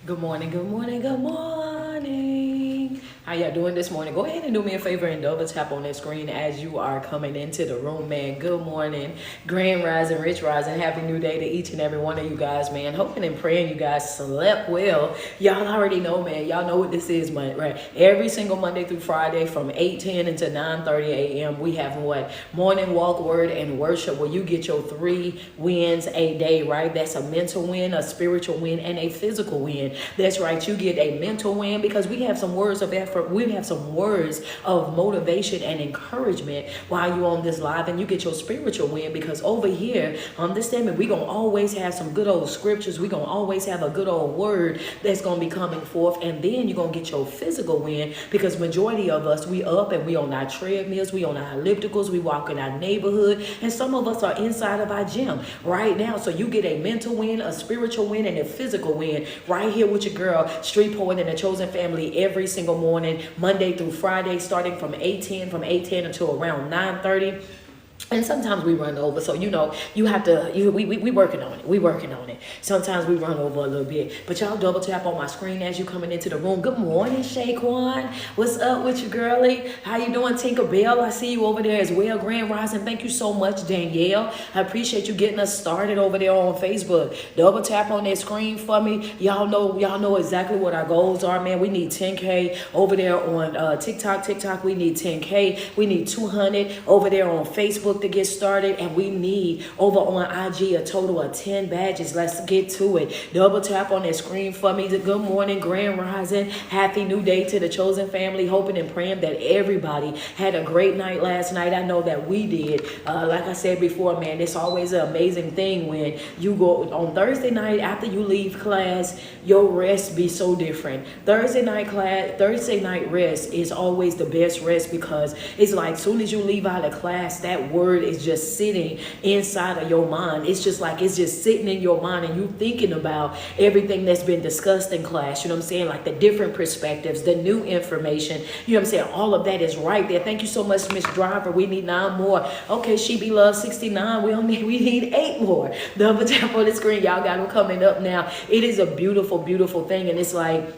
Good morning, good morning, good morning. How y'all doing this morning? Go ahead and do me a favor and double tap on that screen as you are coming into the room, man. Good morning, grand rising, rich rising. Happy new day to each and every one of you guys, man. Hoping and praying you guys slept well. Y'all already know, man. Y'all know what this is, man, right? Every single Monday through Friday from 8:10 until 9:30 a.m. we have what? Morning walk, word, and worship, where you get your 3 wins a day, right? That's a mental win, a spiritual win, and a physical win. That's right. You get a mental win because we have some words of effort. We have some words of motivation and encouragement while you're on this live, and you get your spiritual win because over here, understand me, we're going to always have some good old scriptures. We're going to always have a good old word that's going to be coming forth, and then you're going to get your physical win because majority of us, we up and we on our treadmills, we on our ellipticals, we walk in our neighborhood, and some of us are inside of our gym right now. So you get a mental win, a spiritual win, and a physical win right here with your girl, Street Poet and the Chosen Family, every single morning, Monday through Friday, starting from 8:10 until around 9:30. And sometimes we run over, so you have to. We working on it. We working on it. Sometimes we run over a little bit, but y'all double tap on my screen as you coming into the room. Good morning, Shaquan. What's up with you, girlie? How you doing, Tinker Bell? I see you over there as well. Grand Rising. Thank you so much, Danielle. I appreciate you getting us started over there on Facebook. Double tap on that screen for me. Y'all know exactly what our goals are, man. We need 10K over there on TikTok. We need 10K. We need 200 over there on Facebook to get started, and we need over on IG a total of 10 badges. Let's get to it. Double tap on that screen for me. Good morning, grand rising, happy new day to the Chosen Family. Hoping and praying that everybody had a great night last night. I know that we did. Like I said before, man, it's always an amazing thing when you go on Thursday night after you leave class, your rest be so different. Thursday night rest is always the best rest because it's like soon as you leave out of class, that word is just sitting inside of your mind. It's just sitting in your mind, and you thinking about everything that's been discussed in class. You know what I'm saying? Like the different perspectives, the new information. You know what I'm saying? All of that is right there. Thank you so much, Miss Driver. We need 9 more. Okay, She Be Love 69. We need 8 more. Double tap on the screen. Y'all got them coming up now. It is a beautiful, beautiful thing, and it's like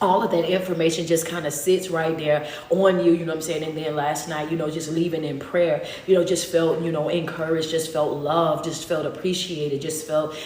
all of that information just kind of sits right there on you, you know what I'm saying? And then last night, just leaving in prayer, just felt, encouraged, just felt loved, just felt appreciated, just felt,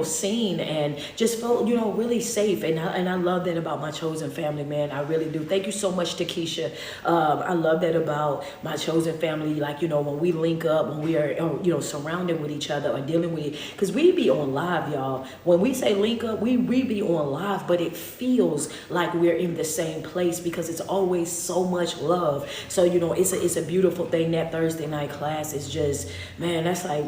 seen, and just felt, really safe. And I love that about my Chosen Family, man. I really do. Thank you so much, Takesha. I love that about my Chosen Family. Like, when we link up, when we are, surrounded with each other or dealing with it, because we be on live, y'all. When we say link up, we be on live, but it feels like we're in the same place because it's always so much love. So it's a beautiful thing. That Thursday night class is just, man, that's like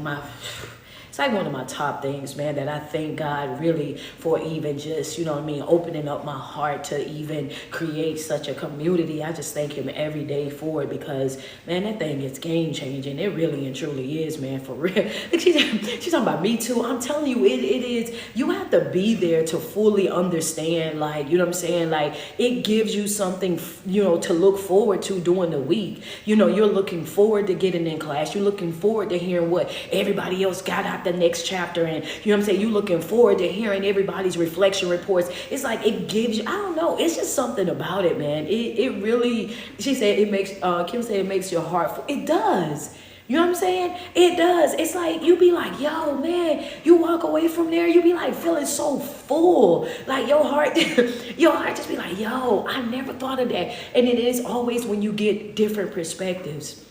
it's like one of my top things, man, that I thank God really for even just, opening up my heart to even create such a community. I just thank him every day for it because, man, that thing is game changing. It really and truly is, man, for real. She's talking about me too. I'm telling you, it is. You have to be there to fully understand, like, you know what I'm saying? Like, it gives you something, to look forward to during the week. You're looking forward to getting in class. You're looking forward to hearing what everybody else got out the next chapter, and you know what I'm saying, you looking forward to hearing everybody's reflection reports. It's like it gives you, I don't know, it's just something about it, man. It really, she said it makes Kim said it makes your heart full. It does. You know what I'm saying? It does. It's like you be like, yo, man, you walk away from there, you be like feeling so full. Like your heart just be like, yo, I never thought of that. And it is always when you get different perspectives.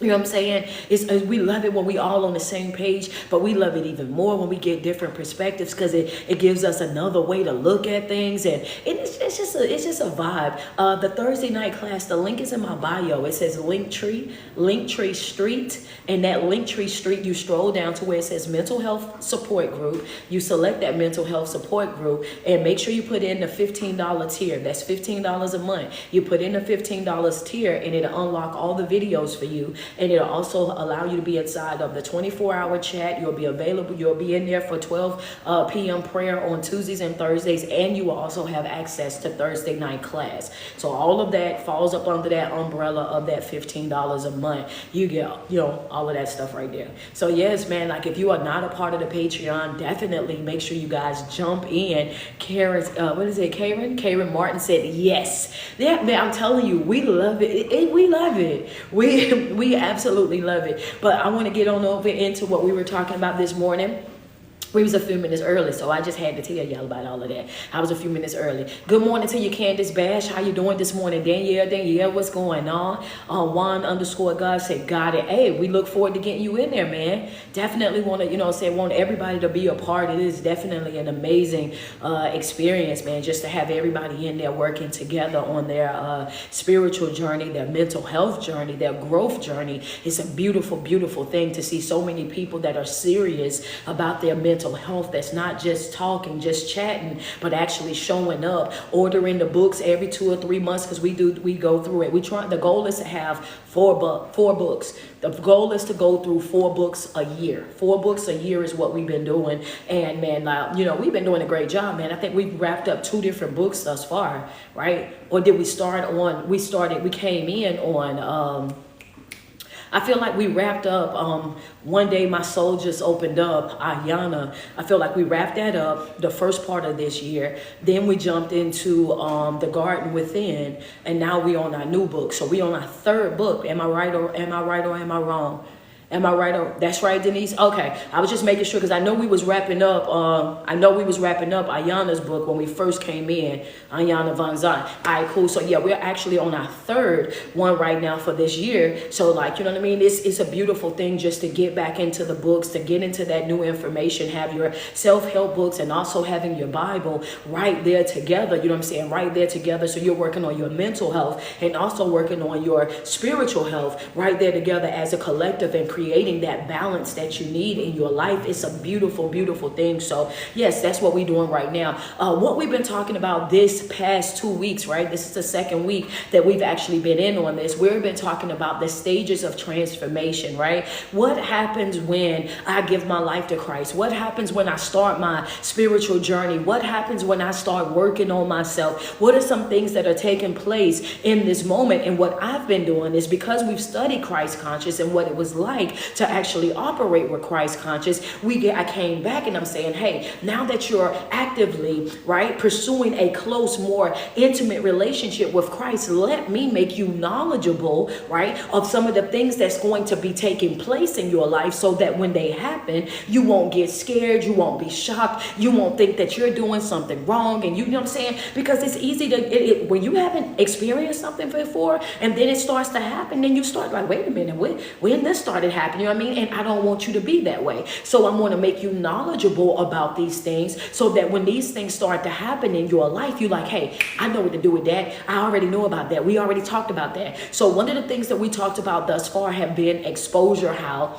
You know what I'm saying? We love it when we all on the same page, but we love it even more when we get different perspectives because it gives us another way to look at things, and it's just a vibe. The Thursday night class, the link is in my bio. It says Linktree Street, and that Linktree Street, you stroll down to where it says Mental Health Support Group. You select that Mental Health Support Group, and make sure you put in the $15 tier. That's $15 a month. You put in the $15 tier, and it'll unlock all the videos for you. And it'll also allow you to be inside of the 24-hour chat. You'll be available. You'll be in there for 12 p.m. prayer on Tuesdays and Thursdays. And you will also have access to Thursday night class. So all of that falls up under that umbrella of that $15 a month. You get, all of that stuff right there. So yes, man, like if you are not a part of the Patreon, definitely make sure you guys jump in. Karen Martin said yes. Yeah, man, I'm telling you, we love it. We love it. We absolutely love it. But I want to get on over into what we were talking about this morning. We was a few minutes early, so I just had to tell y'all about all of that. I was a few minutes early. Good morning to you, Candace Bash. How you doing this morning? Danielle, what's going on? Juan_God said, got it. Hey, we look forward to getting you in there, man. Definitely want to, want everybody to be a part. It is definitely an amazing experience, man, just to have everybody in there working together on their spiritual journey, their mental health journey, their growth journey. It's a beautiful, beautiful thing to see so many people that are serious about their mental health, that's not just talking, just chatting, but actually showing up, ordering the books every 2 or 3 months, because we go through it. The goal is to have four books. The goal is to go through 4 books a year. 4 books a year is what we've been doing. And man, we've been doing a great job, man. I think we've wrapped up 2 different books thus far, right? Or did we we came in on, I feel like we wrapped up, One Day My Soul Just Opened Up, Ayana. I feel like we wrapped that up the first part of this year. Then we jumped into The Garden Within, and now we on our new book. So we on our 3rd book. Am I right or am I wrong? Am I right? That's right, Denise? Okay. I was just making sure because I know we was wrapping up Ayana's book when we first came in, Ayana Van Zandt. All right, cool. So yeah, we're actually on our 3rd one right now for this year. So like, you know what I mean? It's a beautiful thing just to get back into the books, to get into that new information, have your self-help books and also having your Bible right there together. You know what I'm saying? Right there together. So you're working on your mental health and also working on your spiritual health right there together as a collective and creating that balance that you need in your life. It's a beautiful, beautiful thing. So yes, that's what we're doing right now. What we've been talking about this past 2 weeks, right? This is the 2nd week that we've actually been in on this. We've been talking about the stages of transformation, right? What happens when I give my life to Christ? What happens when I start my spiritual journey? What happens when I start working on myself? What are some things that are taking place in this moment? And what I've been doing is, because we've studied Christ conscious and what it was like to actually operate with Christ conscious, I came back and I'm saying, hey, now that you're actively, right, pursuing a close, more intimate relationship with Christ, let me make you knowledgeable, right, of some of the things that's going to be taking place in your life, so that when they happen, you won't get scared, you won't be shocked, you won't think that you're doing something wrong. And you know what I'm saying? Because it's easy to, when you haven't experienced something before and then it starts to happen, then you start like, wait a minute, when this started happening, you know what I mean? And I don't want you to be that way. So I'm going to make you knowledgeable about these things, so that when these things start to happen in your life, you're like, hey, I know what to do with that. I already know about that. We already talked about that. So one of the things that we talked about thus far have been exposure, how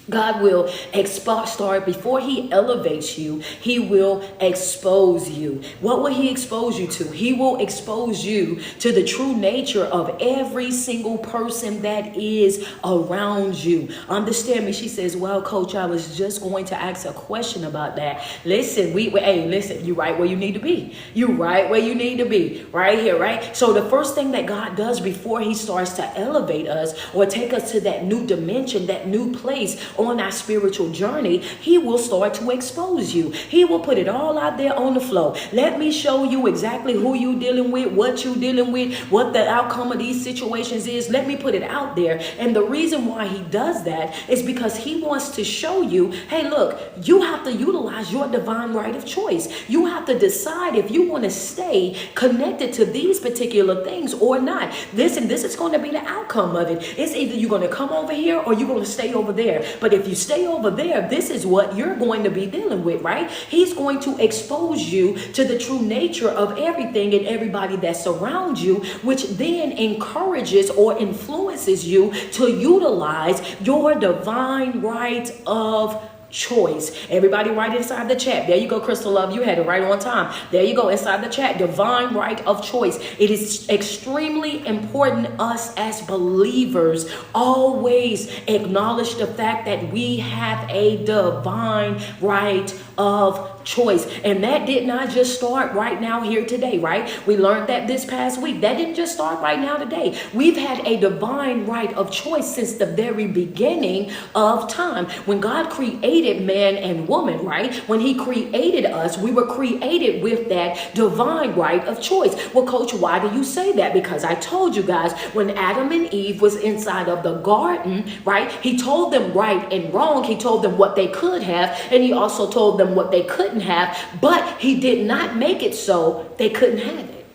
God will start before he elevates you. He will expose you. What will he expose you to? He will expose you to the true nature of every single person that is around you. Understand me? She says, well, Coach, I was just going to ask a question about that. Listen, listen, you right where you need to be. You right where you need to be. Right here, right? So the first thing that God does before he starts to elevate us or take us to that new dimension, that new place on our spiritual journey, he will start to expose you. He will put it all out there on the floor. Let me show you exactly who you dealing with, what you dealing with, what the outcome of these situations is. Let me put it out there. And the reason why he does that is because he wants to show you, hey, look, you have to utilize your divine right of choice. You have to decide if you want to stay connected to these particular things or not. Listen, this is going to be the outcome of it. It's either you're going to come over here or you're going to stay over there. But if you stay over there, this is what you're going to be dealing with, right? He's going to expose you to the true nature of everything and everybody that surrounds you, which then encourages or influences you to utilize your divine right of choice. Everybody write it inside the chat. There you go, Crystal Love. You had it right on time. There you go, inside the chat. Divine right of choice. It is extremely important us as believers always acknowledge the fact that we have a divine right of choice. And that did not just start right now here today, right? We learned that this past week. That didn't just start right now today. We've had a divine right of choice since the very beginning of time. When God created man and woman, right? When he created us, we were created with that divine right of choice. Well, Coach, why do you say that? Because I told you guys, when Adam and Eve was inside of the garden, right? He told them right and wrong. He told them what they could have, and he also told them what they couldn't have, but he did not make it so they couldn't have it.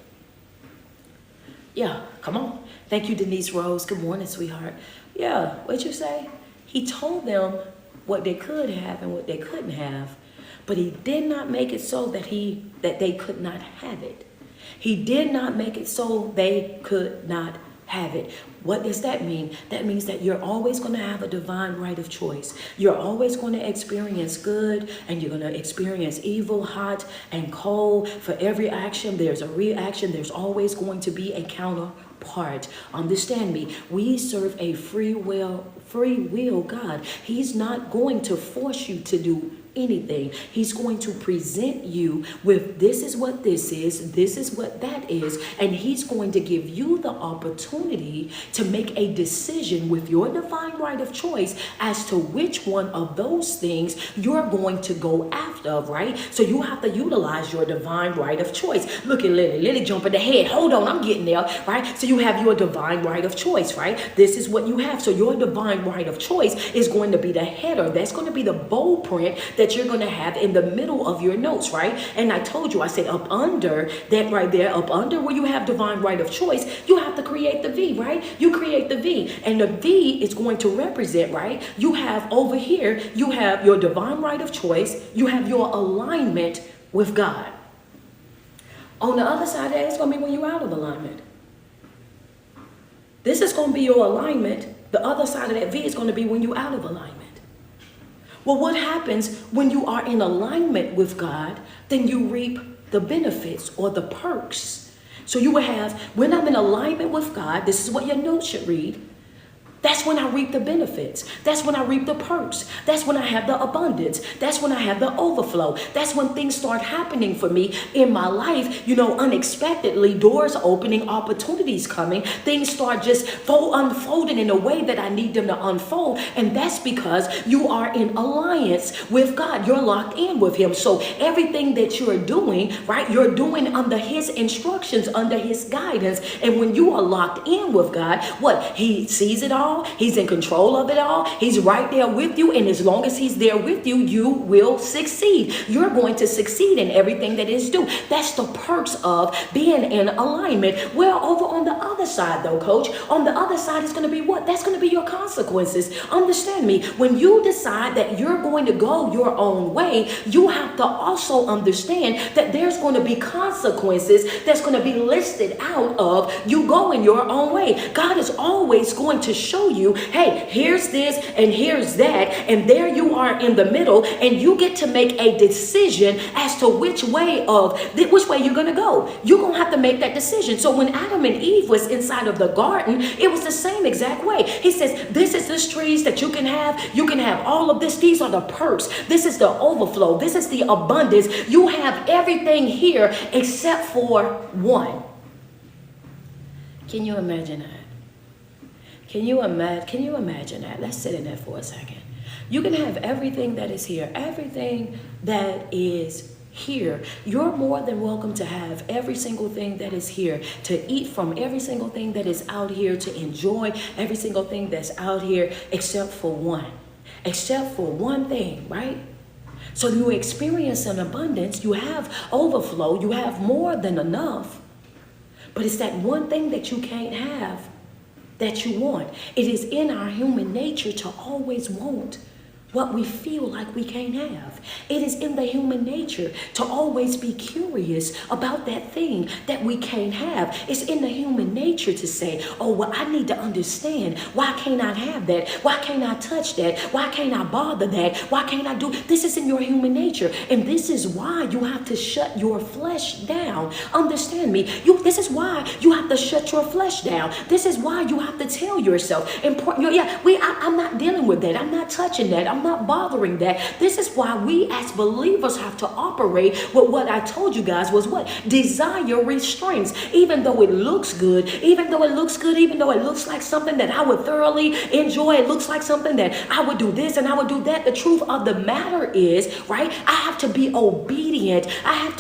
Yeah, come on. Thank you, Denise Rose. Good morning, sweetheart. Yeah, what'd you say? He told them what they could have and what they couldn't have, but he did not make it so that they could not have it. He did not make it so they could not have it. What does that mean? That means that you're always going to have a divine right of choice. You're always going to experience good and you're going to experience evil, hot and cold. For every action, there's a reaction. There's always going to be a counterpart. Understand me. We serve a free will God. He's not going to force you to do anything. He's going to present you with this is what this is what that is, and he's going to give you the opportunity to make a decision with your divine right of choice as to which one of those things you're going to go after, right? So you have to utilize your divine right of choice. Look at Lily jumping ahead. Hold on, I'm getting there, right? So you have your divine right of choice, right? This is what you have. So your divine right of choice is going to be the header. That's going to be the bold print that you're going to have in the middle of your notes, right? And I told you, I said up under that right there, up under where you have divine right of choice, you have to create the V, right? You create the V, and the V is going to represent, right? You have over here, you have your divine right of choice, you have your alignment with God. On the other side of that, it's going to be when you're out of alignment. This is going to be your alignment. The other side of that V is going to be when you're out of alignment. Well, what happens when you are in alignment with God? Then you reap the benefits or the perks. So you will have, when I'm in alignment with God, this is what your notes should read. That's when I reap the benefits. That's when I reap the perks. That's when I have the abundance. That's when I have the overflow. That's when things start happening for me in my life, unexpectedly, doors opening, opportunities coming. Things start just unfolding in a way that I need them to unfold. And that's because you are in alliance with God. You're locked in with him. So everything that you're doing, right, you're doing under his instructions, under his guidance. And when you are locked in with God, what? He sees it all. He's in control of it all. He's right there with you. And as long as he's there with you, you will succeed. You're going to succeed in everything that is due. That's the perks of being in alignment. Well, over on the other side though, Coach, on the other side is going to be what? That's going to be your consequences. Understand me. When you decide that you're going to go your own way, you have to also understand that there's going to be consequences that's going to be listed out of you going your own way. God is always going to show you, hey, here's this and here's that, and there you are in the middle, and you get to make a decision as to which way you're going to go. You're going to have to make that decision. So when Adam and Eve was inside of the garden, it was the same exact way. He says, this is the trees that you can have. You can have all of this. These are the perks. This is the overflow. This is the abundance. You have everything here except for one. Can you imagine that? Can you imagine that? Let's sit in that for a second. You can have everything that is here, everything that is here. You're more than welcome to have every single thing that is here, to eat from every single thing that is out here, to enjoy every single thing that's out here, except for one thing, right? So you experience an abundance, you have overflow, you have more than enough, but it's that one thing that you can't have that you want. It is in our human nature to always want what we feel like we can't have. It is in the human nature to always be curious about that thing that we can't have. It's in the human nature to say, oh, well, I need to understand. Why can't I have that? Why can't I touch that? Why can't I bother that? Why can't I do? This is in your human nature. And this is why you have to shut your flesh down. Understand me. This is why you have to shut your flesh down. This is why you have to tell yourself, I'm not dealing with that. I'm not touching that. I'm not bothering that. This is why we as believers have to operate with what I told you guys was what? Desire restraints. Even though it looks good, even though it looks like something that I would thoroughly enjoy, it looks like something that I would do this and I would do that. The truth of the matter is, right, I have to be obedient. I have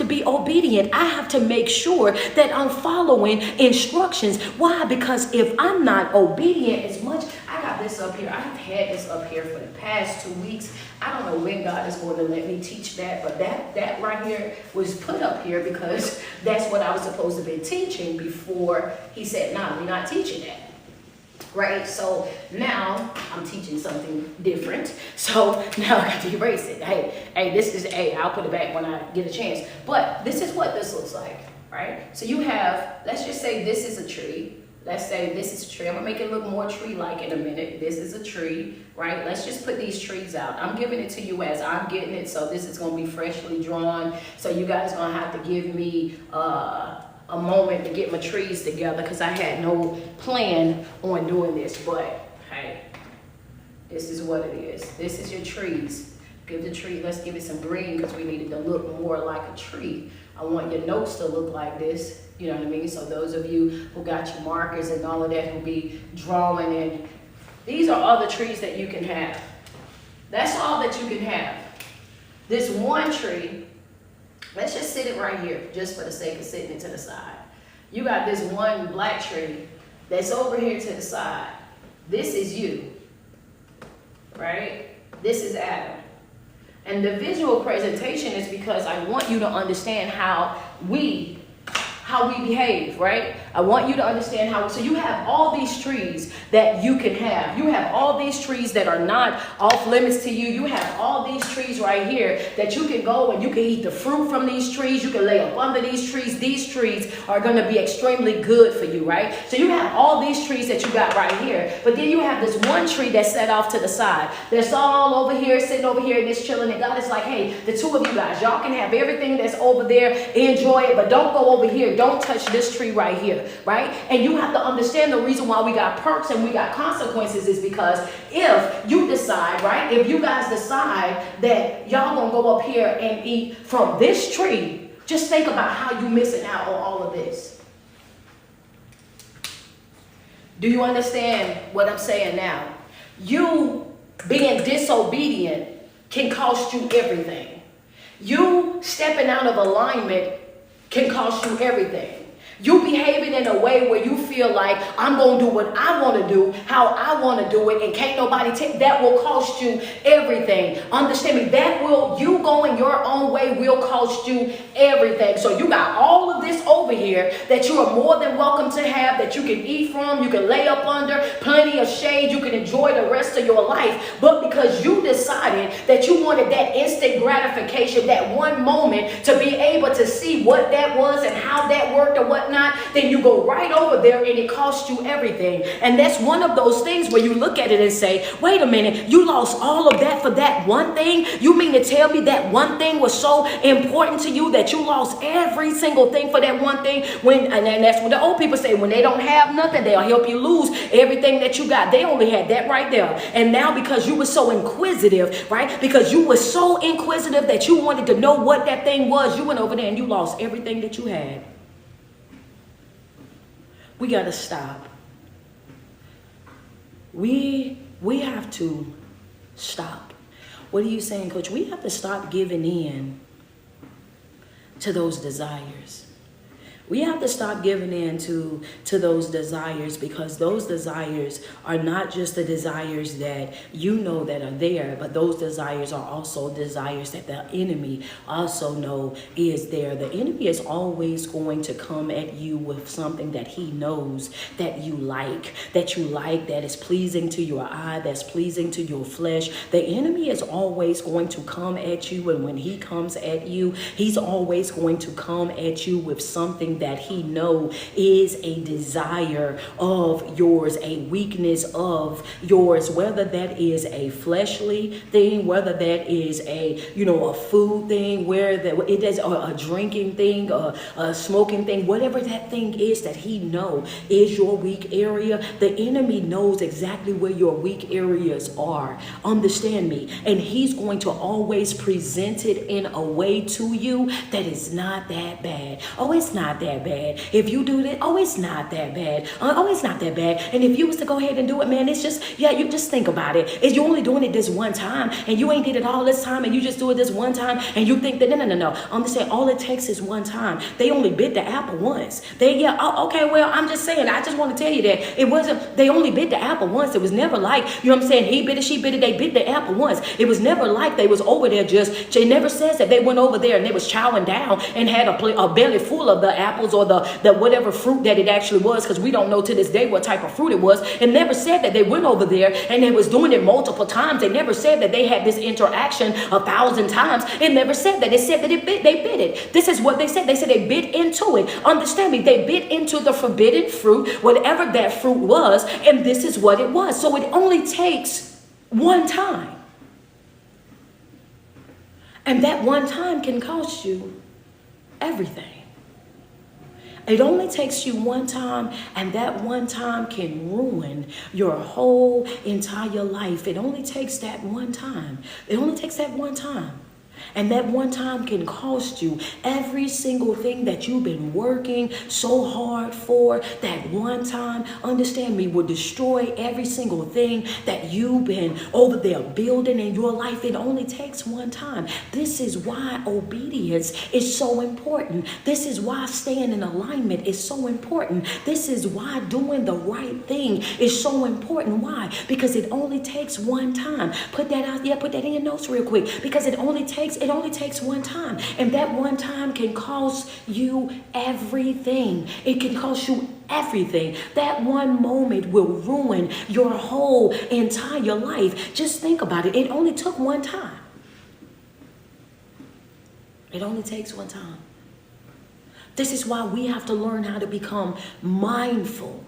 to make sure that I'm following instructions. Why? Because if I'm not obedient as much, I got this up here. I've had this up here for the past 2 weeks. I don't know when God is going to let me teach that, but that right here was put up here because that's what I was supposed to be teaching before he said, nah, we're not teaching that. Right? So now I'm teaching something different. So now I got to erase it. I'll put it back when I get a chance. But this is what this looks like, right? So you have, let's just say this is a tree. Let's say this is a tree. I'm going to make it look more tree-like in a minute. This is a tree, right? Let's just put these trees out. I'm giving it to you as I'm getting it, so this is going to be freshly drawn. So you guys going to have to give me a moment to get my trees together because I had no plan on doing this. But, hey, this is what it is. This is your trees. Give the tree, let's give it some green because we need it to look more like a tree. I want your notes to look like this. You know what I mean? So those of you who got your markers and all of that will be drawing in. These are all the trees that you can have. That's all that you can have. This one tree, let's just sit it right here, just for the sake of sitting it to the side. You got this one black tree that's over here to the side. This is you, right? This is Adam. And the visual presentation is because I want you to understand how we behave, right? I want you to understand how, so you have all these trees that you can have. You have all these trees that are not off limits to you. You have all these trees right here that you can go and you can eat the fruit from these trees. You can lay up under these trees. These trees are going to be extremely good for you, right? So you have all these trees that you got right here. But then you have this one tree that's set off to the side. That's all over here, sitting over here and it's chilling. And God is like, hey, the two of you guys, y'all can have everything that's over there. Enjoy it, but don't go over here. Don't touch this tree right here, right? And you have to understand the reason why we got perks and we got consequences is because if you decide, right, if you guys decide that y'all gonna go up here and eat from this tree, just think about how you missing out on all of this. Do you understand what I'm saying now? You being disobedient can cost you everything. You stepping out of alignment can cost you everything. You behaving in a way where you feel like I'm going to do what I want to do, how I want to do it, and can't nobody take that will cost you everything. Understand me, you going your own way will cost you everything. So you got all of this over here that you are more than welcome to have, that you can eat from, you can lay up under, plenty of shade, you can enjoy the rest of your life. But because you decided that you wanted that instant gratification, that one moment to be able to see what that was and how that worked or what not, then you go right over there and it costs you everything. And that's one of those things where you look at it and say, wait a minute, you lost all of that for that one thing? You mean to tell me that one thing was so important to you that you lost every single thing for that one thing? And that's what the old people say, when they don't have nothing, they'll help you lose everything that you got. They only had that right there. And now because you were so inquisitive, right? Because you were so inquisitive that you wanted to know what that thing was, you went over there and you lost everything that you had. We got to stop. We have to stop. What are you saying, Coach? We have to stop giving in to those desires. We have to stop giving in to those desires, because those desires are not just the desires that you know that are there, but those desires are also desires that the enemy also know is there. The enemy is always going to come at you with something that he knows that you like, that is pleasing to your eye, that's pleasing to your flesh. The enemy is always going to come at you, and when he comes at you, he's always going to come at you with something that he know is a desire of yours, a weakness of yours, whether that is a fleshly thing, whether that is a food thing, where that it is a drinking thing, a smoking thing, whatever that thing is that he know is your weak area. The enemy knows exactly where your weak areas are. Understand me. And he's going to always present it in a way to you that is not that bad. Oh, it's not that bad. If you do that, oh, it's not that bad. Oh, it's not that bad. And if you was to go ahead and do it, man, it's just, you just think about it. Is you only doing it this one time, and you ain't did it all this time, and you just do it this one time, and you think that, no. I'm just saying, all it takes is one time. They only bit the apple once. Okay, well, I'm just saying, I just want to tell you that it wasn't, they only bit the apple once. It was never like, you know what I'm saying, he bit it, she bit it, they bit the apple once. It was never like they was over there just, it never says that they went over there and they was chowing down and had a belly full of the apples or the whatever fruit that it actually was, because we don't know to this day what type of fruit it was. It never said that they went over there and they was doing it multiple times. They never said that they had this interaction 1,000 times. It never said that. It said that they bit it. This is what they said. They said they bit into it. Understand me. They bit into the forbidden fruit, whatever that fruit was, and this is what it was. So it only takes one time. And that one time can cost you everything. It only takes you one time, and that one time can ruin your whole entire life. It only takes that one time. It only takes that one time. And that one time can cost you every single thing that you've been working so hard for. That one time, understand me, will destroy every single thing that you've been over there building in your life. It only takes one time. This is why obedience is so important. This is why staying in alignment is so important. This is why doing the right thing is so important. Why? Because it only takes one time. Put that out there. Put that in your notes real quick. Because it only takes one time, and that one time can cost you everything. It can cost you everything. That one moment will ruin your whole entire life. Just think about it. It only took one time. It only takes one time. This is why we have to learn how to become mindful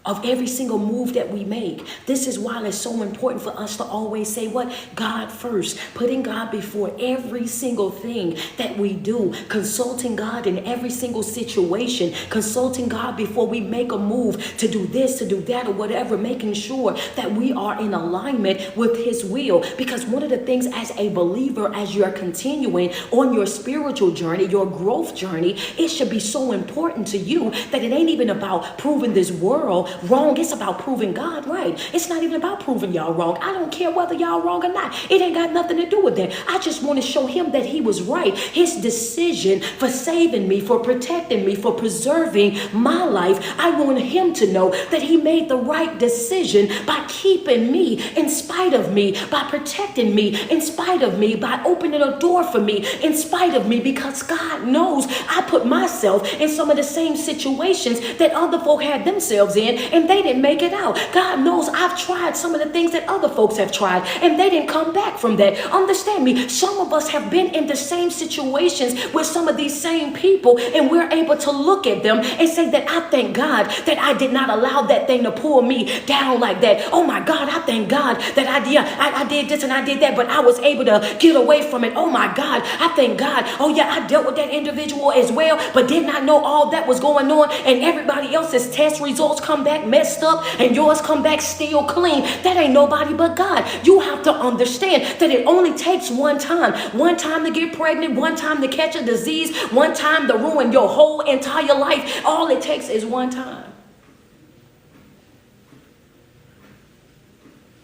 of every single move that we make. This is why it's so important for us to always say what? God first. Putting God before every single thing that we do. Consulting God in every single situation. Consulting God before we make a move to do this, to do that, or whatever. Making sure that we are in alignment with His will. Because one of the things as a believer, as you're continuing on your spiritual journey, your growth journey, it should be so important to you that it ain't even about proving this world wrong. It's about proving God right. It's not even about proving y'all wrong. I don't care whether y'all wrong or not. It ain't got nothing to do with that. I just want to show Him that He was right. His decision for saving me, for protecting me, for preserving my life. I want Him to know that He made the right decision by keeping me in spite of me, by protecting me in spite of me, by opening a door for me in spite of me, because God knows I put myself in some of the same situations that other folk had themselves in, and they didn't make it out. God knows I've tried some of the things that other folks have tried, and they didn't come back from that. Understand me, some of us have been in the same situations with some of these same people, and we're able to look at them and say that I thank God that I did not allow that thing to pull me down like that. Oh my God, I thank God that I did this and I did that, but I was able to get away from it. Oh my God, I thank God. Oh yeah, I dealt with that individual as well, but did not know all that was going on, and everybody else's test results come back messed up and yours come back still clean. That ain't nobody but God. You have to understand that it only takes one time to get pregnant, one time to catch a disease, one time to ruin your whole entire life. All it takes is one time.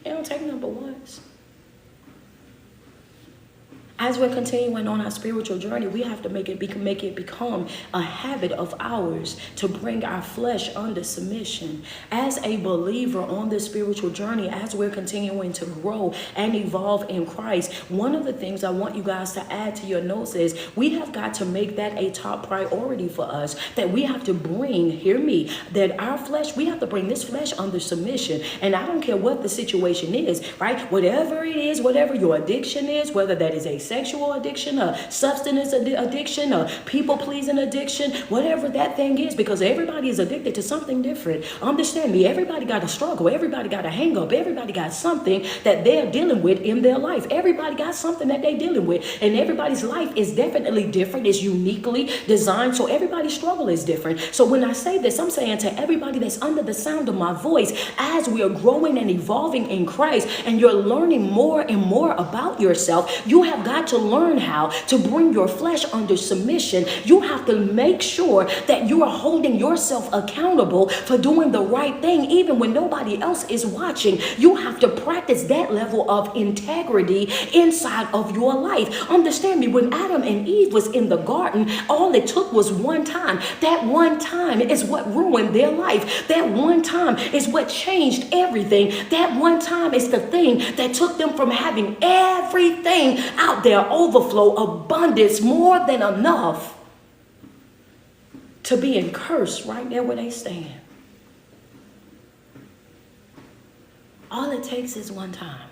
It don't take number once. As we're continuing on our spiritual journey, we have to make it become a habit of ours to bring our flesh under submission. As a believer on this spiritual journey, as we're continuing to grow and evolve in Christ, one of the things I want you guys to add to your notes is we have got to make that a top priority for us, that we have to bring, hear me, that our flesh, we have to bring this flesh under submission. And I don't care what the situation is, right? Whatever it is, whatever your addiction is, whether that is a sexual addiction, a substance addiction, a people-pleasing addiction, whatever that thing is, because everybody is addicted to something different. Understand me, everybody got a struggle, everybody got a hang-up, everybody got something that they're dealing with in their life. Everybody got something that they're dealing with, and everybody's life is definitely different. It's uniquely designed, so everybody's struggle is different. So when I say this, I'm saying to everybody that's under the sound of my voice, as we are growing and evolving in Christ, and you're learning more and more about yourself, you have got to learn how to bring your flesh under submission. You have to make sure that you are holding yourself accountable for doing the right thing, even when nobody else is watching. You have to practice that level of integrity inside of your life. Understand me, when Adam and Eve was in the garden, all it took was one time. That one time is what ruined their life. That one time is what changed everything. That one time is the thing that took them from having everything out there, overflow, abundance, more than enough, to being cursed right there where they stand. All it takes is one time.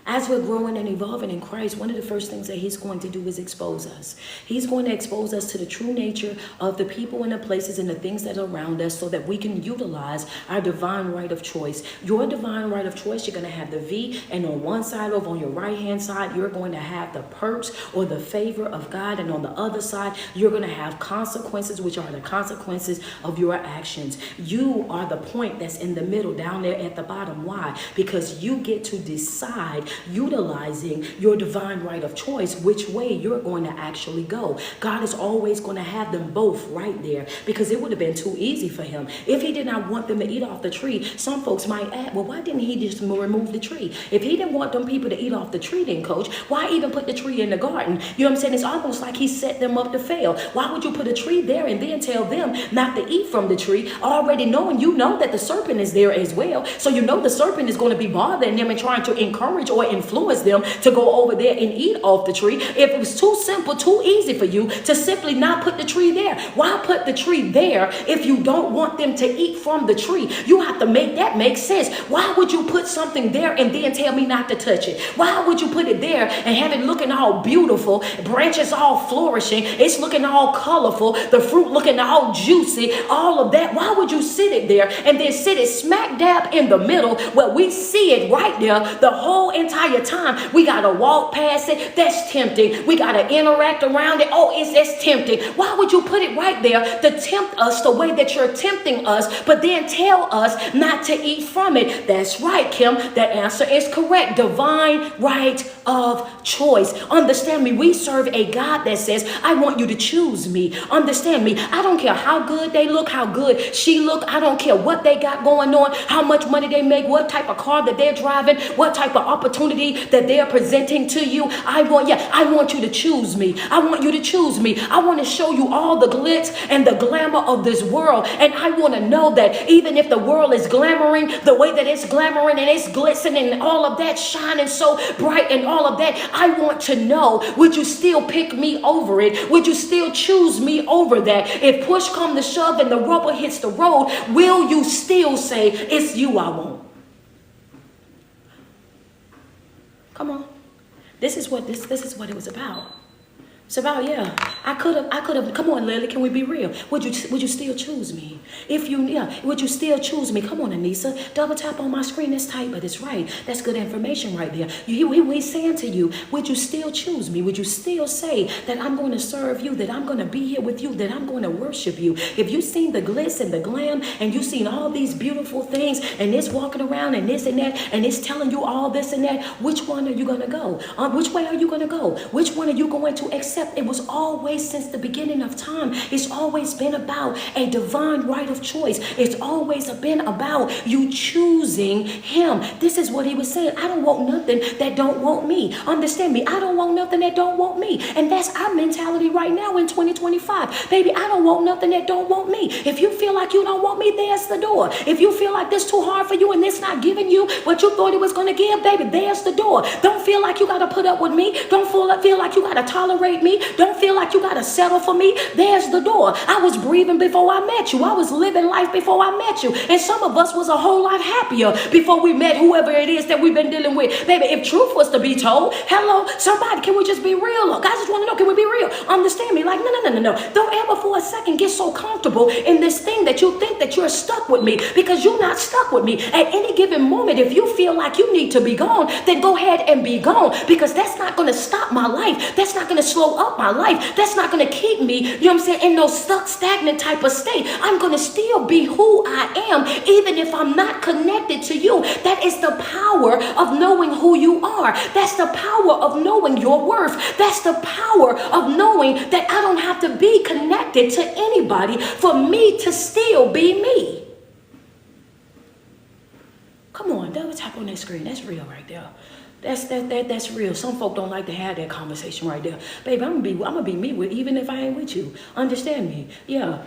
As we're growing and evolving in Christ, one of the first things that he's going to do is expose us. He's going to expose us to the true nature of the people and the places and the things that are around us, so that we can utilize our divine right of choice. Your divine right of choice, you're going to have the V, and on one side, over on your right-hand side, you're going to have the perks or the favor of God, and on the other side, you're going to have consequences, which are the consequences of your actions. You are the point that's in the middle, down there at the bottom. Why? Because you get to decide, utilizing your divine right of choice, which way you're going to actually go. God is always going to have them both right there, because it would have been too easy for him. If he did not want them to eat off the tree, some folks might add, well, why didn't he just remove the tree? If he didn't want them people to eat off the tree, then coach, why even put the tree in the garden? You know what I'm saying? It's almost like he set them up to fail. Why would you put a tree there and then tell them not to eat from the tree, already knowing, you know, that the serpent is there as well. So you know the serpent is going to be bothering them and trying to encourage or influence them to go over there and eat off the tree. If it was too simple, too easy for you to simply not put the tree there, why put the tree there if you don't want them to eat from the tree? You have to make that make sense. Why would you put something there and then tell me not to touch it? Why would you put it there and have it looking all beautiful, branches all flourishing, it's looking all colorful, the fruit looking all juicy, all of that? Why would you sit it there and then sit it smack dab in the middle where we see it right there the whole entire time? We got to walk past it. That's tempting. We got to interact around it. Oh, that's tempting. Why would you put it right there to tempt us the way that you're tempting us, but then tell us not to eat from it? That's right, Kim. That answer is correct. Divine right of choice. Understand me. We serve a God that says, I want you to choose me. Understand me. I don't care how good they look, how good she look. I don't care what they got going on, how much money they make, what type of car that they're driving, what type of opportunity that they're presenting to you. I want you to choose me. I want you to choose me. I want to show you all the glitz and the glamour of this world. And I want to know that even if the world is glamoring the way that it's glamoring and it's glistening and all of that, shining so bright and all of that, I want to know, would you still pick me over it? Would you still choose me over that? If push come to shove and the rubber hits the road, will you still say, it's you I want? Come on. This is what it was about. It's about, yeah, I could have, come on, Lily, can we be real? Would you still choose me? Would you still choose me? Come on, Anissa, double tap on my screen. That's tight, but it's right. That's good information right there. He's saying to you, would you still choose me? Would you still say that I'm going to serve you, that I'm going to be here with you, that I'm going to worship you? If you've seen the glitz and the glam, and you've seen all these beautiful things, and it's walking around and this and that, and it's telling you all this and that, which one are you going to go? Which way are you going to go? Which one are you going to accept? It was always always, since the beginning of time, it's always been about a divine right of choice. It's always been about you choosing him. This is what he was saying. I don't want nothing that don't want me. Understand me? I don't want nothing that don't want me. And that's our mentality right now in 2025. Baby, I don't want nothing that don't want me. If you feel like you don't want me, there's the door. If you feel like this too hard for you and this not giving you what you thought it was going to give, baby, there's the door. Don't feel like you got to put up with me. Don't feel like you got to tolerate me. Don't feel like you got to settle for me. There's the door. I was breathing before I met you. I was living life before I met you. And some of us was a whole lot happier before we met whoever it is that we've been dealing with. Baby, if truth was to be told, hello, somebody, can we just be real? Look, I just want to know, can we be real? Understand me? Like, no. Don't ever for a second get so comfortable in this thing that you think that you're stuck with me, because you're not stuck with me. At any given moment, if you feel like you need to be gone, then go ahead and be gone, because that's not going to stop my life. That's not going to slow up my life. That's not going to keep me, you know what I'm saying, in no stuck, stagnant type of state. I'm going to still be who I am, even if I'm not connected to you. That is the power of knowing who you are. That's the power of knowing your worth. That's the power of knowing that I don't have to be connected to anybody for me to still be me. Come on, double tap on that screen. That's real right there. That's real. Some folk don't like to have that conversation right there. Baby, I'm gonna be me with, even if I ain't with you. Understand me? Yeah.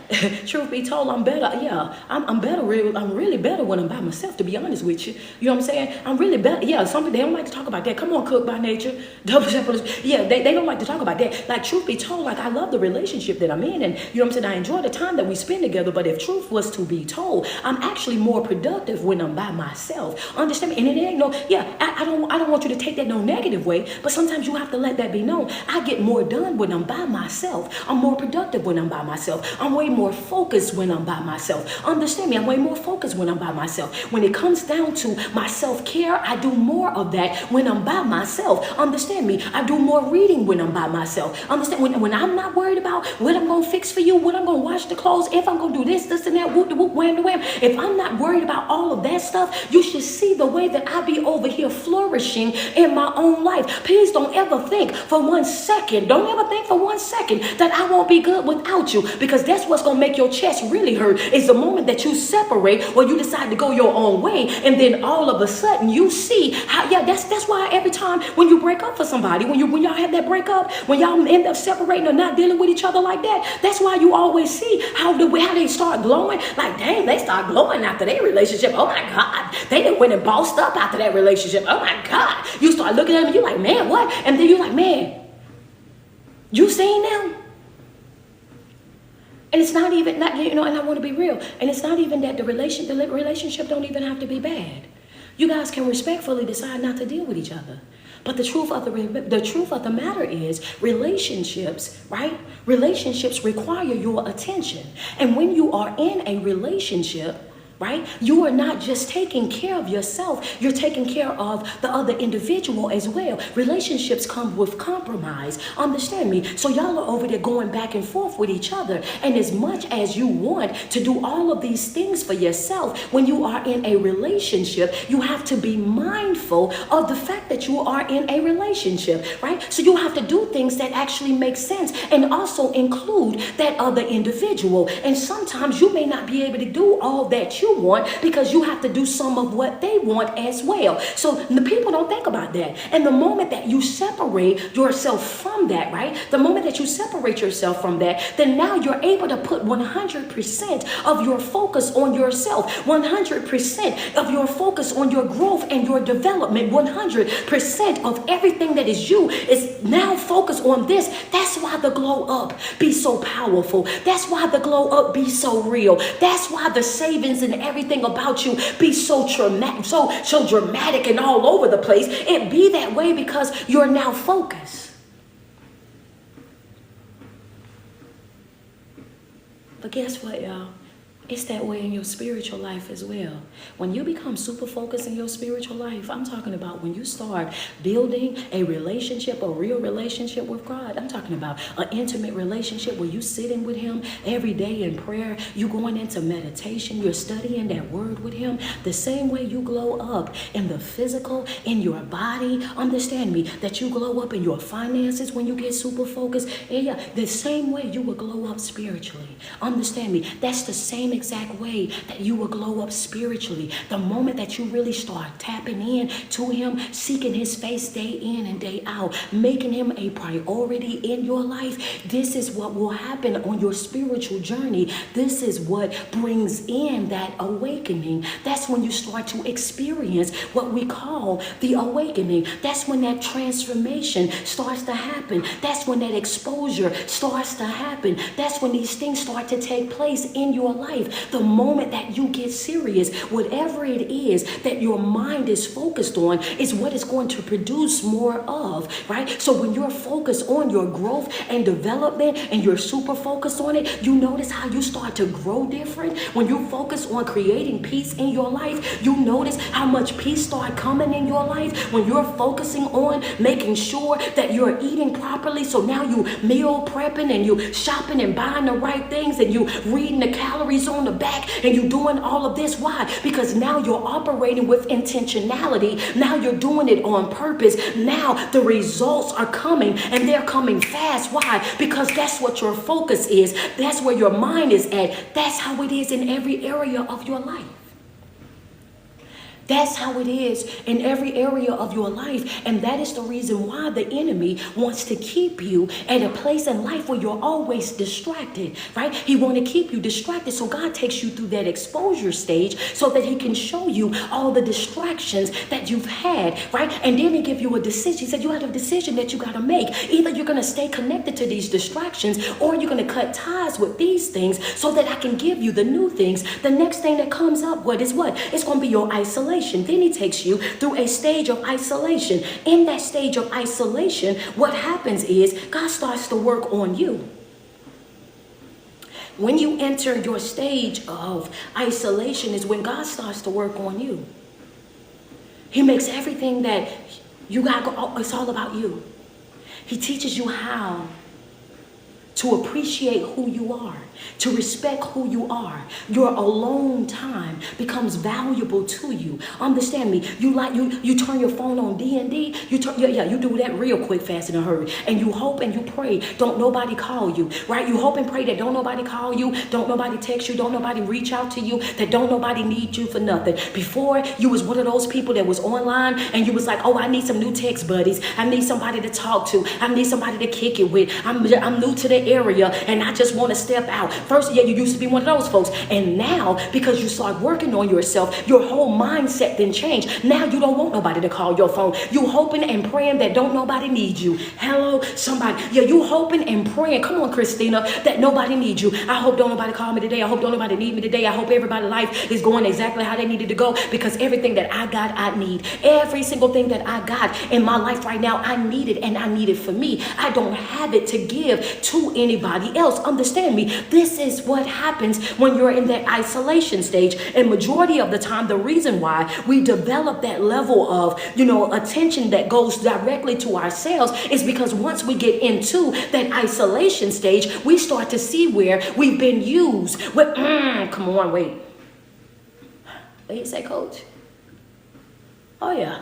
Truth be told, I'm better. Yeah. I'm better. I'm really better when I'm by myself, to be honest with you. You know what I'm saying? I'm really better. Yeah. Something they don't like to talk about that. Come on, Cook by Nature. Double tap on this. Yeah, they don't like to talk about that. Like, truth be told, like, I love the relationship that I'm in, and you know what I'm saying? I enjoy the time that we spend together. But if truth was to be told, I'm actually more productive when I'm by myself. Understand me? And it ain't no, yeah, I don't want you to take that no negative way, but sometimes you have to let that be known. I get more done when I'm by myself. I'm more productive when I'm by myself. I'm way more focused when I'm by myself. Understand me? I'm way more focused when I'm by myself. When it comes down to my self-care, I do more of that when I'm by myself. Understand me? I do more reading when I'm by myself. Understand? When I'm not worried about what I'm going to fix for you, what I'm going to wash the clothes, if I'm going to do this and that, whoop, whoop, wham, wham. If I'm not worried about all of that stuff, you should see the way that I be over here flourishing in my own life. Please don't ever think for 1 second, that I won't be good without you, because that's what's going to make your chest really hurt, is the moment that you separate or you decide to go your own way, and then all of a sudden you see how, yeah, that's why every time when you break up for somebody, when y'all have that breakup, when y'all end up separating or not dealing with each other like that, that's why you always see how they start glowing. Like, dang, they start glowing after their relationship. Oh my God, they done went and bossed up after that relationship. Oh my God. You start looking at them and you're like, man, what? And then you're like, man, you seen them? And it's not even, and I want to be real. And it's not even that the relationship don't even have to be bad. You guys can respectfully decide not to deal with each other. But the truth of the matter is, relationships, right? Relationships require your attention. And when you are in a relationship, right, you are not just taking care of yourself, you're taking care of the other individual as well. Relationships come with compromise. Understand me? So y'all are over there going back and forth with each other. And as much as you want to do all of these things for yourself, when you are in a relationship, you have to be mindful of the fact that you are in a relationship, right? So you have to do things that actually make sense and also include that other individual. And sometimes you may not be able to do all that you want, because you have to do some of what they want as well. So the people don't think about that. And the moment that you separate yourself from that, right? The moment that you separate yourself from that, then now you're able to put 100% of your focus on yourself, 100% of your focus on your growth and your development, 100% of everything that is you is now focused on this. That's why the glow up be so powerful. That's why the glow up be so real. That's why the savings and everything about you be so dramatic, so dramatic and all over the place. It be that way because you're now focused. But guess what, y'all? It's that way in your spiritual life as well. When you become super focused in your spiritual life, I'm talking about when you start building a relationship, a real relationship with God. I'm talking about an intimate relationship where you sitting with him every day in prayer. You going into meditation. You're studying that word with him. The same way you glow up in the physical, in your body. Understand me, that you glow up in your finances when you get super focused. And yeah, the same way you will glow up spiritually. Understand me, that's the same exact way that you will glow up spiritually. The moment that you really start tapping in to him, seeking his face day in and day out, making him a priority in your life, this is what will happen on your spiritual journey. This is what brings in that awakening. That's when you start to experience what we call the awakening. That's when that transformation starts to happen. That's when that exposure starts to happen. That's when these things start to take place in your life. The moment that you get serious, whatever it is that your mind is focused on is what is going to produce more of, right? So when you're focused on your growth and development and you're super focused on it, you notice how you start to grow different. When you focus on creating peace in your life, you notice how much peace start coming in your life. When you're focusing on making sure that you're eating properly, so now you meal prepping and you shopping and buying the right things and you reading the calories on the back and you doing all of this. Why? Because now you're operating with intentionality. Now you're doing it on purpose. Now the results are coming and they're coming fast. Why? Because that's what your focus is. That's where your mind is at. That's how it is in every area of your life. That's how it is in every area of your life. And that is the reason why the enemy wants to keep you at a place in life where you're always distracted, right? He wants to keep you distracted. So God takes you through that exposure stage so that he can show you all the distractions that you've had, right? And then he give you a decision. He said you have a decision that you got to make. Either you're going to stay connected to these distractions or you're going to cut ties with these things so that I can give you the new things. The next thing that comes up, what? It's going to be your isolation. Then he takes you through a stage of isolation. In that stage of isolation, what happens is God starts to work on you. When you enter your stage of isolation is when God starts to work on you. He makes everything that you got, it's all about you. He teaches you how to appreciate who you are, to respect who you are. Your alone time becomes valuable to you. Understand me. You turn your phone on D&D. You do that real quick, fast, in a hurry. And you hope and you pray. Don't nobody call you, right? You hope and pray that don't nobody call you, don't nobody text you, don't nobody reach out to you, that don't nobody need you for nothing. Before, you was one of those people that was online and you was like, oh, I need some new text buddies. I need somebody to talk to. I need somebody to kick it with. I'm new to the area and I just want to step out. First, you used to be one of those folks. And now, because you start working on yourself, your whole mindset then changed. Now you don't want nobody to call your phone. You hoping and praying that don't nobody need you. Hello, somebody. Yeah, you hoping and praying. Come on, Christina, that nobody needs you. I hope don't nobody call me today. I hope don't nobody need me today. I hope everybody's life is going exactly how they needed to go, because everything that I got, I need. Every single thing that I got in my life right now, I need it, and I need it for me. I don't have it to give to anybody else. Understand me. This is what happens when you're in that isolation stage. And majority of the time, the reason why we develop that level of, attention that goes directly to ourselves is because once we get into that isolation stage, we start to see where we've been used. Come on, wait. What you say, coach? Oh, yeah.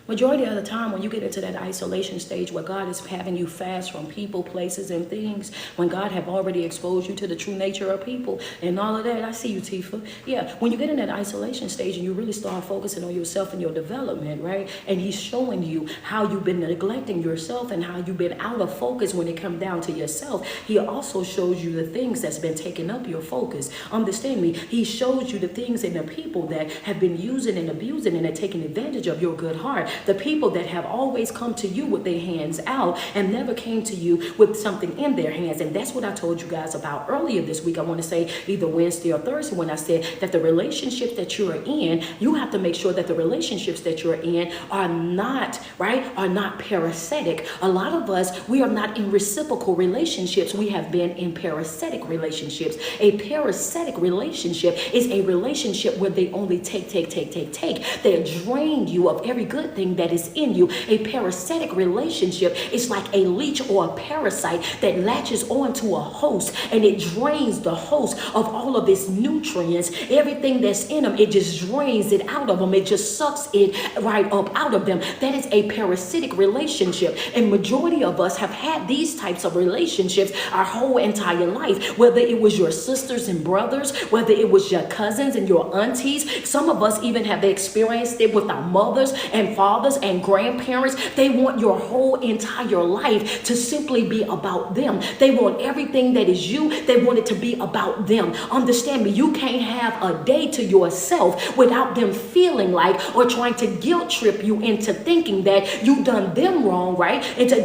Majority of the time when you get into that isolation stage where God is having you fast from people, places, and things, when God have already exposed you to the true nature of people and all of that, I see you, Tifa. Yeah, when you get in that isolation stage and you really start focusing on yourself and your development, right? And he's showing you how you've been neglecting yourself and how you've been out of focus when it comes down to yourself. He also shows you the things that's been taking up your focus. Understand me. He shows you the things and the people that have been using and abusing and taking advantage of your good heart. The people that have always come to you with their hands out and never came to you with something in their hands. And that's what I told you guys about earlier this week. I want to say either Wednesday or Thursday when I said that the relationships that you're in, you have to make sure that the relationships that you're in are not, right, are not parasitic. A lot of us, we are not in reciprocal relationships. We have been in parasitic relationships. A parasitic relationship is a relationship where they only take. They drain you of every good thing that is in you. A parasitic relationship is like a leech or a parasite that latches onto a host and it drains the host of all of its nutrients. Everything that's in them, it just drains it out of them. It just sucks it right up out of them. That is a parasitic relationship. And majority of us have had these types of relationships our whole entire life, whether it was your sisters and brothers, whether it was your cousins and your aunties. Some of us even have experienced it with our mothers and fathers and grandparents. They want your whole entire life to simply be about them. They want everything that is you, they want it to be about them. Understand me, you can't have a day to yourself without them feeling like or trying to guilt trip you into thinking that you done them wrong, right? Into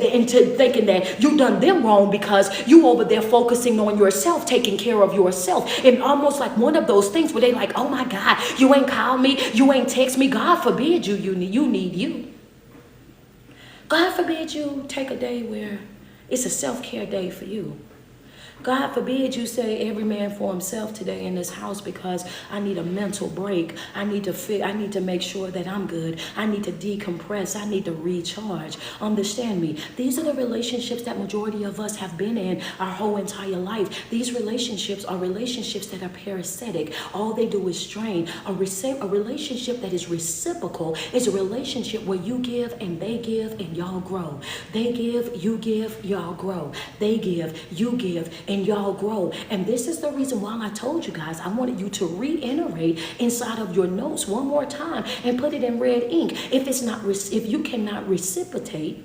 thinking that you done them wrong because you over there focusing on yourself, taking care of yourself. And almost like one of those things where they like, oh my God, you ain't call me, you ain't text me. God forbid you need you. God forbid you take a day where it's a self-care day for you. God forbid you say every man for himself today in this house because I need a mental break. I need to make sure that I'm good. I need to decompress. I need to recharge. Understand me. These are the relationships that majority of us have been in our whole entire life. These relationships are relationships that are parasitic. All they do is strain. A relationship that is reciprocal is a relationship where you give and they give and y'all grow. They give, you give, y'all grow. They give, you give, and y'all grow. And this is the reason why I told you guys, I wanted you to reiterate inside of your notes one more time and put it in red ink. If you cannot reciprocate,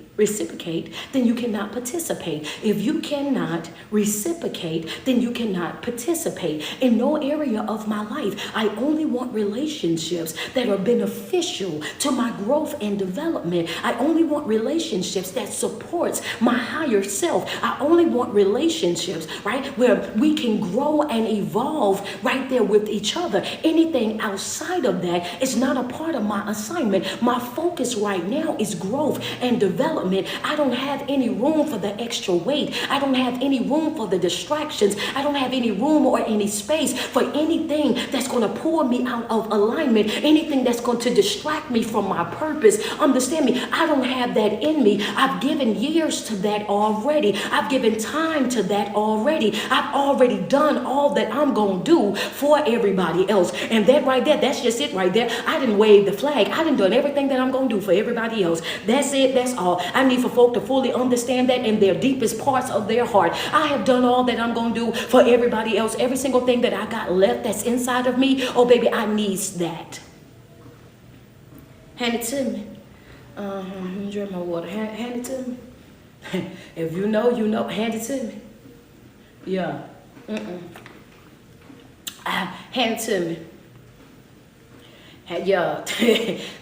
then you cannot participate. If you cannot reciprocate, then you cannot participate. In no area of my life, I only want relationships that are beneficial to my growth and development. I only want relationships that supports my higher self. I only want relationships, right, where we can grow and evolve right there with each other. Anything outside of that is not a part of my assignment. My focus right now is growth and development. I don't have any room for the extra weight. I don't have any room for the distractions. I don't have any room or any space for anything that's going to pull me out of alignment, anything that's going to distract me from my purpose. Understand me, I don't have that in me. I've given years to that already. I've given time to that already. I've already done all that I'm going to do for everybody else. And that right there, that's just it right there. I didn't wave the flag. I done everything that I'm going to do for everybody else. That's it. That's all. I need for folk to fully understand that in their deepest parts of their heart. I have done all that I'm going to do for everybody else. Every single thing that I got left that's inside of me, oh baby, I needs that. Hand it to me. Let me drink my water. Hand it to me. If you know, you know. Hand it to me. Yeah. Hand it to me. Yeah.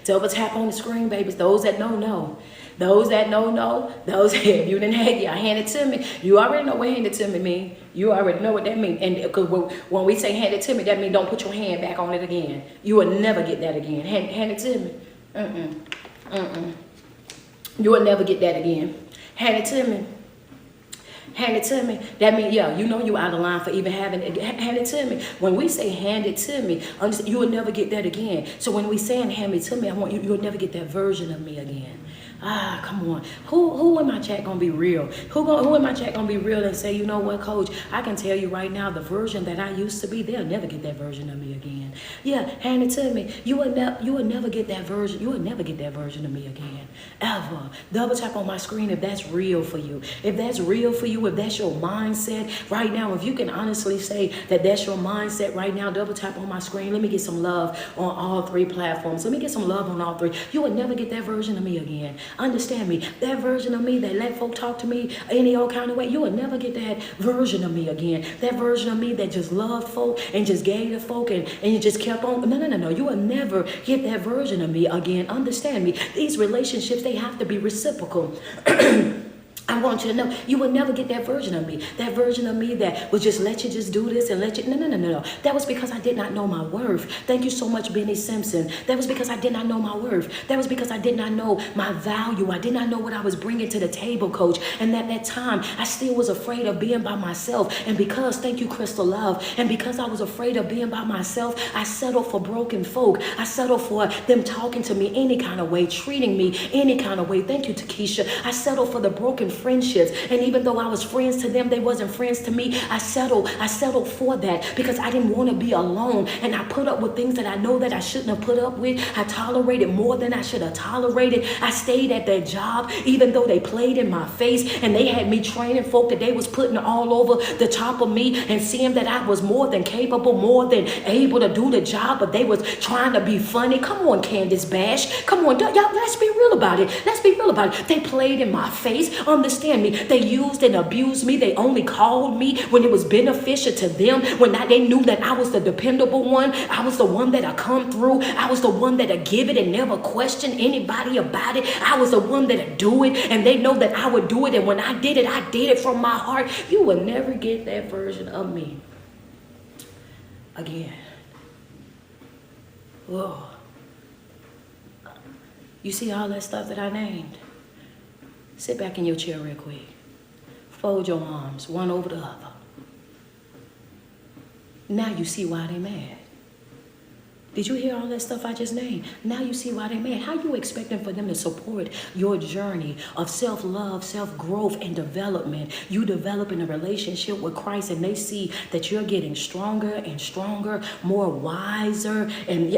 Double tap on the screen, babies. Those that know. Those that know. Those, if you didn't have, yeah, hand it to me. You already know what hand it to me mean. You already know what that means. And because when we say hand it to me, that means don't put your hand back on it again. You will never get that again. Hand it to me. You will never get that again. Hand it to me. Hand it to me. That means, yeah, you know you out of line for even having it. Hand it to me. When we say hand it to me, you will never get that again. So when we saying hand it to me, I want you'll never get that version of me again. Come on. Who in my chat gonna be real? Who in my chat gonna be real and say, you know what, coach, I can tell you right now, the version that I used to be, they'll never get that version of me again. Yeah, hand it to me. You will never get that version. You will never get that version of me again. Ever. Double tap on my screen if that's real for you. If that's real for you, if that's your mindset right now, if you can honestly say that that's your mindset right now, double tap on my screen. Let me get some love on all three platforms. Let me get some love on all three. You will never get that version of me again. Understand me. That version of me that let folk talk to me any old kind of way, you will never get that version of me again. That version of me that just loved folk and just gave to folk and you just kept on. No. You will never get that version of me again. Understand me. These relationships, they have to be reciprocal. I want you to know, you will never get that version of me. That version of me that would just let you just do this and let you, no. That was because I did not know my worth. Thank you so much, Benny Simpson. That was because I did not know my worth. That was because I did not know my value. I did not know what I was bringing to the table, coach. And at that time, I still was afraid of being by myself. And because, thank you, Crystal Love, and because I was afraid of being by myself, I settled for broken folk. I settled for them talking to me any kind of way, treating me any kind of way. Thank you, Takesha. I settled for the broken friendships, and even though I was friends to them, they wasn't friends to me. I settled for that because I didn't want to be alone, and I put up with things that I know that I shouldn't have put up with. I tolerated more than I should have tolerated. I stayed at that job even though they played in my face and they had me training folk that they was putting all over the top of me and seeing that I was more than capable, more than able to do the job, but they was trying to be funny. Come on, Candace Bash. Come on, y'all, let's be real about it. Let's be real about it. They played in my face. Understand me. They used and abused me. They only called me when it was beneficial to them, when they knew that I was the dependable one. I was the one that I come through. I was the one that I give it and never question anybody about it. I was the one that I do it, and they know that I would do it. And when I did it from my heart. You will never get that version of me again. Whoa. You see all that stuff that I named? Sit back in your chair real quick. Fold your arms, one over the other. Now you see why they mad. Did you hear all that stuff I just named? Now you see why they mad. How you expecting for them to support your journey of self-love, self-growth, and development? You developing a relationship with Christ, and they see that you're getting stronger and stronger, more wiser, and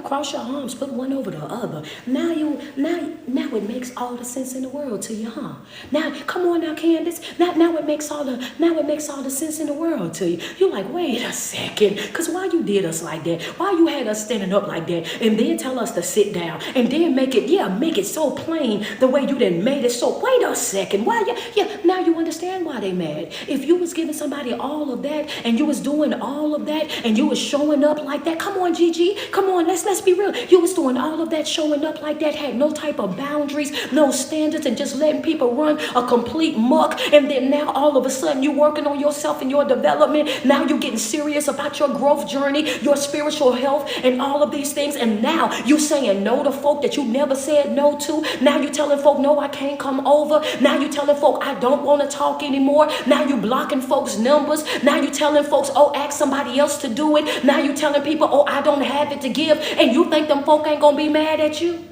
cross your arms, put one over the other. Now it makes all the sense in the world to you, huh? Now, come on now, Candace. Now it makes all the sense in the world to you. You're like, wait a second, because why you did us like that? Why you had us standing up like that, and then tell us to sit down, and then make it so plain the way you done made it so. Wait a second, why? Now you understand why they mad. If you was giving somebody all of that, and you was doing all of that, and you was showing up like that, come on, Gigi, come on, let's be real. You was doing all of that, showing up like that, had no type of boundaries, no standards, and just letting people run a complete muck. And then now all of a sudden you working on yourself and your development. Now you're getting serious about your growth journey, your spiritual health, and all of these things. And now you saying no to folk that you never said no to. Now you telling folk, no, I can't come over. Now you telling folk, I don't want to talk anymore. Now you blocking folks' numbers. Now you telling folks, oh, ask somebody else to do it. Now you telling people, oh, I don't have it to give. And you think them folk ain't gonna be mad at you?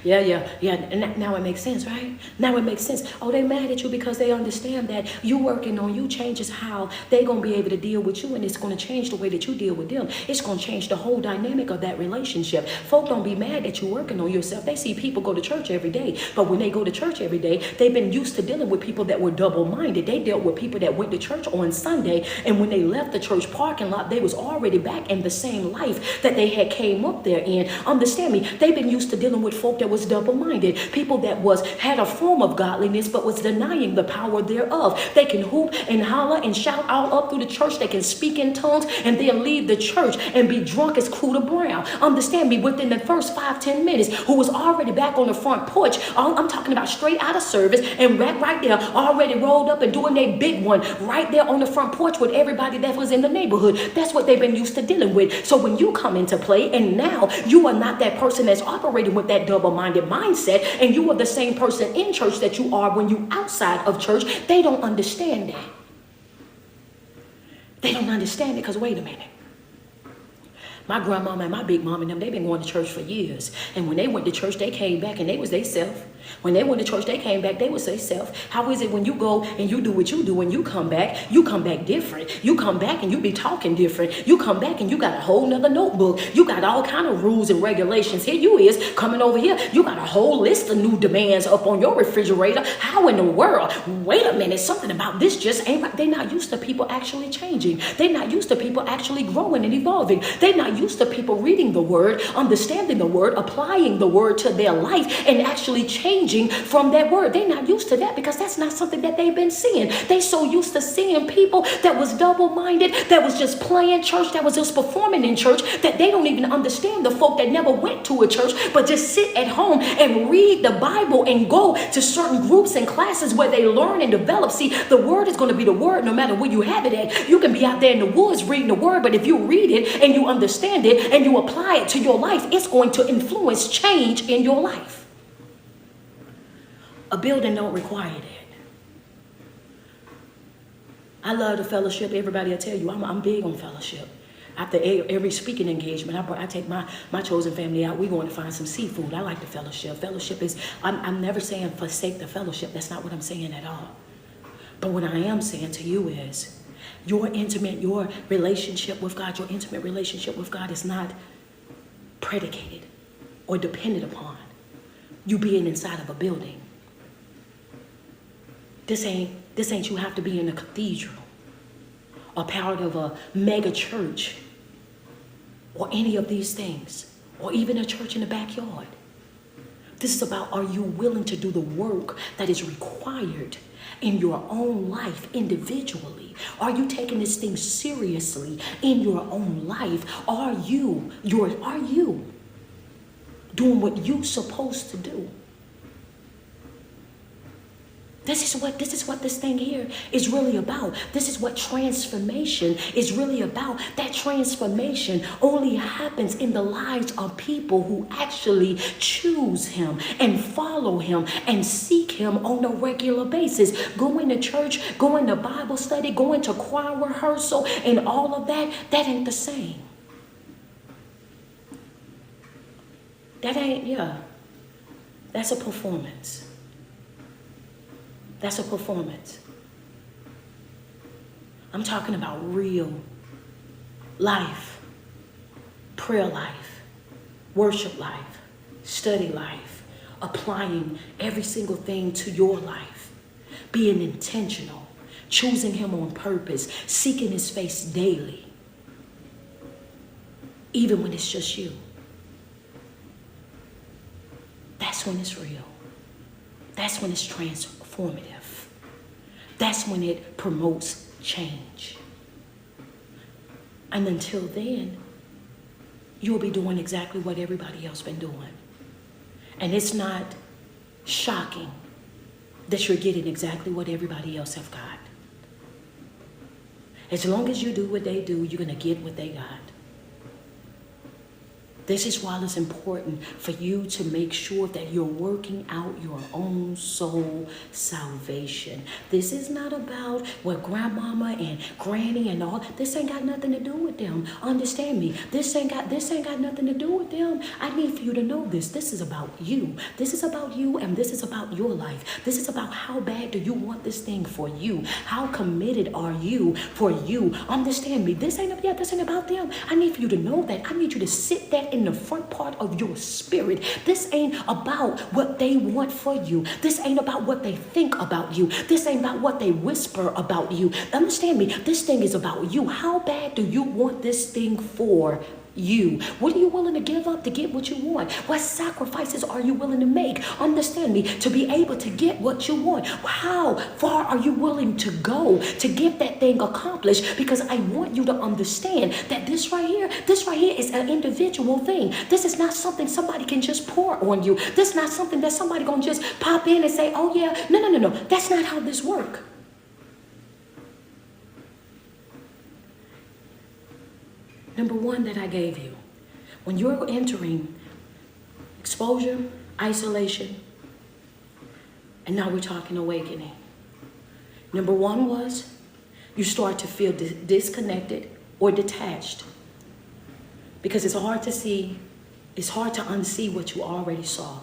Yeah. And now it makes sense, right? Now it makes sense. Oh, they mad at you because they understand that you working on you changes how they gonna be able to deal with you, and it's gonna change the way that you deal with them. It's gonna change the whole dynamic of that relationship. Folk don't be mad that you working on yourself. They see people go to church every day, but when they go to church every day, they've been used to dealing with people that were double-minded. They dealt with people that went to church on Sunday, and when they left the church parking lot, they was already back in the same life that they had came up there in. Understand me? They've been used to dealing with folk that was double-minded, people that had a form of godliness but was denying the power thereof. They can hoop and holler and shout all up through the church. They can speak in tongues and then leave the church and be drunk as Cooter Brown. Understand me? Within the first 5-10 minutes, who was already back on the front porch. I'm talking about straight out of service and right there, already rolled up and doing their big one right there on the front porch with everybody that was in the neighborhood. That's what they've been used to dealing with. So when you come into play and now you are not that person that's operating with that double-minded mindset, and you are the same person in church that you are when you outside of church, they don't understand that. They don't understand it because wait a minute. My grandmama and my big mom and them, they've been going to church for years. And when they went to church, they came back and they was they self. When they went to church, they came back, they was they self. How is it when you go and you do what you do, when you come back different. You come back and you be talking different. You come back and you got a whole nother notebook. You got all kind of rules and regulations. Here you is coming over here. You got a whole list of new demands up on your refrigerator. How in the world? Wait a minute, something about this just ain't right. They're not used to people actually changing. They're not used to people actually growing and evolving. They're not used to people reading the word, understanding the word, applying the word to their life, and actually changing from that word. They're not used to that because that's not something that they've been seeing. They so used to seeing people that was double-minded, that was just playing church, that was just performing in church, that they don't even understand the folk that never went to a church, but just sit at home and read the Bible and go to certain groups and classes where they learn and develop. See, the word is going to be the word no matter where you have it at. You can be out there in the woods reading the word, but if you read it and you understand it and you apply it to your life, it's going to influence change in your life. A building don't require that. I love the fellowship. Everybody will tell you I'm big on fellowship. After every speaking engagement, I take my chosen family out. We're going to find some seafood. I like the fellowship. Fellowship is, I'm never saying forsake the fellowship. That's not what I'm saying at all. But what I am saying to you is your relationship with God, your intimate relationship with God is not predicated or dependent upon you being inside of a building. This ain't you have to be in a cathedral or part of a mega church or any of these things, or even a church in the backyard. This is about, are you willing to do the work that is required in your own life individually? Are you taking this thing seriously in your own life? Are you doing what you're supposed to do? This is what this thing here is really about. This is what transformation is really about. That transformation only happens in the lives of people who actually choose him and follow him and seek him on a regular basis. Going to church, going to Bible study, going to choir rehearsal, and all of that ain't the same. That's a performance. That's a performance. I'm talking about real life, prayer life, worship life, study life, applying every single thing to your life, being intentional, choosing him on purpose, seeking his face daily, even when it's just you. That's when it's real. That's when it's transformative. That's when it promotes change. And until then, you'll be doing exactly what everybody else been doing. And it's not shocking that you're getting exactly what everybody else have got. As long as you do what they do, you're going to get what they got. This is why it's important for you to make sure that you're working out your own soul salvation. This is not about what grandmama and granny and all. This ain't got nothing to do with them. Understand me. This ain't got nothing to do with them. I need for you to know this. This is about you. This is about you, and this is about your life. This is about how bad do you want this thing for you? How committed are you for you? Understand me. This ain't about them. I need for you to know that. I need you to sit that in the front part of your spirit. This ain't about what they want for you. This ain't about what they think about you. This ain't about what they whisper about you. Understand me. This thing is about you. How bad do you want this thing for you? What are you willing to give up to get what you want? What sacrifices are you willing to make? Understand me, to be able to get what you want. How far are you willing to go to get that thing accomplished? Because I want you to understand that this right here is an individual thing. This is not something somebody can just pour on you. This is not something that somebody gonna just pop in and say, oh yeah, no. That's not how this works. Number one that I gave you, when you're entering exposure, isolation, and now we're talking awakening. Number one was you start to feel disconnected or detached because it's hard to see, it's hard to unsee what you already saw.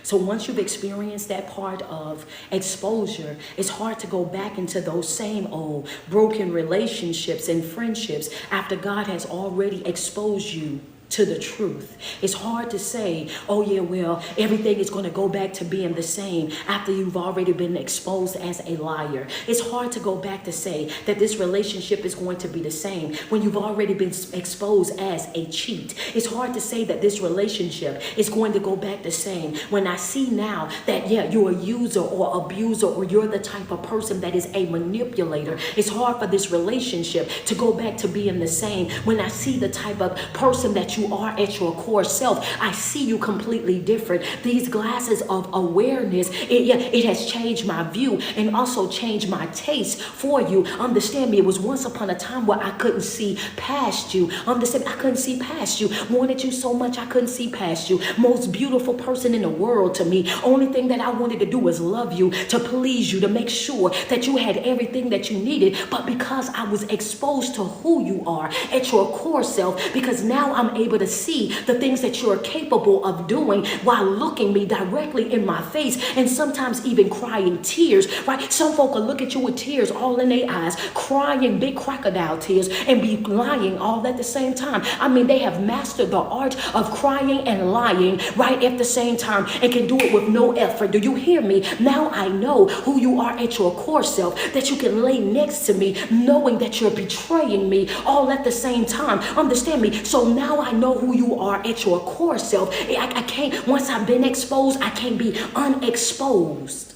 So once you've experienced that part of exposure, it's hard to go back into those same old broken relationships and friendships after God has already exposed you to the truth. It's hard to say, oh yeah, well, everything is going to go back to being the same after you've already been exposed as a liar. It's hard to go back to say that this relationship is going to be the same when you've already been exposed as a cheat. It's hard to say that this relationship is going to go back the same when I see now that, yeah, you're a user or abuser, or you're the type of person that is a manipulator. It's hard for this relationship to go back to being the same when I see the type of person that you are at your core self. I see you completely different. These glasses of awareness, it has changed my view and also changed my taste for you. Understand me, it was once upon a time where I couldn't see past you. Understand, I couldn't see past you. Wanted you so much I couldn't see past you. Most beautiful person in the world to me. Only thing that I wanted to do was love you, to please you, to make sure that you had everything that you needed. But because I was exposed to who you are at your core self, because now I'm able to see the things that you're capable of doing while looking me directly in my face, and sometimes even crying tears, right? Some folk will look at you with tears all in their eyes, crying big crocodile tears, and be lying all at the same time. I mean, they have mastered the art of crying and lying right at the same time, and can do it with no effort. Do you hear me? Now I know who you are at your core self, that you can lay next to me knowing that you're betraying me all at the same time. Understand me? So now I know who you are at your core self. I can't, once I've been exposed, I can't be unexposed.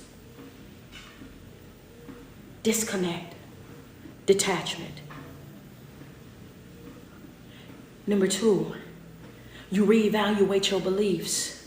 Disconnect. Detachment. Number 2, you reevaluate your beliefs.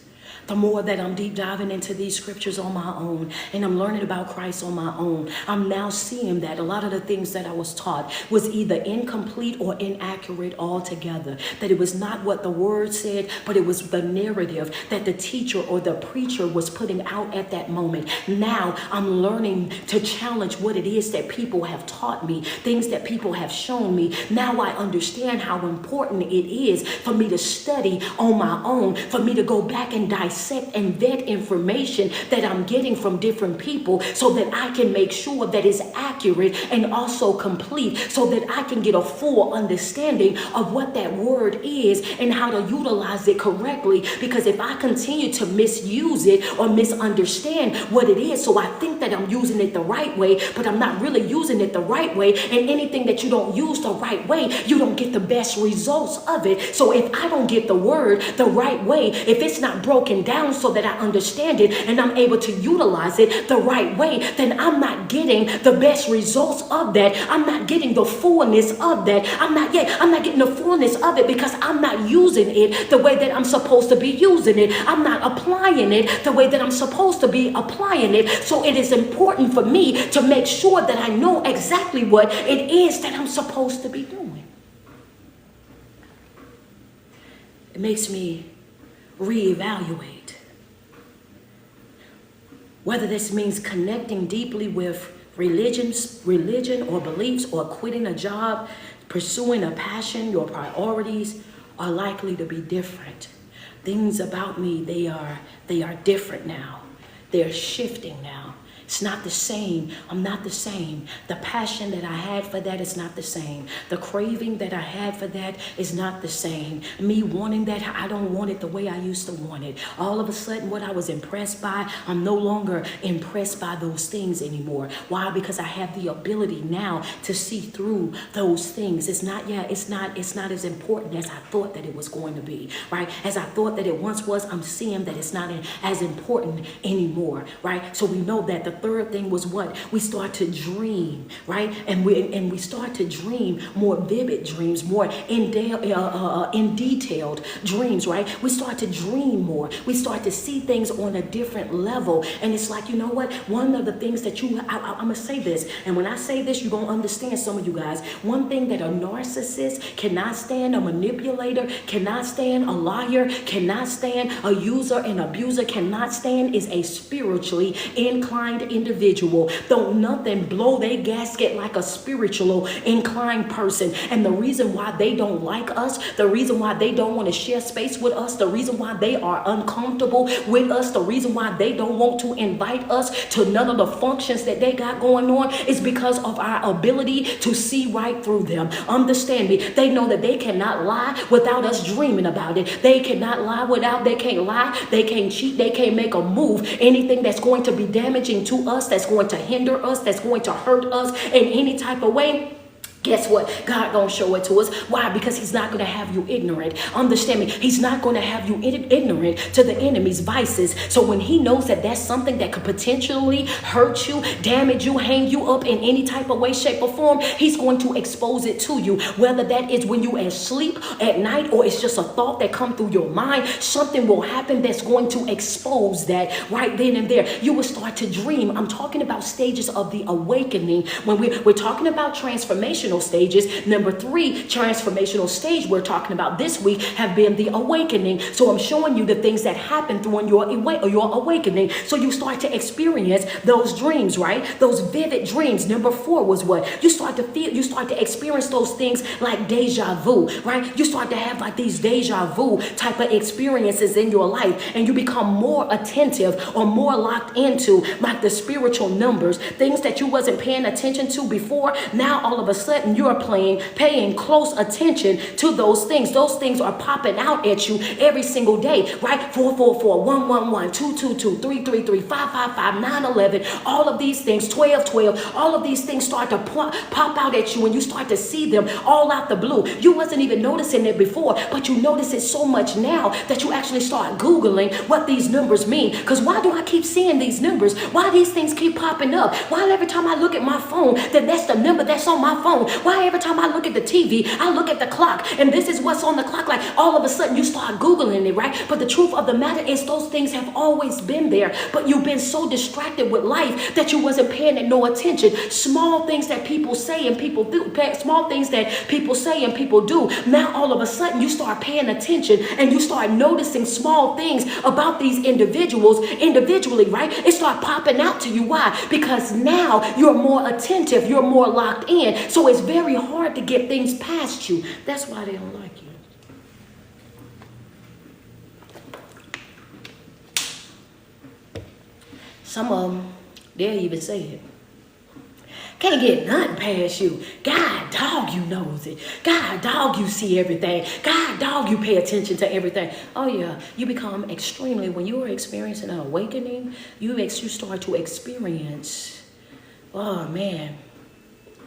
The more that I'm deep diving into these scriptures on my own, and I'm learning about Christ on my own, I'm now seeing that a lot of the things that I was taught was either incomplete or inaccurate altogether. That it was not what the word said, but it was the narrative that the teacher or the preacher was putting out at that moment. Now I'm learning to challenge what it is that people have taught me, things that people have shown me. Now I understand how important it is for me to study on my own, for me to go back and dissect and vet information that I'm getting from different people, so that I can make sure that it's accurate and also complete, so that I can get a full understanding of what that word is and how to utilize it correctly. Because if I continue to misuse it or misunderstand what it is, so I think that I'm using it the right way, but I'm not really using it the right way. And anything that you don't use the right way, you don't get the best results of it. So if I don't get the word the right way, if it's not broken down so that I understand it and I'm able to utilize it the right way, then I'm not getting the best results of that. I'm not getting the fullness of that. I'm not getting the fullness of it because I'm not using it the way that I'm supposed to be using it. I'm not applying it the way that I'm supposed to be applying it. So it is important for me to make sure that I know exactly what it is that I'm supposed to be doing. It makes me reevaluate. Whether this means connecting deeply with religion or beliefs, or quitting a job, pursuing a passion, your priorities are likely to be different. Things about me, they are different now. They're shifting now. It's not the same. I'm not the same. The passion that I had for that is not the same. The craving that I had for that is not the same. Me wanting that, I don't want it the way I used to want it. All of a sudden, what I was impressed by, I'm no longer impressed by those things anymore. Why? Because I have the ability now to see through those things. It's not as important as I thought that it was going to be, right? As I thought that it once was, I'm seeing that it's not as important anymore, right? So we know that the third thing was what? We start to dream, right? And we start to dream more vivid dreams, more in detailed dreams, right? We start to dream more. We start to see things on a different level. And it's like, you know what? One of the things that I'm going to say this. And when I say this, you're going to understand, some of you guys. One thing that a narcissist cannot stand, a manipulator cannot stand, a liar cannot stand, a user and abuser cannot stand, is a spiritually inclined individual. Don't nothing blow their gasket like a spiritual inclined person. And the reason why they don't like us, the reason why they don't want to share space with us, the reason why they are uncomfortable with us, the reason why they don't want to invite us to none of the functions that they got going on is because of our ability to see right through them. Understand me. They know that they cannot lie without us dreaming about it. They cannot lie they can't lie, they can't cheat, they can't make a move. Anything that's going to be damaging to us, that's going to hinder us, that's going to hurt us in any type of way, guess what? God gonna show it to us. Why? Because he's not gonna have you ignorant. Understand me. He's not gonna have you ignorant to the enemy's vices. So when he knows that that's something that could potentially hurt you, damage you, hang you up in any type of way, shape, or form, he's going to expose it to you. Whether that is when you asleep at night or it's just a thought that come through your mind, something will happen that's going to expose that right then and there. You will start to dream. I'm talking about stages of the awakening. When we're talking about transformational stages, number 3 transformational stage we're talking about this week have been the awakening. So I'm showing you the things that happen through your awakening. So you start to experience those dreams, right? Those vivid dreams. Number 4 was what? You start to experience those things like deja vu, right? You start to have like these deja vu type of experiences in your life, and you become more attentive or more locked into like the spiritual numbers, things that you wasn't paying attention to before. Now all of a sudden you're paying close attention to those things. Those things are popping out at you every single day, right? 444, 111, 222, 333, 555, 911, all of these things, 1212, all of these things start to pop out at you, and you start to see them all out the blue. You wasn't even noticing it before, but you notice it so much now that you actually start Googling what these numbers mean. Because why do I keep seeing these numbers? Why these things keep popping up? Why every time I look at my phone, then that's the number that's on my phone? Why every time I look at the TV, I look at the clock, and this is what's on the clock? Like all of a sudden you start Googling it, right? But the truth of the matter is those things have always been there, but you've been so distracted with life that you wasn't paying no attention. Small things that people say and people do, small things that people say and people do. Now all of a sudden you start paying attention and you start noticing small things about these individuals individually, right? It start popping out to you. Why? Because now you're more attentive, you're more locked in. So it's very hard to get things past you. That's why they don't like you. Some of them, they'll even say it. Can't get nothing past you. God, dog, you knows it. God, dog, you see everything. God, dog, you pay attention to everything. Oh, yeah. You become extremely, when you are experiencing an awakening, you start to experience, oh, man,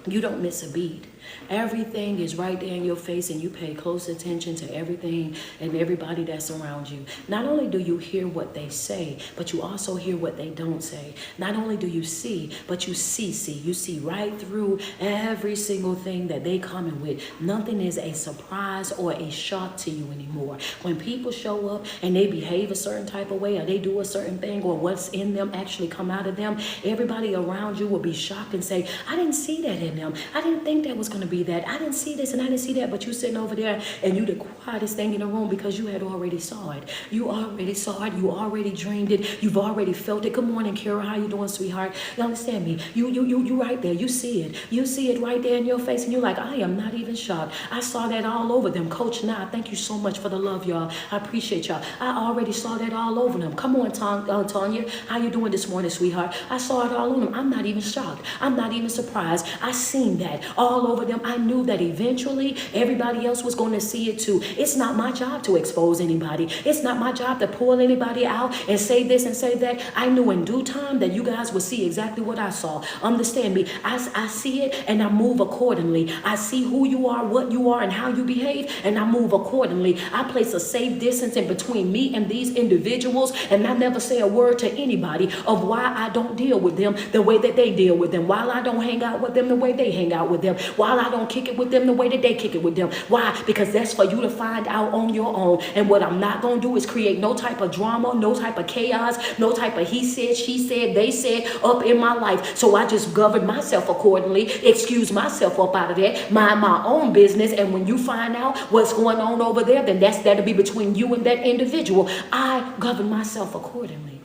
you don't miss a beat. Everything is right there in your face, and you pay close attention to everything and everybody that's around you. Not only do you hear what they say, but you also hear what they don't say. Not only do you see, but you see. You see right through every single thing that they coming with. Nothing is a surprise or a shock to you anymore. When people show up and they behave a certain type of way, or they do a certain thing, or what's in them actually come out of them, everybody around you will be shocked and say, I didn't see that in them. I didn't think that was going to be that. I didn't see this and I didn't see that. But you sitting over there and you the quietest thing in the room because you had already saw it. You already saw it. You already dreamed it. You've already felt it. Good morning, Kara. How you doing, sweetheart? You understand me? You right there. You see it. You see it right there in your face, and you're like, I am not even shocked. I saw that all over them. Coach Nah, thank you so much for the love, y'all. I appreciate y'all. I already saw that all over them. Come on, Tanya. How you doing this morning, sweetheart? I saw it all over them. I'm not even shocked. I'm not even surprised. I seen that all over them. I knew that eventually everybody else was going to see it too. It's not my job to expose anybody. It's not my job to pull anybody out and say this and say that. I knew in due time that you guys would see exactly what I saw. Understand me. I see it and I move accordingly. I see who you are, what you are, and how you behave, and I move accordingly. I place a safe distance in between me and these individuals, and I never say a word to anybody of why I don't deal with them the way that they deal with them, while I don't hang out with them the way they hang out with them, while I don't kick it with them the way that they kick it with them. Why? Because that's for you to find out on your own. And what I'm not going to do is create no type of drama, no type of chaos, no type of he said, she said, they said up in my life. So I just govern myself accordingly, excuse myself up out of that, mind my own business. And when you find out what's going on over there, then that'll be between you and that individual. I govern myself accordingly.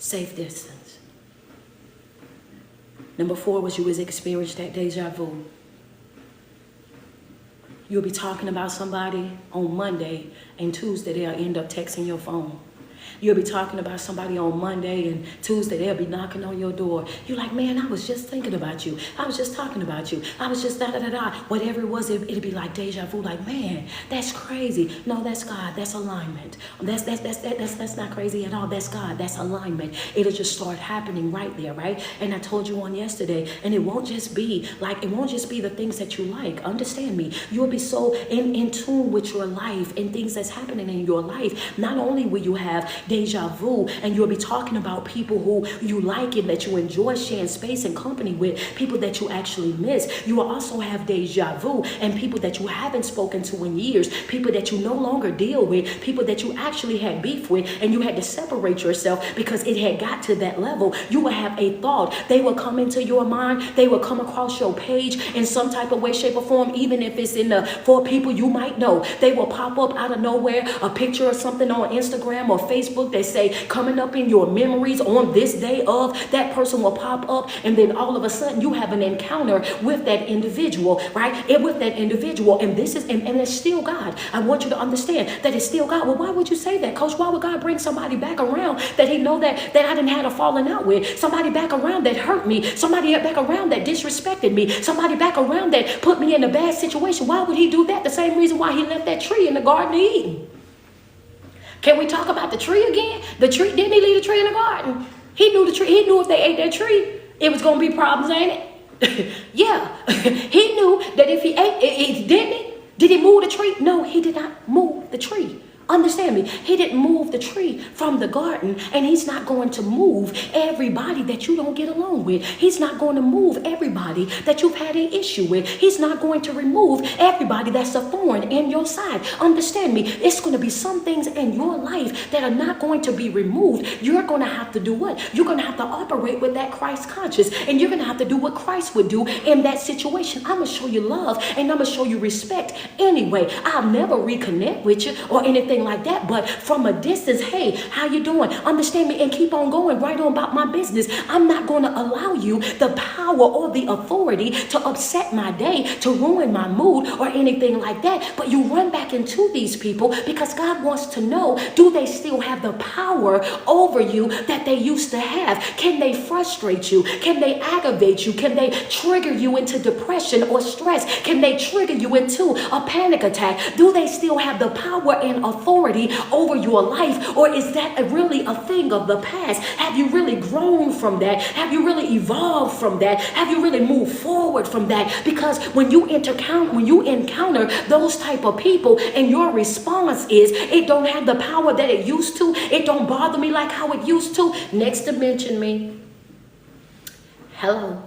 Safe distance. Number 4 was you was experience that deja vu. You'll be talking about somebody on Monday, and Tuesday they'll end up texting your phone. You'll be talking about somebody on Monday, and Tuesday they'll be knocking on your door. You're like, man, I was just thinking about you. I was just talking about you. I was just da-da-da-da. Whatever it was, it'd be like deja vu. Like, man, that's crazy. No, that's God. That's alignment. That's not crazy at all. That's God. That's alignment. It'll just start happening right there, right? And I told you on yesterday, and it won't just be the things that you like. Understand me. You'll be so in tune with your life and things that's happening in your life. Not only will you have deja vu, and you'll be talking about people who you like and that you enjoy sharing space and company with, people that you actually miss. You will also have deja vu and people that you haven't spoken to in years, people that you no longer deal with, people that you actually had beef with, and you had to separate yourself because it had got to that level. You will have a thought. They will come into your mind. They will come across your page in some type of way, shape, or form, even if it's in the 4 people you might know. They will pop up out of nowhere, a picture or something on Instagram or Facebook. They say coming up in your memories on this day of, that person will pop up, and then all of a sudden you have an encounter with that individual, right? And with that individual, and this is and it's still God. I want you to understand that it's still God. Well, why would you say that, Coach? Why would God bring somebody back around that he know that I didn't have a falling out with? Somebody back around that hurt me, somebody back around that disrespected me, somebody back around that put me in a bad situation. Why would he do that? The same reason why he left that tree in the Garden of Eden. Can we talk about the tree again? The tree, didn't he leave the tree in the garden? He knew the tree. He knew if they ate that tree, it was going to be problems, ain't it? Yeah. He knew that if he ate it, didn't he? Did he move the tree? No, he did not move the tree. Understand me. He didn't move the tree from the garden, and he's not going to move everybody that you don't get along with. He's not going to move everybody that you've had an issue with. He's not going to remove everybody that's a thorn in your side. Understand me. It's going to be some things in your life that are not going to be removed. You're going to have to do what? You're going to have to operate with that Christ conscious, and you're going to have to do what Christ would do in that situation. I'm going to show you love, and I'm going to show you respect anyway. I'll never reconnect with you or anything like that, but from a distance, hey, how you doing? Understand me, and keep on going right on about my business. I'm not going to allow you the power or the authority to upset my day, to ruin my mood or anything like that. But you run back into these people because God wants to know, do they still have the power over you that they used to have? Can they frustrate you? Can they aggravate you? Can they trigger you into depression or stress? Can they trigger you into a panic attack? Do they still have the power and authority over your life, or is that really a thing of the past? Have you really grown from that? Have you really evolved from that? Have you really moved forward from that? Because when you encounter those type of people, and your response is, it don't have the power that it used to, it don't bother me like how it used to, next dimension me. Hello.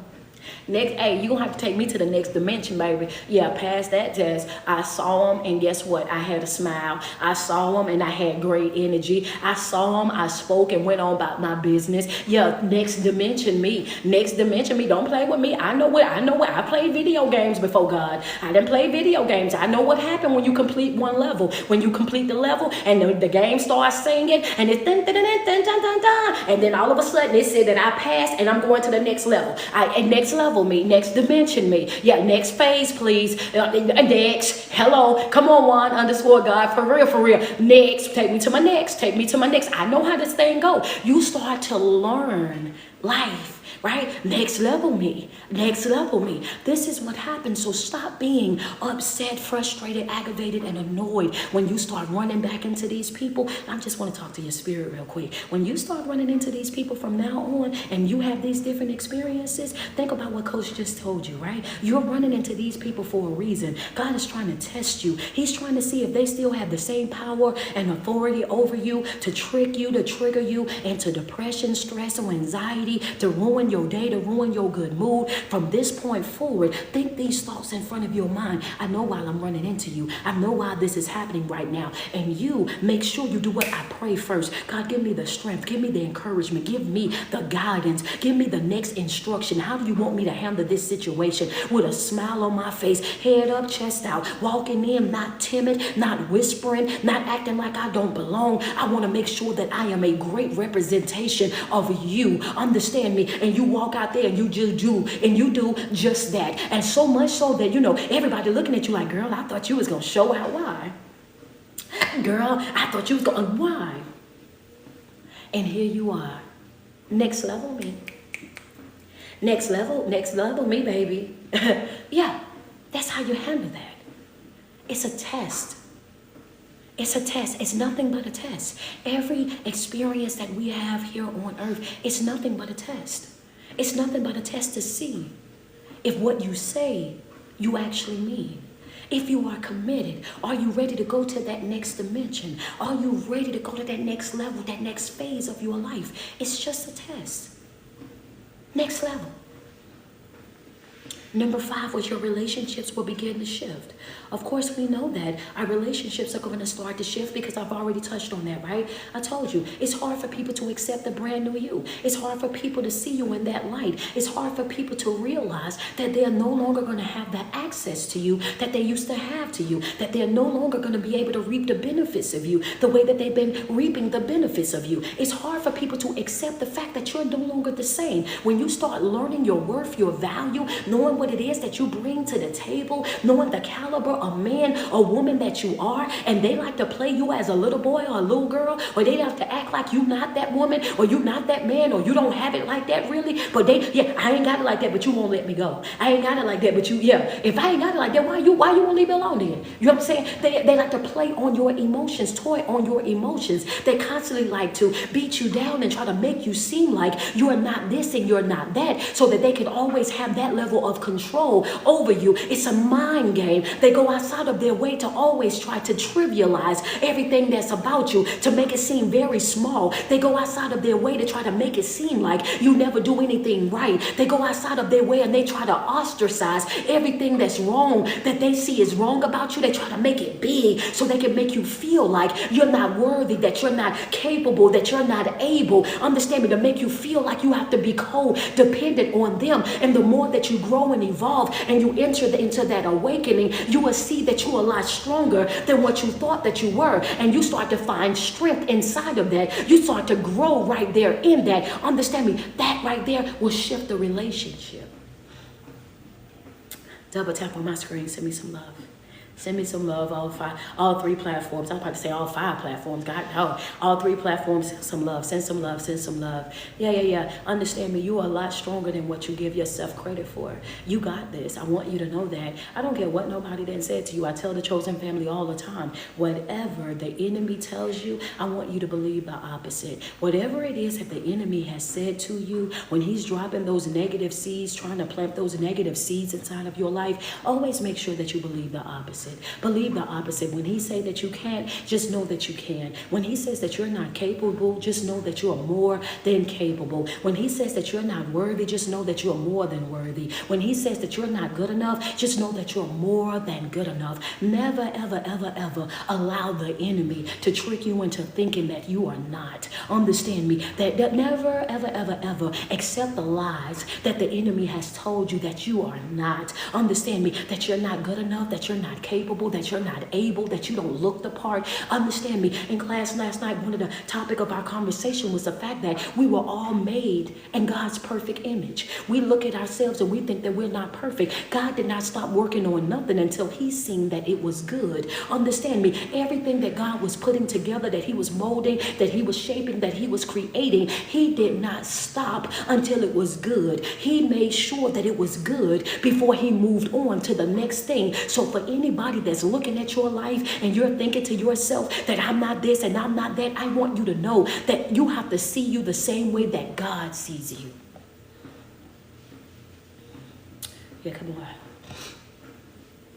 Next, hey, you gonna have to take me to the next dimension, baby. Yeah, past that test, I saw him, and guess what? I had a smile. I saw him, and I had great energy. I saw him, I spoke, and went on about my business. Yeah, next dimension me. Next dimension me. Don't play with me. I know what. I played video games before God. I didn't play video games. I know what happened when you complete one level. When you complete the level, and the game starts singing, and it's dun, dun, dun, dun, dun, dun, dun, and then all of a sudden it said that I passed, and I'm going to the next level. Next level me, next dimension me. Yeah, next phase, please. Next. Hello. Come on, _God. For real. Next. Take me to my next. Take me to my next. I know how this thing go. You start to learn life. Right? Next level me. Next level me. This is what happens. So stop being upset, frustrated, aggravated, and annoyed when you start running back into these people. I just want to talk to your spirit real quick. When you start running into these people from now on, and you have these different experiences, think about what Coach just told you, right? You're running into these people for a reason. God is trying to test you. He's trying to see if they still have the same power and authority over you to trick you, to trigger you into depression, stress, or anxiety, to ruin ruin your day, to ruin your good mood. From this point forward, think these thoughts in front of your mind. I know why I'm running into you. I know why this is happening right now. And you make sure you do what I pray first. God, give me the strength. Give me the encouragement. Give me the guidance. Give me the next instruction. How do you want me to handle this situation? With a smile on my face, head up, chest out, walking in, not timid, not whispering, not acting like I don't belong. I want to make sure that I am a great representation of you. Understand me? And you walk out there and you just do, and you do just that. And so much so that, you know, everybody looking at you like, girl, I thought you was going to show out. Why? Girl, I thought you was going to, why? And here you are. Next level me. Next level me, baby. Yeah, that's how you handle that. It's a test. It's a test. It's nothing but a test. Every experience that we have here on earth, it's nothing but a test. It's nothing but a test to see if what you say, you actually mean. If you are committed, are you ready to go to that next dimension? Are you ready to go to that next level, that next phase of your life? It's just a test. Next level. Number 5 was your relationships will begin to shift. Of course, we know that our relationships are going to start to shift because I've already touched on that, right? I told you, it's hard for people to accept the brand new you. It's hard for people to see you in that light. It's hard for people to realize that they're no longer going to have that access to you that they used to have to you, that they're no longer going to be able to reap the benefits of you the way that they've been reaping the benefits of you. It's hard for people to accept the fact that you're no longer the same. When you start learning your worth, your value, knowing what it is that you bring to the table, knowing the caliber of man or woman that you are, and they like to play you as a little boy or a little girl, or they have to act like you not that woman, or you not that man, or you don't have it like that really, but they, yeah, I ain't got it like that, but you won't let me go. I ain't got it like that, but you, yeah, if I ain't got it like that, why you won't leave me alone then? You know what I'm saying? They like to play on your emotions, toy on your emotions. They constantly like to beat you down and try to make you seem like you're not this and you're not that, so that they can always have that level of control over you. It's a mind game. They go outside of their way to always try to trivialize everything that's about you, to make it seem very small. They go outside of their way to try to make it seem like you never do anything right. They go outside of their way and they try to ostracize everything that's wrong, that they see is wrong about you. They try to make it big so they can make you feel like you're not worthy, that you're not capable, that you're not able. Understand me? To make you feel like you have to be codependent on them. And the more that you grow and evolve and you enter into that awakening, you will see that you're a lot stronger than what you thought that you were, and you start to find strength inside of that. You start to grow right there in that. Understand me? That right there will shift the relationship. Double tap on my screen. Send me some love. Send me some love, all 3 platforms. I was about to say all 5 platforms. God, no. All 3 platforms, send some love. Send some love. Send some love. Yeah. Understand me. You are a lot stronger than what you give yourself credit for. You got this. I want you to know that. I don't care what nobody then said to you. I tell the chosen family all the time, whatever the enemy tells you, I want you to believe the opposite. Whatever it is that the enemy has said to you, when he's dropping those negative seeds, trying to plant those negative seeds inside of your life, always make sure that you believe the opposite. Believe the opposite. When he say that you can't, just know that you can. When he says that you're not capable, just know that you are more than capable. When he says that you're not worthy, just know that you're more than worthy. When he says that you're not good enough, just know that you're more than good enough. Never, ever, ever, ever allow the enemy to trick you into thinking that you are not. Understand me? That never, ever, ever, ever accept the lies that the enemy has told you that you are not. Understand me? That you're not good enough, that you're not capable, that you're not able, that you don't look the part. Understand me? In class last night, one of the topic of our conversation was the fact that we were all made in God's perfect image. We look at ourselves and we think that we're not perfect. God did not stop working on nothing until he seen that it was good. Understand me? Everything that God was putting together, that he was molding, that he was shaping, that he was creating, he did not stop until it was good. He made sure that it was good before he moved on to the next thing. So for anybody that's looking at your life and you're thinking to yourself that I'm not this and I'm not that, I want you to know that you have to see you the same way that God sees you. Yeah, come on.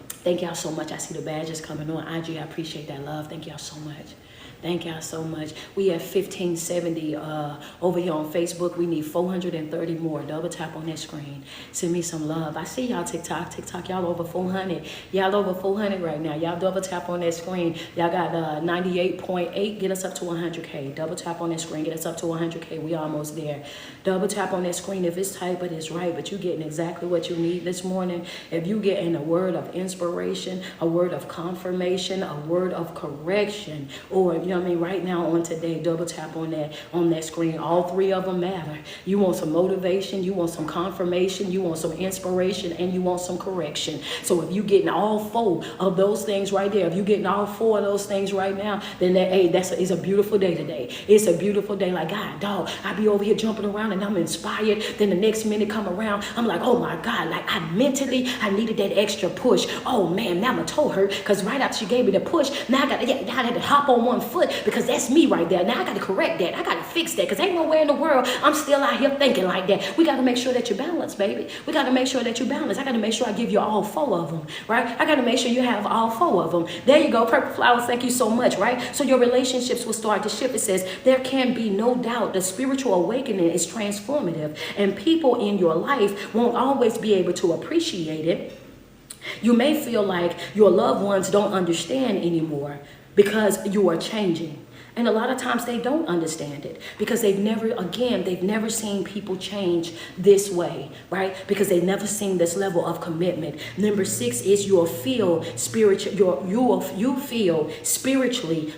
Thank y'all so much. I see the badges coming on IG. I appreciate that love. Thank y'all so much. Thank y'all so much. We have 1570 over here on Facebook. We need 430 more. Double tap on that screen. Send me some love. I see y'all TikTok, y'all over 400. Y'all over 400 right now. Y'all double tap on that screen. Y'all got 98.8. Get us up to 100K. Double tap on that screen. Get us up to 100K. We almost there. Double tap on that screen if it's tight, but it's right. But you getting exactly what you need this morning. If you getting a word of inspiration, a word of confirmation, a word of correction, or you know what I mean, right now on today, double tap on that screen. All three of them matter. You want some motivation, you want some confirmation, you want some inspiration, and you want some correction. So if you getting all four of those things right there, if you getting all four of those things right now, then it's a beautiful day today. It's a beautiful day. Like, God, dog, I be over here jumping around and I'm inspired. Then the next minute come around, I'm like, oh my God, like I needed that extra push. Oh man, now my toe hurt because right after she gave me the push, now I had to hop on one foot because that's me right there. Now I got to correct that. I got to fix that because ain't nowhere in the world I'm still out here thinking like that. We got to make sure that you're balanced, baby. We got to make sure that you're balanced. I got to make sure I give you all four of them, right? I got to make sure you have all four of them. There you go. Purple flowers, thank you so much, right? So your relationships will start to shift. It says, there can be no doubt the spiritual awakening is transformative and people in your life won't always be able to appreciate it. You may feel like your loved ones don't understand anymore because you are changing. And a lot of times they don't understand it because they've never seen people change this way, right? Because they've never seen this level of commitment. Number 6 is you feel spiritually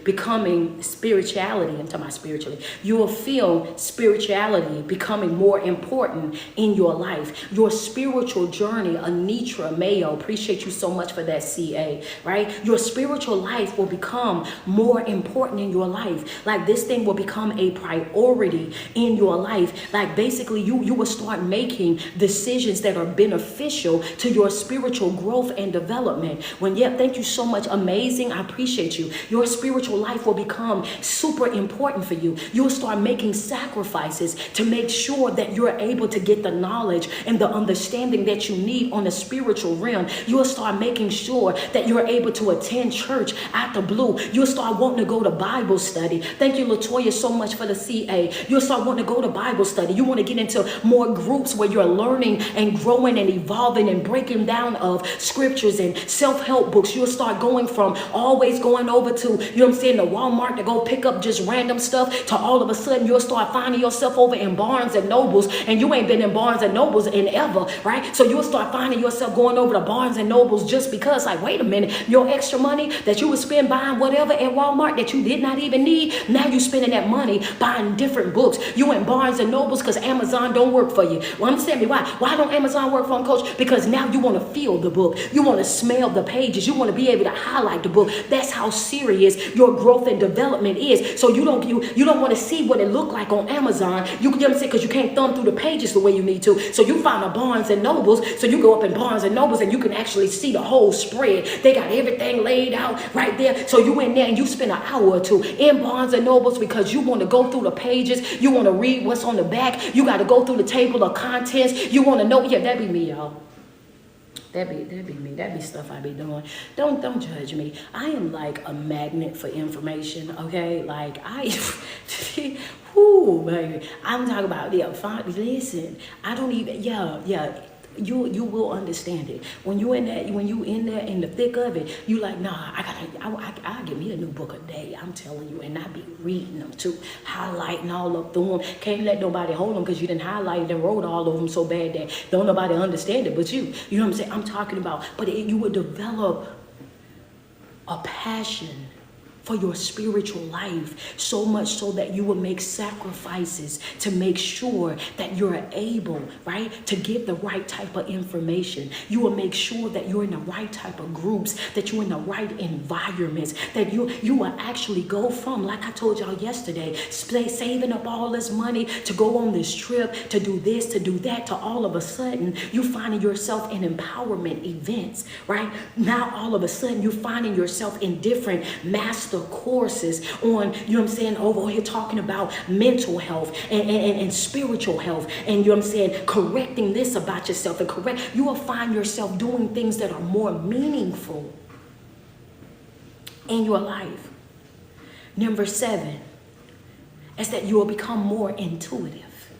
becoming spirituality. I'm talking about spiritually. You will feel spirituality becoming more important in your life. Your spiritual journey, Anitra Mayo, appreciate you so much for that, CA, right? Your spiritual life will become more important in your life. Like this thing will become a priority in your life. Like basically you will start making decisions that are beneficial to your spiritual growth and development. Thank you so much. Amazing. I appreciate you. Your spiritual life will become super important for you. You'll start making sacrifices to make sure that you're able to get the knowledge and the understanding that you need on the spiritual realm. You'll start making sure that you're able to attend church out the blue. You'll start wanting to go to Bible study. Thank you, Latoya, so much for the CA. You'll start wanting to go to Bible study. You want to get into more groups where you're learning and growing and evolving and breaking down of scriptures and self-help books. You'll start going from always going over to, you know what I'm saying, the Walmart to go pick up just random stuff to all of a sudden you'll start finding yourself over in Barnes and Nobles, and you ain't been in Barnes and Nobles in ever, right? So you'll start finding yourself going over to Barnes and Nobles just because, like, wait a minute, your extra money that you would spend buying whatever at Walmart that you did not even need, now you spending that money buying different books. You in Barnes and Nobles because Amazon don't work for you. Well, understand me why? Why don't Amazon work for them, Coach? Because now you want to feel the book. You want to smell the pages. You want to be able to highlight the book. That's how serious your growth and development is. So you don't want to see what it looked like on Amazon. You know what I'm saying? Because you can't thumb through the pages the way you need to. So you find a Barnes and Nobles. So you go up in Barnes and Nobles and you can actually see the whole spread. They got everything laid out right there. So you in there and you spend an hour or two in Barnes and Nobles because you want to go through the pages. You want to read what's on the back. You got to go through the table of contents. You want to know. Yeah, that be me, y'all. That be me. That be stuff I be doing. Don't judge me. I am like a magnet for information. Okay, like whoo, baby. I'm talking about listen. I don't even. Yeah. You will understand it when you in there in the thick of it. You like, nah, I give me a new book a day. I'm telling you, and I be reading them too, highlighting all up through them. Can't let nobody hold them because you didn't highlight and wrote all of them so bad that don't nobody understand it but you. You know what I'm saying? I'm talking about, but you would develop a passion for your spiritual life, so much so that you will make sacrifices to make sure that you're able, right, to get the right type of information. You will make sure that you're in the right type of groups, that you're in the right environments, that you will actually go from, like I told y'all yesterday, saving up all this money to go on this trip, to do this, to do that, to all of a sudden you finding yourself in empowerment events, right? Now all of a sudden you're finding yourself in different master courses on, you know what I'm saying, over here talking about mental health and spiritual health, and you know what I'm saying, correcting this about yourself, and you will find yourself doing things that are more meaningful in your life. Number 7 is that you will become more intuitive,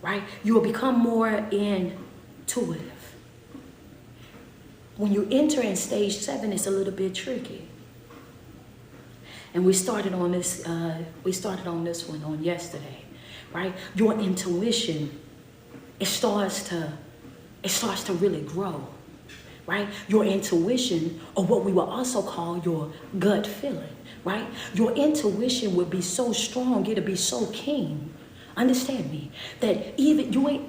right? You will become more intuitive. When you enter in stage 7, it's a little bit tricky. And we started on this one on yesterday, right? Your intuition, it starts to really grow, right? Your intuition, or what we will also call your gut feeling, right? Your intuition would be so strong, it'll be so keen. Understand me, that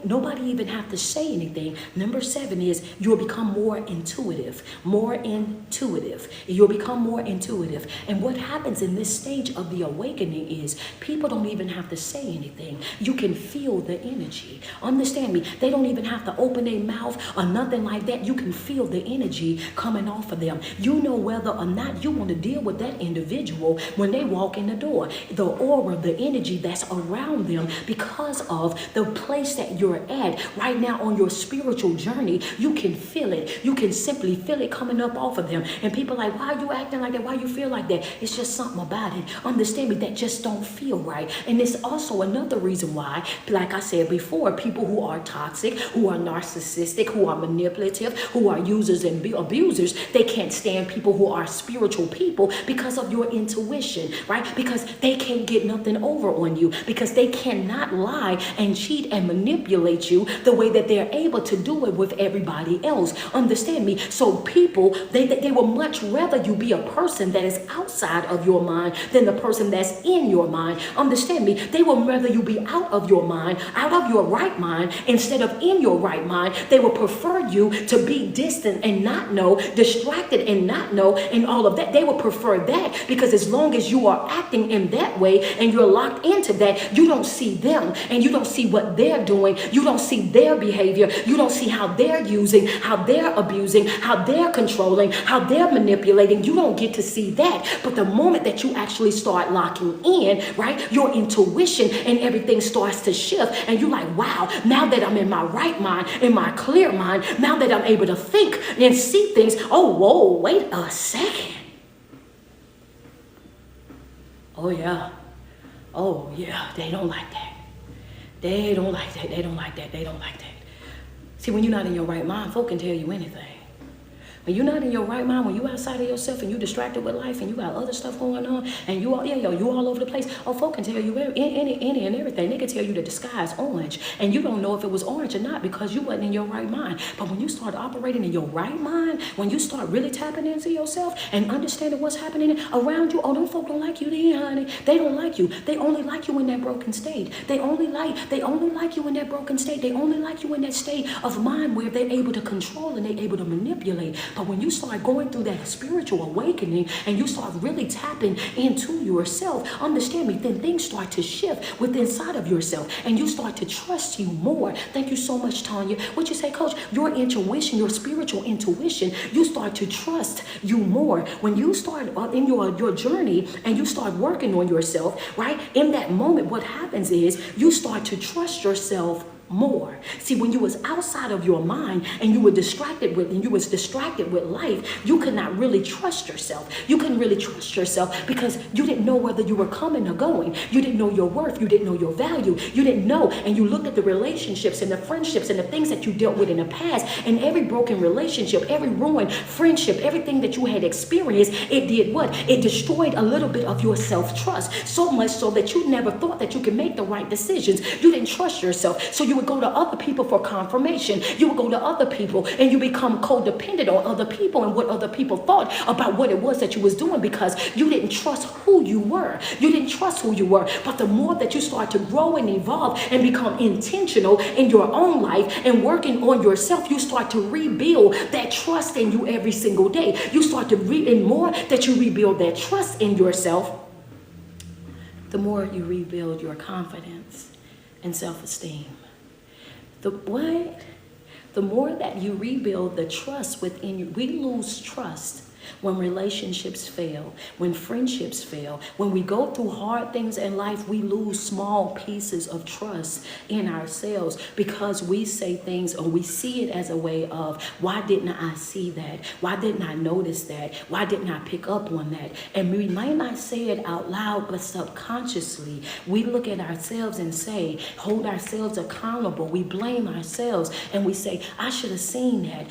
nobody even have to say anything. Number 7 is you'll become more intuitive, You'll become more intuitive. And what happens in this stage of the awakening is people don't even have to say anything. You can feel the energy. Understand me, they don't even have to open their mouth or nothing like that. You can feel the energy coming off of them. You know whether or not you want to deal with that individual when they walk in the door. The aura, the energy that's around them, because of the place that you're at right now on your spiritual journey, you can feel it. You can simply feel it coming up off of them. And people are like, why are you acting like that? Why you feel like that? It's just something about it. Understand me, that just don't feel right. And it's also another reason why, like I said before, people who are toxic, who are narcissistic, who are manipulative, who are users and abusers, they can't stand people who are spiritual people because of your intuition, right? Because they can't get nothing over on you, because they cannot lie and cheat and manipulate you the way that they're able to do it with everybody else. Understand me? So people, they will much rather you be a person that is outside of your mind than the person that's in your mind. Understand me? They will rather you be out of your mind, out of your right mind, instead of in your right mind. They will prefer you to be distant and not know, distracted and not know, and all of that. They will prefer that, because as long as you are acting in that way and you're locked into that, you don't see them and you don't see what they're doing. You don't see their behavior. You don't see how they're using, how they're abusing, how they're controlling, how they're manipulating. You don't get to see that. But the moment that you actually start locking in, right, your intuition and everything starts to shift, and you're like, wow, now that I'm in my right mind, in my clear mind, now that I'm able to think and see things, oh, whoa, wait a second. Oh yeah, they don't like that. They don't like that. They don't like that. They don't like that. See, when you're not in your right mind, folk can tell you anything. When you're not in your right mind, when you outside of yourself and you distracted with life and you got other stuff going on and you all over the place, oh, folk can tell you any and everything. They can tell you the sky's orange and you don't know if it was orange or not because you wasn't in your right mind. But when you start operating in your right mind, when you start really tapping into yourself and understanding what's happening around you, oh, them folk don't like you then, honey. They don't like you. They only like you in that broken state. They only like you in that broken state. They only like you in that state of mind where they're able to control and they're able to manipulate. But when you start going through that spiritual awakening and you start really tapping into yourself, understand me, then things start to shift within inside of yourself and you start to trust you more. Thank you so much, Tanya. What you say, Coach? Your intuition, your spiritual intuition, you start to trust you more. When you start in your journey and you start working on yourself, right? In that moment, what happens is you start to trust yourself more. See, when you was outside of your mind and you was distracted with life, you could not really trust yourself. You couldn't really trust yourself because you didn't know whether you were coming or going. You didn't know your worth. You didn't know your value. You didn't know. And you looked at the relationships and the friendships and the things that you dealt with in the past, and every broken relationship, every ruined friendship, everything that you had experienced, it did what? It destroyed a little bit of your self-trust, so much so that you never thought that you could make the right decisions. You didn't trust yourself. So you would go to other people for confirmation. You would go to other people and you become codependent on other people and what other people thought about what it was that you was doing because you didn't trust who you were. You didn't trust who you were. But the more that you start to grow and evolve and become intentional in your own life and working on yourself, you start to rebuild that trust in you every single day. You start to and more that you rebuild that trust in yourself, the more you rebuild your confidence and self-esteem. The more that you rebuild the trust within you, we lose trust when relationships fail, when friendships fail, when we go through hard things in life, we lose small pieces of trust in ourselves because we say things or we see it as a way of, why didn't I see that? Why didn't I notice that? Why didn't I pick up on that? And we might not say it out loud, but subconsciously, we look at ourselves and say, hold ourselves accountable. We blame ourselves and we say, I should have seen that.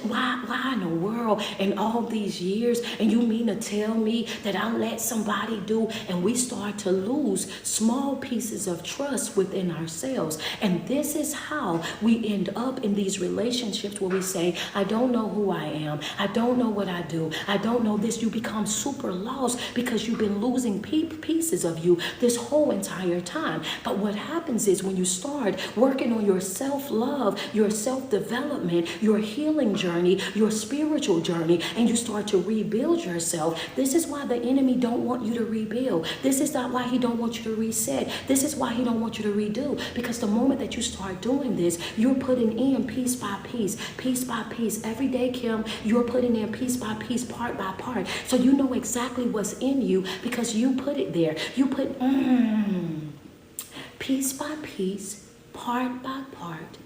Why in the world in all these years? And you mean to tell me that I let somebody do? And we start to lose small pieces of trust within ourselves. And this is how we end up in these relationships where we say, I don't know who I am. I don't know what I do. I don't know this. You become super lost because you've been losing pieces of you this whole entire time. But what happens is when you start working on your self-love, your self-development, your healing journey, your spiritual journey, and you start to rebuild yourself, this is why the enemy don't want you to rebuild. This is not why he don't want you to reset. This is why he don't want you to redo. Because the moment that you start doing this, you're putting in piece by piece, piece by piece. Every day, Kim, you're putting in piece by piece, part by part. So you know exactly what's in you because you put it there. You put piece by piece, part by part.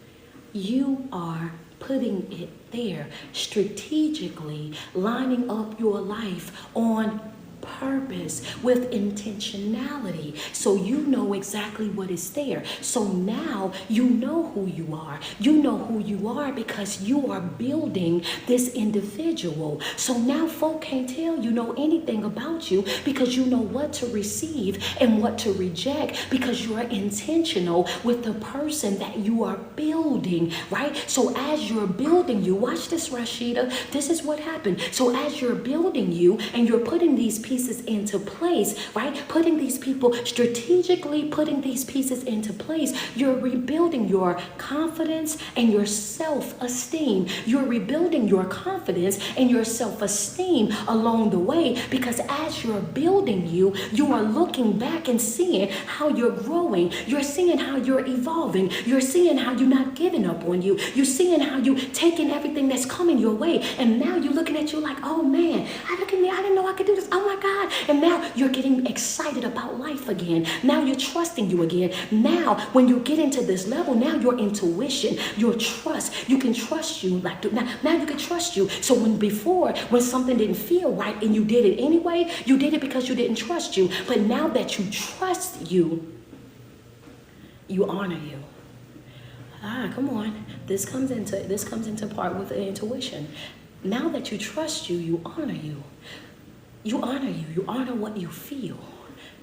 You are putting it there, strategically lining up your life on purpose with intentionality, so you know exactly what is there. So now you know who you are. You know who you are because you are building this individual. So now folk can't tell you know anything about you because you know what to receive and what to reject because you are intentional with the person that you are building, right? So as you're building you, watch this, Rashida, this is what happened. So as you're building you and you're putting these pieces into place, right? Putting these people strategically, putting these pieces into place, you're rebuilding your confidence and your self-esteem. You're rebuilding your confidence and your self-esteem along the way because as you're building you are looking back and seeing how you're growing. You're seeing how you're evolving. You're seeing how you're not giving up on you. You're seeing how you're taking everything that's coming your way. And now you're looking at you like, oh man, look at me. I didn't know I could do this. Oh my God. And now you're getting excited about life again. Now you're trusting you again. Now, when you get into this level, now your intuition, your trust, you can trust you. Like now you can trust you. So when something didn't feel right and you did it anyway, you did it because you didn't trust you. But now that you trust you, you honor you. Come on. This comes into part with the intuition. Now that you trust you, you honor you. You honor you. You honor what you feel.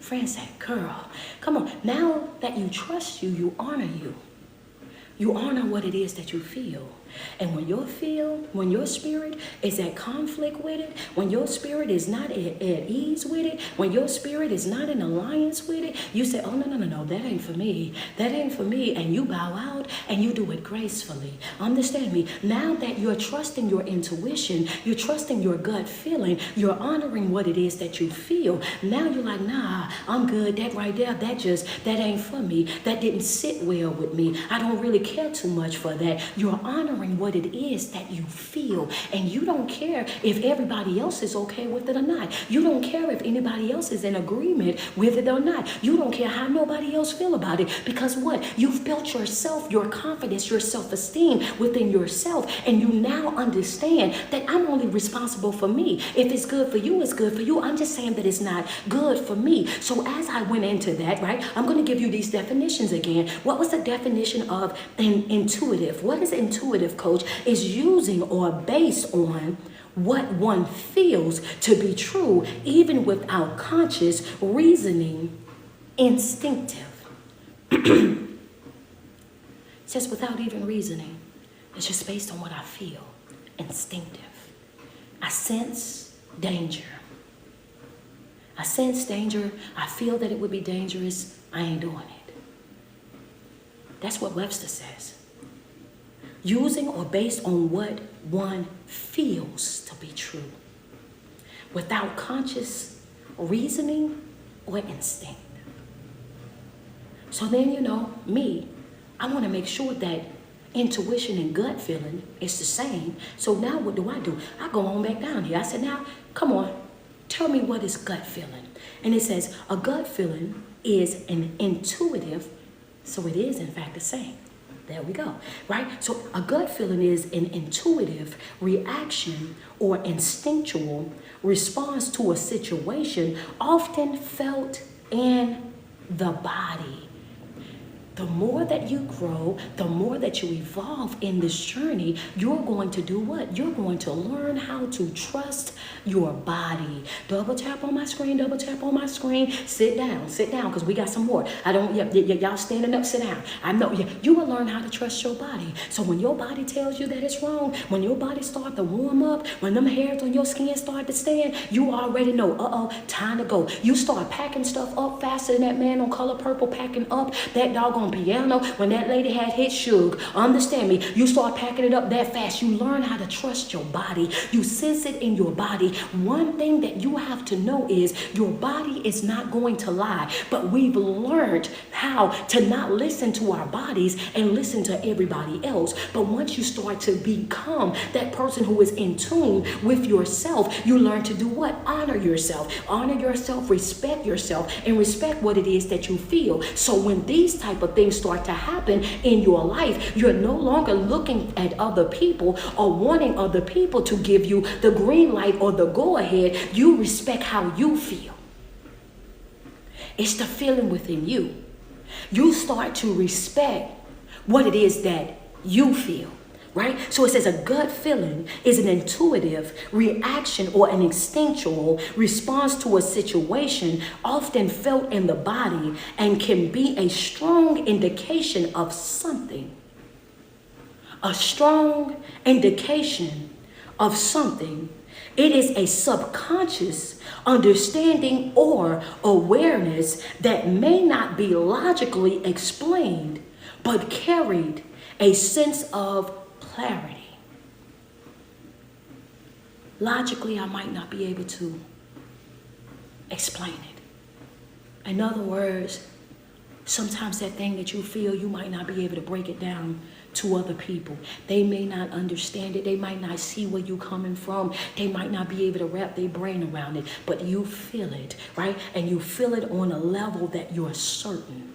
Friend said, girl, come on. Now that you trust you, you honor you. You honor what it is that you feel. And when your spirit is at conflict with it, when your spirit is not at ease with it, when your spirit is not in alliance with it, you say, oh, no, that ain't for me. That ain't for me. And you bow out and you do it gracefully. Understand me? Now that you're trusting your intuition, you're trusting your gut feeling, you're honoring what it is that you feel. Now you're like, nah, I'm good. That right there, that ain't for me. That didn't sit well with me. I don't really care too much for that. You're honoring what it is that you feel, and you don't care if everybody else is okay with it or not. You don't care if anybody else is in agreement with it or not. You don't care how nobody else feel about it, because what? You've built yourself, your confidence, your self-esteem within yourself, and you now understand that I'm only responsible for me. If it's good for you, it's good for you. I'm just saying that it's not good for me. So as I went into that, right, I'm going to give you these definitions again. What was the definition of intuitive? What is intuitive, coach? Is using or based on what one feels to be true, even without conscious reasoning, instinctive. It says without even reasoning. It's just based on what I feel, instinctive. I sense danger. I sense danger. I feel that it would be dangerous. I ain't doing it. That's what Webster says. Using or based on what one feels to be true, without conscious reasoning or instinct. So then, me, I want to make sure that Intuition and gut feeling is the same. So now what do? I go on back down here. I said, now, come on, tell me what is gut feeling. And it says a gut feeling is an intuitive, so it is in fact the same. There we go, right? So a gut feeling is an intuitive reaction or instinctual response to a situation, often felt in the body. The more that you grow, the more that you evolve in this journey, you're going to do what? You're going to learn how to trust your body. Double tap on my screen, double tap on my screen. Sit down, because we got some more. Y'all standing up, sit down. I know, you will learn how to trust your body. So when your body tells you that it's wrong, when your body start to warm up, when them hairs on your skin start to stand, you already know, time to go. You start packing stuff up faster than that man on Color Purple packing up that doggone piano when that lady had hit Suge. Understand me, you start packing it up that fast. You learn how to trust your body. You sense it in your body. One thing that you have to know is your body is not going to lie, but we've learned how to not listen to our bodies and listen to everybody else. But once you start to become that person who is in tune with yourself, you learn to do what? Honor yourself, respect yourself, and respect what it is that you feel. So when these type of things start to happen in your life, you're no longer looking at other people or wanting other people to give you the green light or the go ahead. You respect how you feel. It's the feeling within you. You start to respect what it is that you feel. Right? So it says a gut feeling is an intuitive reaction or an instinctual response to a situation, often felt in the body, and can be a strong indication of something. A strong indication of something. It is a subconscious understanding or awareness that may not be logically explained, but carried a sense of clarity. Logically, I might not be able to explain it. In other words, sometimes that thing that you feel, you might not be able to break it down to other people. They may not understand it. They might not see where you're coming from. They might not be able to wrap their brain around it, but you feel it, right? And you feel it on a level that you're certain.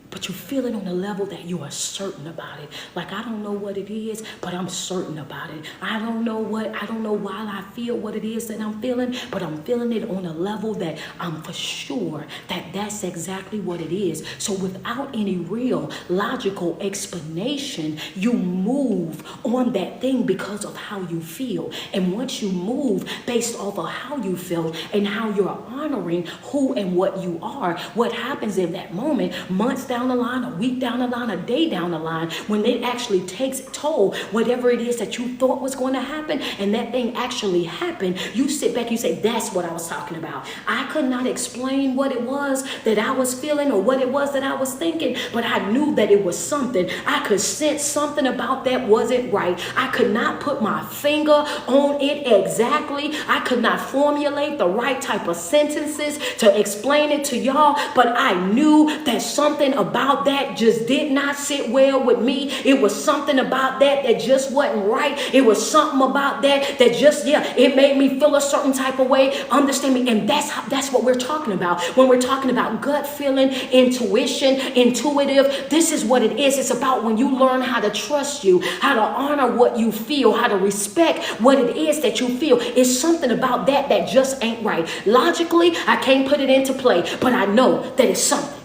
But you feel it on a level that you are certain about it. Like, I don't know what it is, but I'm certain about it. I don't know why I feel what it is that I'm feeling, but I'm feeling it on a level that I'm for sure that that's exactly what it is. So without any real logical explanation, you move on that thing because of how you feel. And once you move based off of how you feel and how you're honoring who and what you are, what happens in that moment, months down the line, a week down the line, a day down the line, when it actually takes toll, whatever it is that you thought was going to happen, and that thing actually happened, you sit back, you say, that's what I was talking about. I could not explain what it was that I was feeling or what it was that I was thinking, but I knew that it was something. I could sense something about that wasn't right. I could not put my finger on it exactly. I could not formulate the right type of sentences to explain it to y'all, but I knew that something about that just did not sit well with me. It was something about that just wasn't right. It was something about that just, it made me feel a certain type of way. Understand me? And that's what we're talking about. When we're talking about gut feeling, intuition, intuitive, this is what it is. It's about when you learn how to trust you, how to honor what you feel, how to respect what it is that you feel. It's something about that just ain't right. Logically, I can't put it into play, but I know that it's something.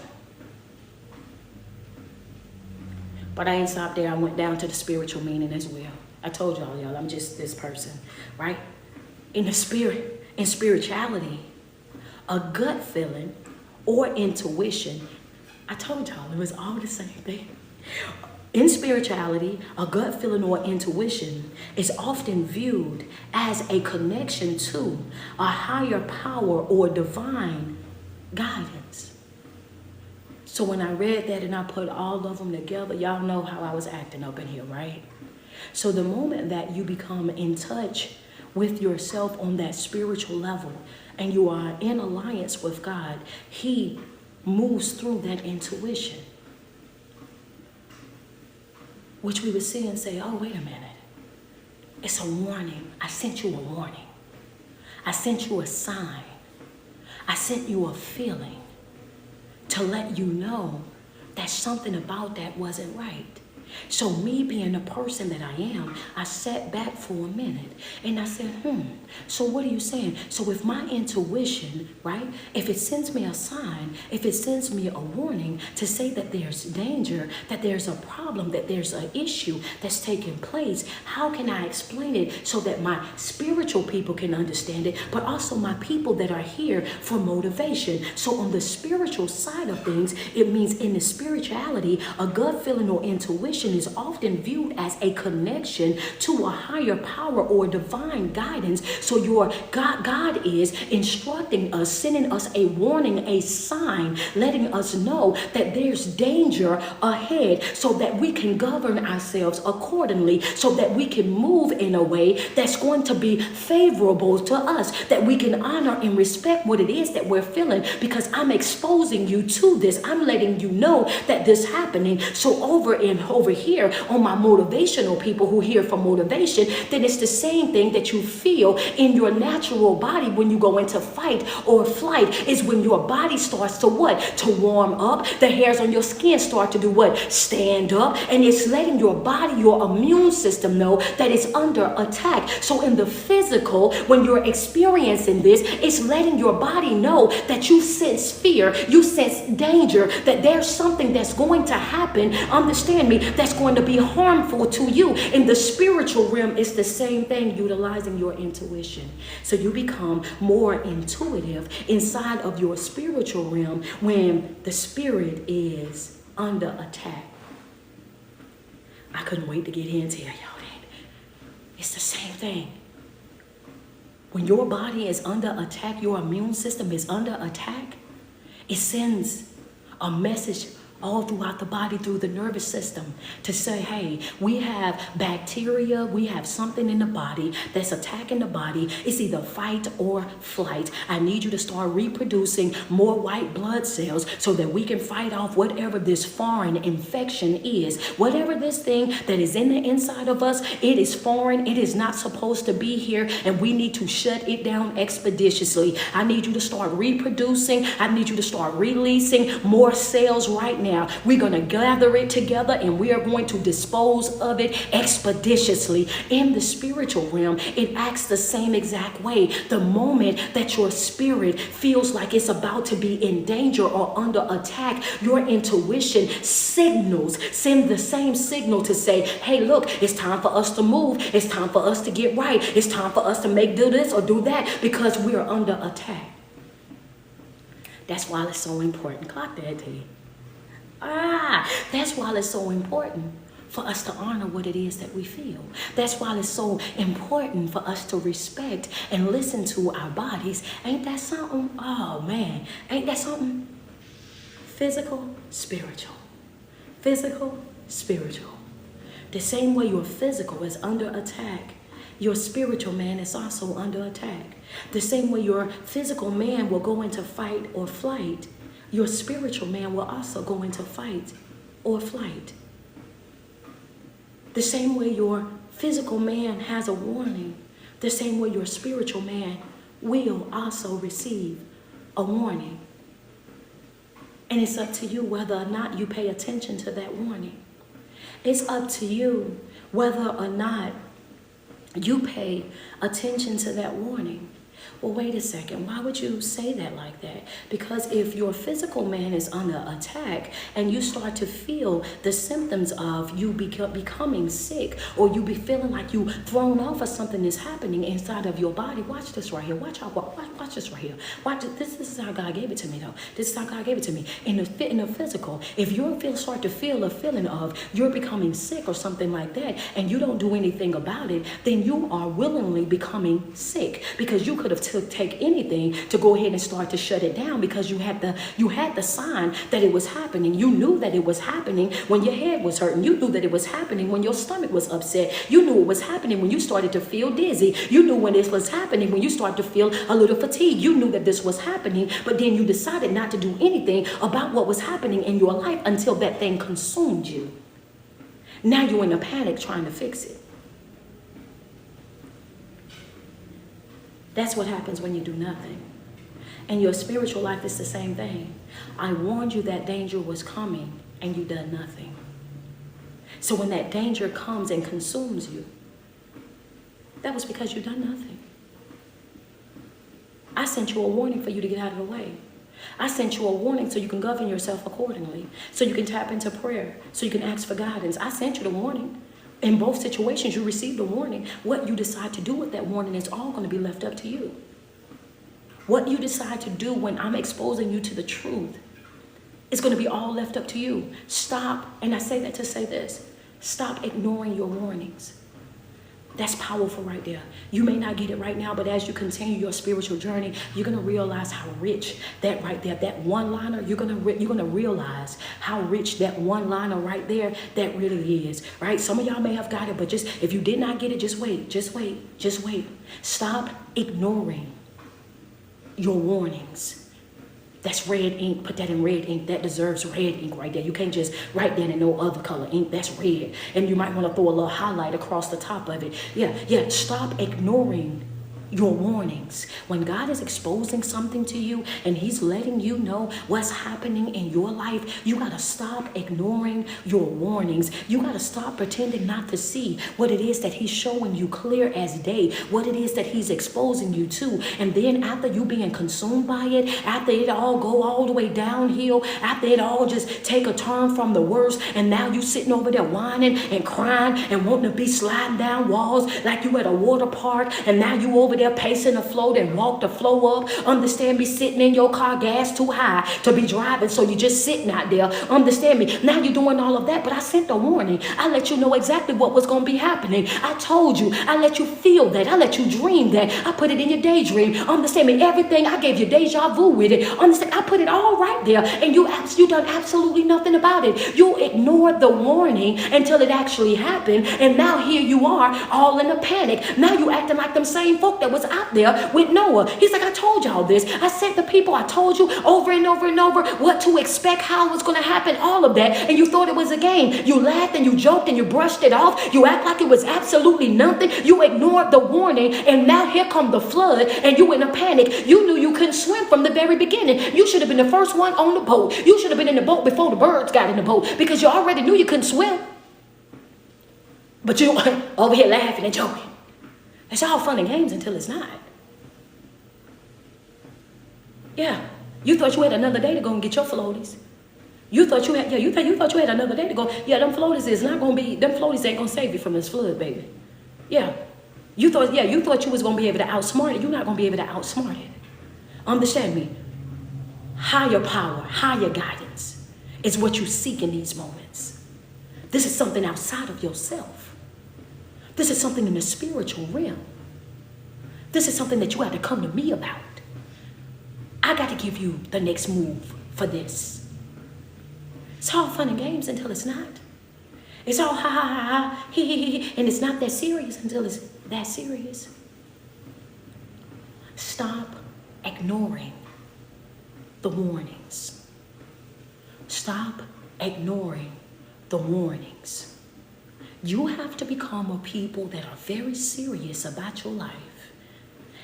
But I ain't stopped there. I went down to the spiritual meaning as well. I told y'all, I'm just this person, right? In the spirit, in spirituality, a gut feeling or intuition, I told y'all it was all the same thing. In spirituality, a gut feeling or intuition is often viewed as a connection to a higher power or divine guidance. So when I read that and I put all of them together, y'all know how I was acting up in here, right? So the moment that you become in touch with yourself on that spiritual level and you are in alliance with God, He moves through that intuition. which we would see and say, oh, wait a minute. It's a warning. I sent you a warning. I sent you a sign. I sent you a feeling to let you know that something about that wasn't right. So me being the person that I am, I sat back for a minute and I said, so what are you saying? So if my intuition, right, if it sends me a sign, if it sends me a warning to say that there's danger, that there's a problem, that there's an issue that's taking place, how can I explain it so that my spiritual people can understand it, but also my people that are here for motivation? So on the spiritual side of things, it means in the spirituality, a gut feeling or intuition is often viewed as a connection to a higher power or divine guidance. So your God is instructing us, sending us a warning, a sign, letting us know that there's danger ahead so that we can govern ourselves accordingly, so that we can move in a way that's going to be favorable to us, that we can honor and respect what it is that we're feeling, because I'm exposing you to this. I'm letting you know that this is happening. So over here on my motivational people who hear for motivation, then it's the same thing that you feel in your natural body when you go into fight or flight, is when your body starts to what? To warm up. The hairs on your skin start to do what? Stand up. And it's letting your body, your immune system know that it's under attack. So in the physical, when you're experiencing this, it's letting your body know that you sense fear, you sense danger, that there's something that's going to happen, understand me, that's going to be harmful to you. In the spiritual realm, it's the same thing, utilizing your intuition. So you become more intuitive inside of your spiritual realm when the spirit is under attack. I couldn't wait to get here and tell y'all that. It's the same thing. When your body is under attack, your immune system is under attack, it sends a message all throughout the body, through the nervous system, to say, hey, we have bacteria, we have something in the body that's attacking the body. It's either fight or flight. I need you to start reproducing more white blood cells so that we can fight off whatever this foreign infection is. Whatever this thing that is in the inside of us, it is foreign. It is not supposed to be here, and we need to shut it down expeditiously. I need you to start reproducing. I need you to start releasing more cells right now. We're going to gather it together and we are going to dispose of it expeditiously. In the spiritual realm, it acts the same exact way. The moment that your spirit feels like it's about to be in danger or under attack, your intuition send the same signal to say, hey, look, it's time for us to move. It's time for us to get right. It's time for us to do this or do that, because we are under attack. That's why it's so important. Clock that, T. That's why it's so important for us to honor what it is that we feel. That's why it's so important for us to respect and listen to our bodies. Ain't that something? Oh man, ain't that something? Physical, spiritual. Physical, spiritual. The same way your physical is under attack, your spiritual man is also under attack. The same way your physical man will go into fight or flight, your spiritual man will also go into fight or flight. The same way your physical man has a warning, the same way your spiritual man will also receive a warning. And it's up to you whether or not you pay attention to that warning. It's up to you whether or not you pay attention to that warning. Well, wait a second. Why would you say that like that? Because if your physical man is under attack and you start to feel the symptoms of you becoming sick, or you be feeling like you thrown off, or something is happening inside of your body, watch this right here. Watch this right here. Watch this. This is how God gave it to me, though. This is how God gave it to me. In the physical, if you start to feel a feeling of you're becoming sick or something like that, and you don't do anything about it, then you are willingly becoming sick, because you could have take anything to go ahead and start to shut it down, because you had the sign that it was happening. You knew that it was happening when your head was hurting. You knew that it was happening when your stomach was upset. You knew it was happening when you started to feel dizzy. You knew when this was happening when you started to feel a little fatigue. You knew that this was happening, but then you decided not to do anything about what was happening in your life until that thing consumed you. Now you're in a panic trying to fix it. That's what happens when you do nothing. And your spiritual life is the same thing. I warned you that danger was coming and you done nothing. So when that danger comes and consumes you, that was because you done nothing. I sent you a warning for you to get out of the way. I sent you a warning so you can govern yourself accordingly, so you can tap into prayer, so you can ask for guidance. I sent you the warning. In both situations, you received a warning. What you decide to do with that warning is all going to be left up to you. What you decide to do when I'm exposing you to the truth is going to be all left up to you. Stop, and I say that to say this, stop ignoring your warnings. That's powerful right there. You may not get it right now, but as you continue your spiritual journey, you're going to realize how rich that right there, that one-liner, you're going to realize how rich that one-liner right there, that really is, right? Some of y'all may have got it, but just if you did not get it, just wait, just wait, just wait. Stop ignoring your warnings. That's red ink. Put that in red ink. That deserves red ink right there. You can't just write that in no other color ink. That's red. And you might want to throw a little highlight across the top of it. Yeah. Stop ignoring your warnings. When God is exposing something to you and he's letting you know what's happening in your life, you got to stop ignoring your warnings. You got to stop pretending not to see what it is that he's showing you clear as day, what it is that he's exposing you to. And then after you being consumed by it, after it all go all the way downhill, after it all just take a turn from the worst, and now you sitting over there whining and crying and wanting to be sliding down walls like you at a water park, and now you over there pacing the floor and walk the floor up. Understand me, sitting in your car, gas too high to be driving, so you just sitting out there. Understand me, now you're doing all of that, but I sent a warning. I let you know exactly what was going to be happening. I told you, I let you feel that, I let you dream that, I put it in your daydream. Understand me, everything, I gave you deja vu with it. Understand, I put it all right there, and you done absolutely nothing about it. You ignored the warning until it actually happened, and now here you are all in a panic. Now you acting like them same folk that was out there with Noah. He's like, I told y'all this. I sent the people. I told you over and over and over what to expect, how it was going to happen, all of that, and you thought it was a game. You laughed and you joked and you brushed it off. You act like it was absolutely nothing. You ignored the warning, and now here come the flood, and you in a panic. You knew you couldn't swim from the very beginning. You should have been the first one on the boat. You should have been in the boat before the birds got in the boat, because you already knew you couldn't swim. But you over here laughing and joking. It's all fun and games until it's not. Yeah, you thought you had another day to go and get your floaties. You thought you had, you thought you had another day to go. Yeah, them floaties is not gonna be, them floaties ain't gonna save you from this flood, baby. Yeah, you thought you was gonna be able to outsmart it. You're not gonna be able to outsmart it. Understand me? Higher power, higher guidance is what you seek in these moments. This is something outside of yourself. This is something in the spiritual realm. This is something that you have to come to me about. I got to give you the next move for this. It's all fun and games until it's not. It's all ha ha ha ha, he, and it's not that serious until it's that serious. Stop ignoring the warnings. Stop ignoring the warnings. You have to become a people that are very serious about your life.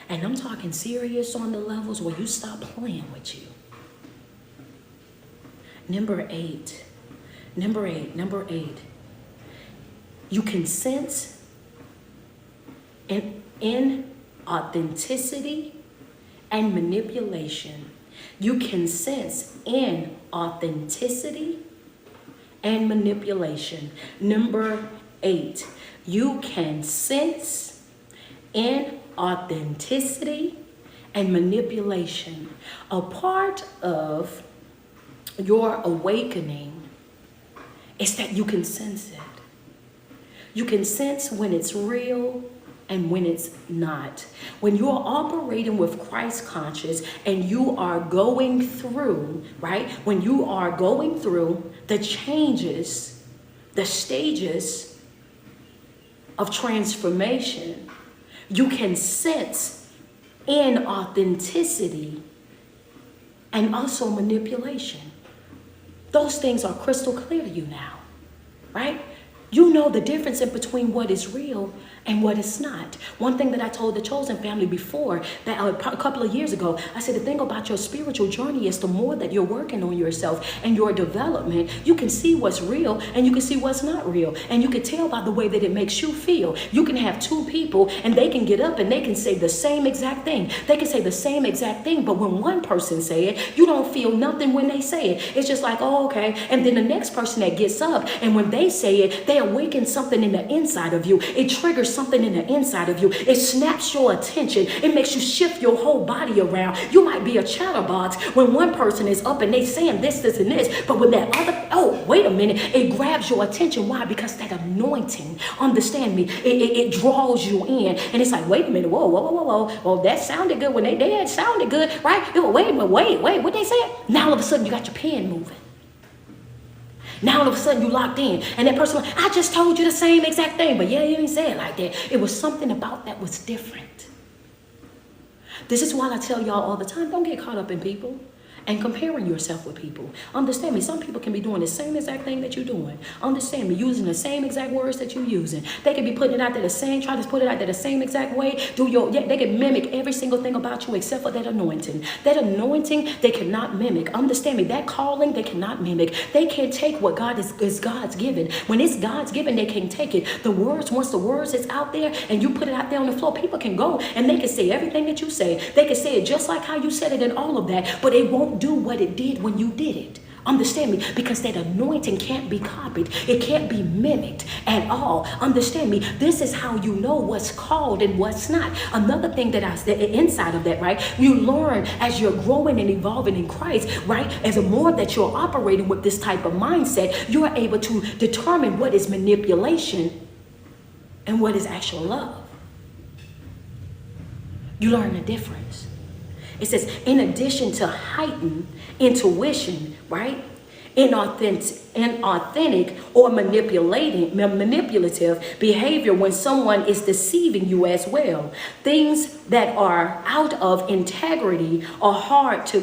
And I'm talking serious on the levels where you stop playing with you. Number eight. You can sense in authenticity and manipulation. You can sense in authenticity and manipulation. Number 8, you can sense in authenticity and manipulation. A part of your awakening is that you can sense it. You can sense when it's real and when it's not. When you're operating with Christ conscious and you are going through, right? When you are going through the changes, the stages of transformation, you can sense in authenticity and also manipulation. Those things are crystal clear to you now, right? You know the difference in between what is real and what is not. One thing that I told the Chosen family before, that a couple of years ago, I said the thing about your spiritual journey is the more that you're working on yourself and your development, you can see what's real and you can see what's not real. And you can tell by the way that it makes you feel. You can have two people and they can get up and they can say the same exact thing. They can say the same exact thing, but when one person say it, you don't feel nothing when they say it. It's just like, oh, okay. And then the next person that gets up and when they say it, they awaken something in the inside of you. It triggers something in the inside of you. It snaps your attention. It makes you shift your whole body around. You might be a chatterbox when one person is up and they saying this, this, and this, but when that other, oh, wait a minute, it grabs your attention. Why? Because that anointing, understand me, it draws you in. And it's like, wait a minute, whoa, whoa, whoa, whoa, whoa. Well, that sounded good when they had sounded good, right? Wait a minute, wait, what they said? Now all of a sudden you got your pen moving. Now all of a sudden you locked in. And that person, I just told you the same exact thing. But yeah, you didn't say it like that. It was something about that was different. This is why I tell y'all all the time, don't get caught up in people and comparing yourself with people. Understand me, some people can be doing the same exact thing that you're doing. Understand me, using the same exact words that you're using. They can be putting it out there the same, try to put it out there the same exact way. They can mimic every single thing about you except for that anointing. That anointing, they cannot mimic. Understand me, that calling, they cannot mimic. They can't take what God is God's given. When it's God's given, they can't take it. The words, once the words is out there and you put it out there on the floor, people can go and they can say everything that you say. They can say it just like how you said it and all of that, but it won't do what it did when you did it. Understand me, because that anointing can't be copied. It can't be mimicked at all. Understand me, this is how you know what's called and what's not. Another thing that I said inside of that, right? You learn as you're growing and evolving in Christ, right? As the more that you're operating with this type of mindset, you're able to determine what is manipulation and what is actual love. You learn the difference. It says, in addition to heightened intuition, right? Inauthentic or manipulative behavior when someone is deceiving you as well. Things that are out of integrity are hard to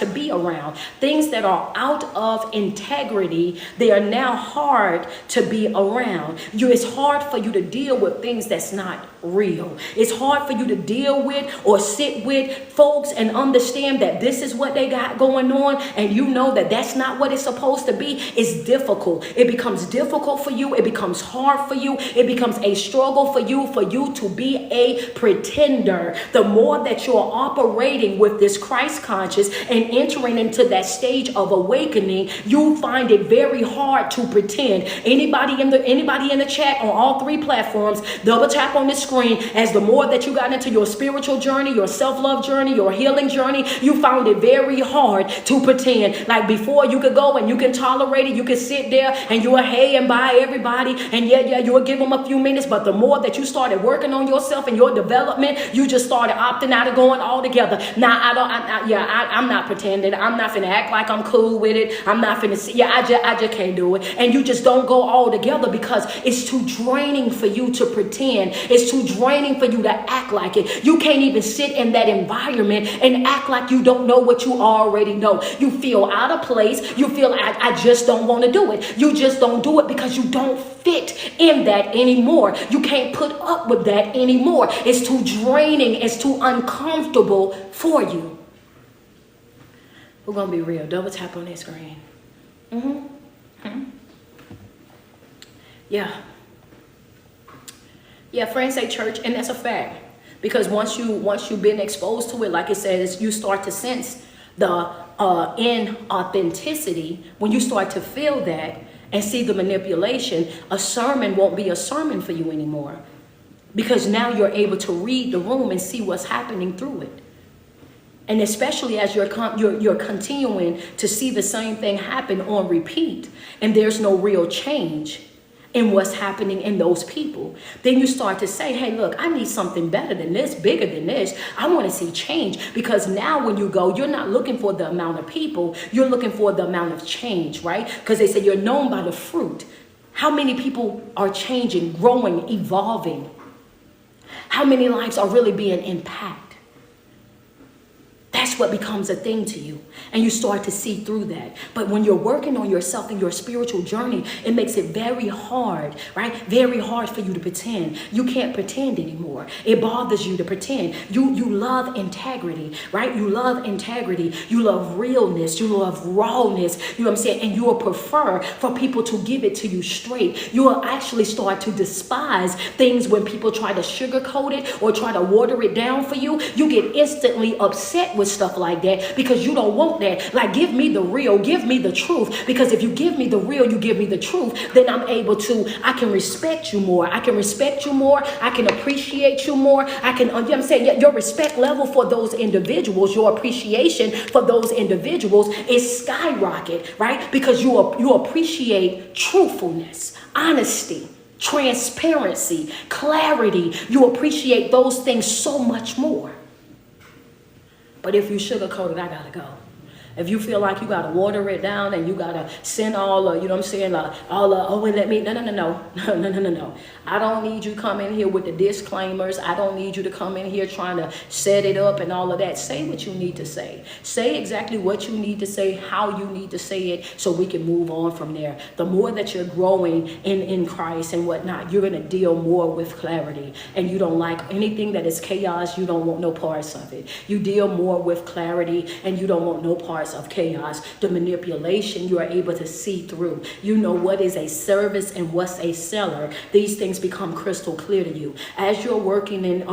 be around. Things that are out of integrity, they are now hard to be around. It's hard for you to deal with things that's not real. It's hard for you to deal with or sit with folks and understand that this is what they got going on and you know that that's not what it's supposed to be. It's difficult. It becomes difficult for you. It becomes hard for you. It becomes a struggle for you to be a pretender. The more that you're operating with this Christ conscious and entering into that stage of awakening, you find it very hard to pretend. Anybody in the chat on all three platforms, double tap on this screen. As the more that you got into your spiritual journey, your self-love journey, your healing journey, you found it very hard to pretend. Like before, you could go and you can tolerate it. You can sit there and you will hey and bye everybody, and yeah, you will give them a few minutes. But the more that you started working on yourself and your development, you just started opting out of going all together. Now I'm not pretending. I'm not finna act like I'm cool with it. I'm not finna see. I just can't do it. And you just don't go all together because it's too draining for you to pretend. It's too draining for you to act like it. You can't even sit in that environment and act like you don't know what you already know. You feel out of place. You feel I just don't want to do it. You just don't do it because you don't fit in that anymore. You can't put up with that anymore. It's too draining. It's too uncomfortable for you. We're going to be real. Double tap on that screen. Yeah, friends say church, and that's a fact. Because once you've been exposed to it, like it says, you start to sense the inauthenticity. When you start to feel that and see the manipulation, a sermon won't be a sermon for you anymore. Because now you're able to read the room and see what's happening through it. And especially as you're continuing to see the same thing happen on repeat, and there's no real change in what's happening in those people, then you start to say, hey, look, I need something better than this, bigger than this. I want to see change. Because now when you go, you're not looking for the amount of people, you're looking for the amount of change, right? Because they say you're known by the fruit. How many people are changing, growing, evolving? How many lives are really being impacted? That's that's what becomes a thing to you. And you start to see through that. But when you're working on yourself in your spiritual journey, it makes it very hard, right? Very hard for you to pretend. You can't pretend anymore. It bothers you to pretend. You love integrity, right? You love integrity. You love realness. You love rawness. You know what I'm saying? And you will prefer for people to give it to you straight. You will actually start to despise things when people try to sugarcoat it or try to water it down for you. You get instantly upset with stuff like that because you don't want that. Like, give me the real, give me the truth. Because if you give me the real, you give me the truth, then I'm able to, I can respect you more. I can respect you more. I can appreciate you more. I can, you know what I'm saying? Your respect level for those individuals, your appreciation for those individuals is skyrocket, right? Because you appreciate truthfulness, honesty, transparency, clarity. You appreciate those things so much more. But if you sugarcoat it, I gotta go. If you feel like you got to water it down and you got to send all, you know what I'm saying, let me, no. I don't need you coming here with the disclaimers. I don't need you to come in here trying to set it up and all of that. Say what you need to say. Say exactly what you need to say, how you need to say it, so we can move on from there. The more that you're growing in Christ and whatnot, you're going to deal more with clarity. And you don't like anything that is chaos. You don't want no parts of it. You deal more with clarity and you don't want no parts of chaos. The manipulation you are able to see through. You know what is a service and what's a seller. These things become crystal clear to you as you're working as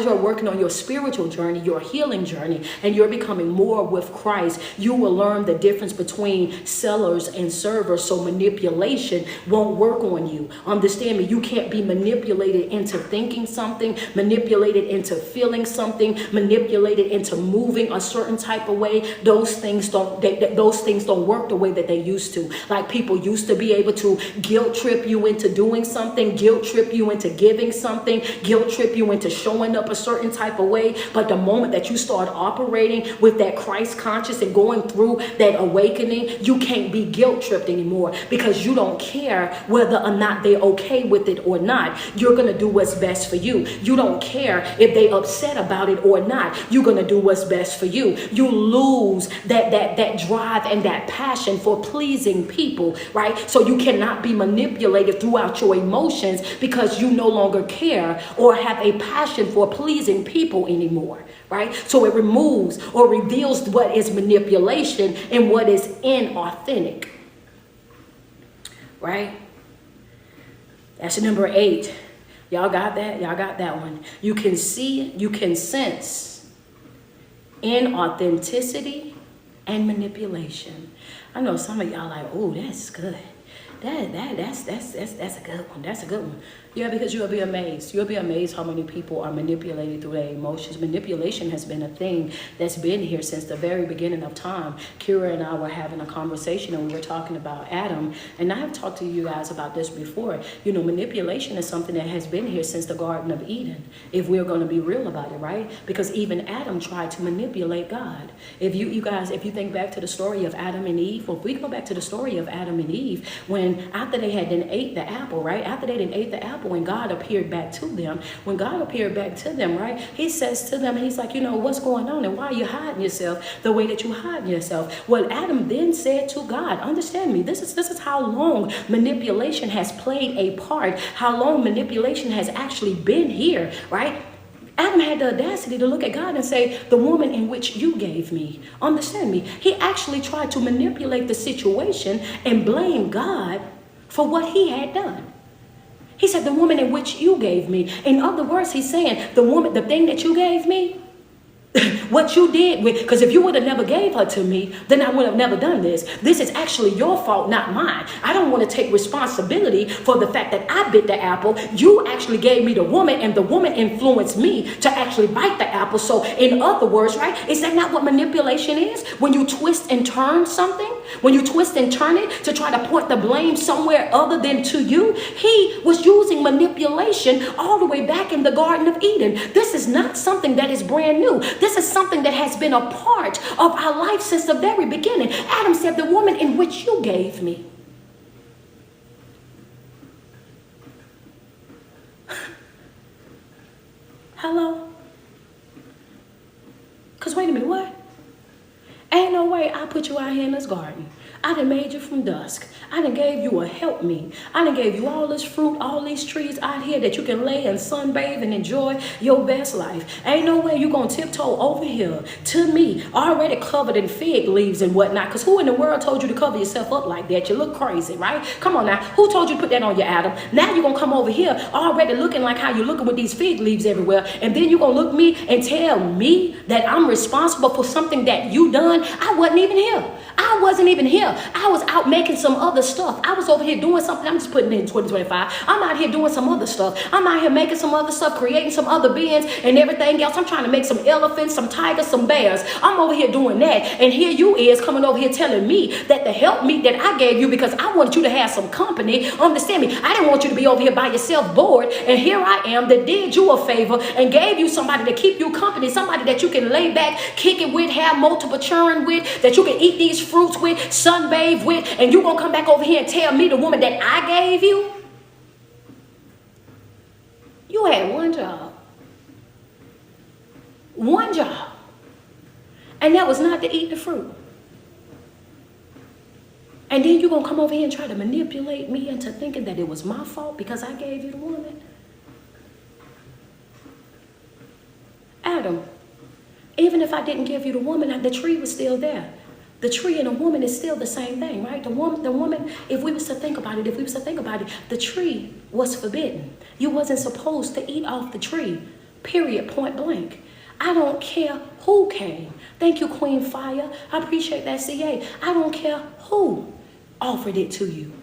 you're working on your spiritual journey, your healing journey, and you're becoming more with Christ. You will learn the difference between sellers and servers. So manipulation won't work on you. Understand me? You can't be manipulated into thinking something, manipulated into feeling something, manipulated into moving a certain type of way. Those things don't work the way that they used to. Like people used to be able to guilt trip you into doing something, guilt trip you into giving something, guilt trip you into showing up a certain type of way. But the moment that you start operating with that Christ conscious and going through that awakening, you can't be guilt tripped anymore because you don't care whether or not they're okay with it or not. You're going to do what's best for you. You don't care if they upset about it or not. You're going to do what's best for you. You lose that drive and that passion for pleasing people, right? So you cannot be manipulated throughout your emotions because you no longer care or have a passion for pleasing people anymore, right? So it removes or reveals what is manipulation and what is inauthentic, right? That's number 8. Y'all got that? Y'all got that one. You can see, you can sense inauthenticity and manipulation. I know some of y'all like, oh, that's good. That's a good one. That's a good one. Yeah, because you'll be amazed. You'll be amazed how many people are manipulated through their emotions. Manipulation has been a thing that's been here since the very beginning of time. Kira and I were having a conversation and we were talking about Adam. And I have talked to you guys about this before. You know, manipulation is something that has been here since the Garden of Eden, if we're going to be real about it, right? Because even Adam tried to manipulate God. If you guys think back to the story of Adam and Eve, well, if we go back to the story of Adam and Eve, when after they had then ate the apple, right? After they then ate the apple, when God appeared back to them, right? He says to them, he's like, you know, what's going on and why are you hiding yourself the way that you hide yourself? Well, Adam then said to God, understand me, this is how long manipulation has played a part, how long manipulation has actually been here, right? Adam had the audacity to look at God and say, the woman in which you gave me. Understand me? He actually tried to manipulate the situation and blame God for what he had done. He said, the woman in which you gave me. In other words, he's saying, the thing that you gave me, what you did with, because if you would have never gave her to me, then I would have never done this. This is actually your fault, not mine. I don't want to take responsibility for the fact that I bit the apple. You actually gave me the woman, and the woman influenced me to actually bite the apple. So in other words, right, is that not what manipulation is? When you twist and turn something, when you twist and turn it to try to put the blame somewhere other than to you, he was using manipulation all the way back in the Garden of Eden. This is not something that is brand new. This is something that has been a part of our life since the very beginning. Adam said, the woman in which you gave me. Hello? here in this garden. I done made you from dusk. I done gave you a help me. I done gave you all this fruit, all these trees out here that you can lay and sunbathe and enjoy your best life. Ain't no way you gonna tiptoe over here to me, already covered in fig leaves and whatnot. Because who in the world told you to cover yourself up like that? You look crazy, right? Come on now. Who told you to put that on you, Adam? Now you're gonna come over here already looking like how you're looking with these fig leaves everywhere. And then you're gonna look me and tell me that I'm responsible for something that you done. I wasn't even here. I wasn't even here. I was out making some other stuff. I was over here doing something. I'm just putting it in 2025. I'm out here doing some other stuff. I'm out here making some other stuff, creating some other beings and everything else. I'm trying to make some elephants, some tigers, some bears. I'm over here doing that. And here you is coming over here telling me that the help me that I gave you because I wanted you to have some company. Understand me? I didn't want you to be over here by yourself bored. And here I am that did you a favor and gave you somebody to keep you company, somebody that you can lay back, kick it with, have multiple churn with, that you can eat these fruits with, sunbathe with, and you gonna come back over here and tell me, the woman that I gave you? You had one job. One job. And that was not to eat the fruit. And then you're gonna come over here and try to manipulate me into thinking that it was my fault because I gave you the woman? Adam, even if I didn't give you the woman, the tree was still there. The tree and a woman is still the same thing, right? The woman, if we was to think about it, the tree was forbidden. You wasn't supposed to eat off the tree, period, point blank. I don't care who came. Thank you, Queen Fire. I appreciate that, CA. I don't care who offered it to you.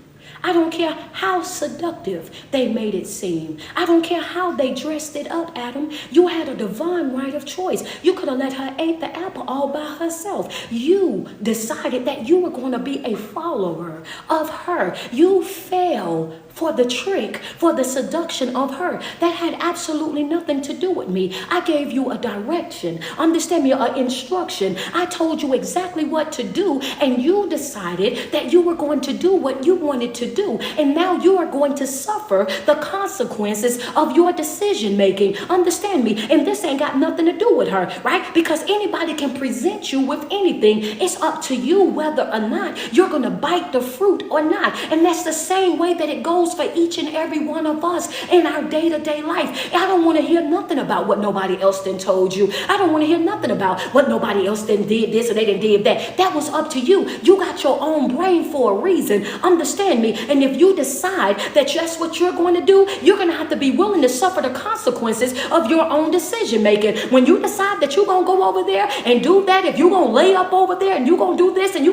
I don't care how seductive they made it seem. I don't care how they dressed it up, Adam. You had a divine right of choice. You could have let her eat the apple all by herself. You decided that you were going to be a follower of her. You fell for the trick, for the seduction of her. That had absolutely nothing to do with me. I gave you a direction, understand me, an instruction. I told you exactly what to do, and you decided that you were going to do what you wanted to do. And now you are going to suffer the consequences of your decision making. Understand me? And this ain't got nothing to do with her, right? Because anybody can present you with anything. It's up to you whether or not you're going to bite the fruit or not. And that's the same way that it goes for each and every one of us in our day-to-day life. I don't want to hear nothing about what nobody else then told you. I don't want to hear nothing about what nobody else then did this or they didn't did that. That was up to you. You got your own brain for a reason. Understand me? And if you decide that that's what you're going to do, you're going to have to be willing to suffer the consequences of your own decision making. When you decide that you're going to go over there and do that, if you're going to lay up over there and you're going to do this and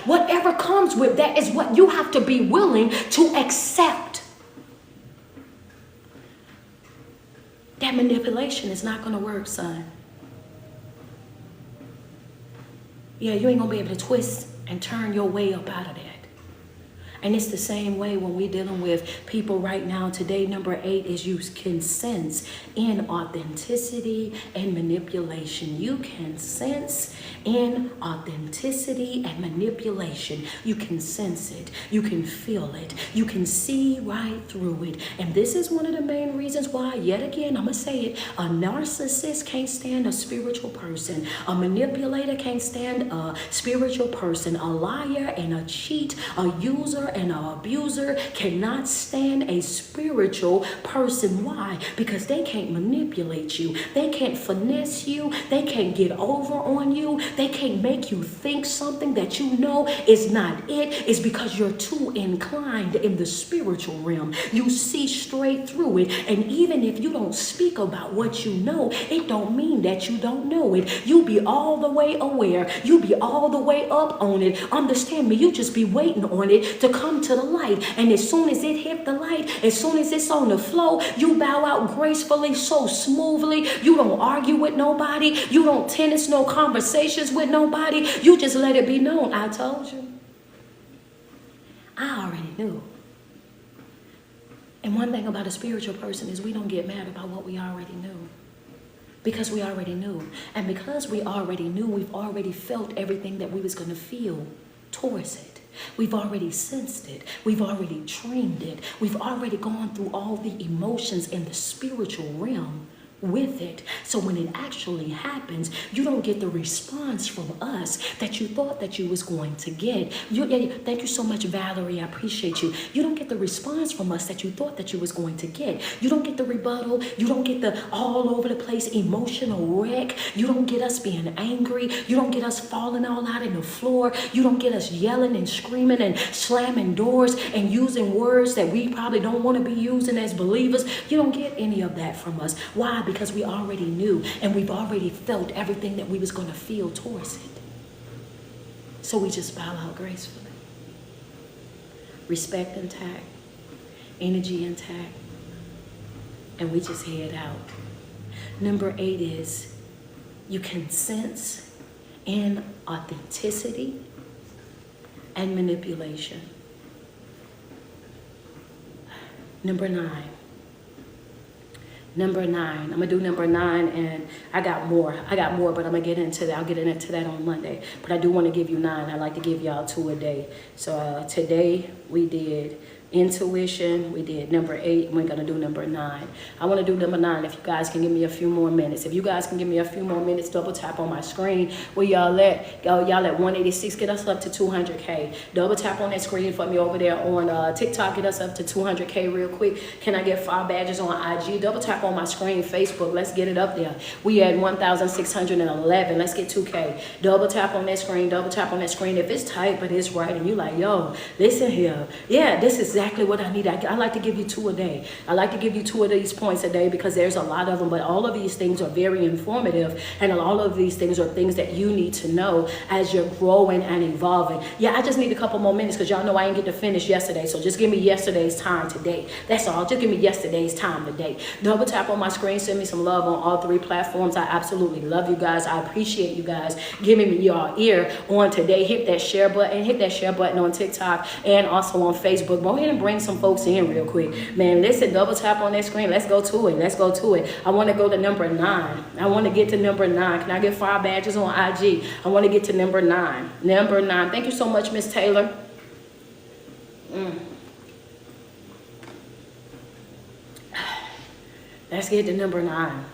whatever comes with that is what you have to be willing to accept. That manipulation is not going to work, son. Yeah, you ain't going to be able to twist and turn your way up out of that. And it's the same way when we're dealing with people right now. Today, number 8 is you can sense inauthenticity and manipulation. You can sense inauthenticity and manipulation. You can sense it. You can feel it. You can see right through it. And this is one of the main reasons why, yet again, I'm going to say it, a narcissist can't stand a spiritual person. A manipulator can't stand a spiritual person. A liar and a cheat, a user and an abuser cannot stand a spiritual person. Why? Because they can't manipulate you. They can't finesse you. They can't get over on you. They can't make you think something that you know is not it. It's because you're too inclined in the spiritual realm. You see straight through it. And even if you don't speak about what you know, it don't mean that you don't know it. You be all the way aware. You be all the way up on it. Understand me? You just be waiting on it to come to the light. And as soon as it hit the light, as soon as it's on the flow, you bow out gracefully, so smoothly. You don't argue with nobody. You don't tennis no conversations with nobody. You just let it be known. I told you. I already knew. And one thing about a spiritual person is we don't get mad about what we already knew. Because we already knew. And because we already knew, we've already felt everything that we was going to feel towards it. We've already sensed it. We've already dreamed it. We've already gone through all the emotions in the spiritual realm with it. So when it actually happens, you don't get the response from us that you thought that you was going to get. Thank you so much, Valerie. I appreciate you. You don't get the response from us that you thought that you was going to get. You don't get the rebuttal. You don't get the all over the place emotional wreck. You don't get us being angry. You don't get us falling all out in the floor. You don't get us yelling and screaming and slamming doors and using words that we probably don't want to be using as believers. You don't get any of that from us. Why? Because we already knew and we've already felt everything that we was going to feel towards it. So we just bow out gracefully. Respect intact, energy intact, and we just head out. Number 8 is you can sense inauthenticity and manipulation. Number 9, I'm gonna do number 9, and I got more, but I'm gonna get into that. I'll get into that on Monday, but I do want to give you 9. I like to give y'all 2 a day. So today we did intuition, we did number 8, and we're gonna do number 9. I want to do number 9. If you guys can give me a few more minutes, double tap on my screen where y'all at 186, get us up to 200K. Double tap on that screen for me over there on TikTok, get us up to 200K real quick. Can I get 5 badges on IG? Double tap on my screen, Facebook, let's get it up there. We at 1,611, let's get 2K. Double tap on that screen, if it's tight but it's right and you like, yo, listen here, yeah, this is exactly what I need. I like to give you 2 a day. I like to give you 2 of these points a day because there's a lot of them, but all of these things are very informative, and all of these things are things that you need to know as you're growing and evolving. Yeah, I just need a couple more minutes because y'all know I didn't get to finish yesterday, so just give me yesterday's time today. That's all. Just give me yesterday's time today. Double tap on my screen, send me some love on all 3 platforms. I absolutely love you guys. I appreciate you guys giving me your ear on today. Hit that share button on TikTok and also on Facebook. Go ahead and bring some folks in real quick. Man, listen, double tap on that screen. Let's go to it. I want to go to number 9. I want to get to number 9. Can I get 5 badges on IG? I want to get to number 9. Number 9. Thank you so much, Miss Taylor. Let's get to number 9.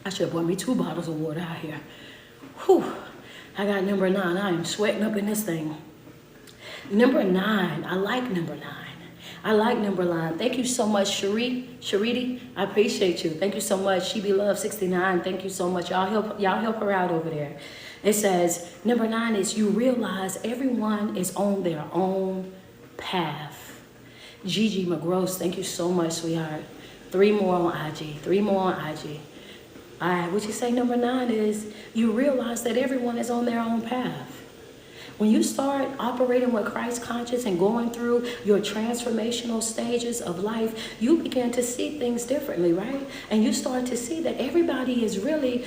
I should have bought me 2 bottles of water out here. Whew. I got number 9. I am sweating up in this thing. Number 9. I like number 9. Thank you so much, Shariti. I appreciate you. Thank you so much. She be love 69. Thank you so much. Y'all help her out over there. It says number 9 is you realize everyone is on their own path. Gigi McGross, thank you so much, sweetheart. 3 more on IG. All right, what you say number 9 is you realize that everyone is on their own path. When you start operating with Christ conscious and going through your transformational stages of life, you begin to see things differently, right? And you start to see that everybody is really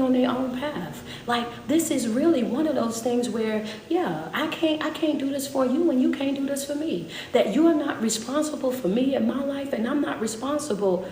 on their own path. Like, this is really one of those things where, yeah, I can't do this for you and you can't do this for me. That you are not responsible for me and my life, and I'm not responsible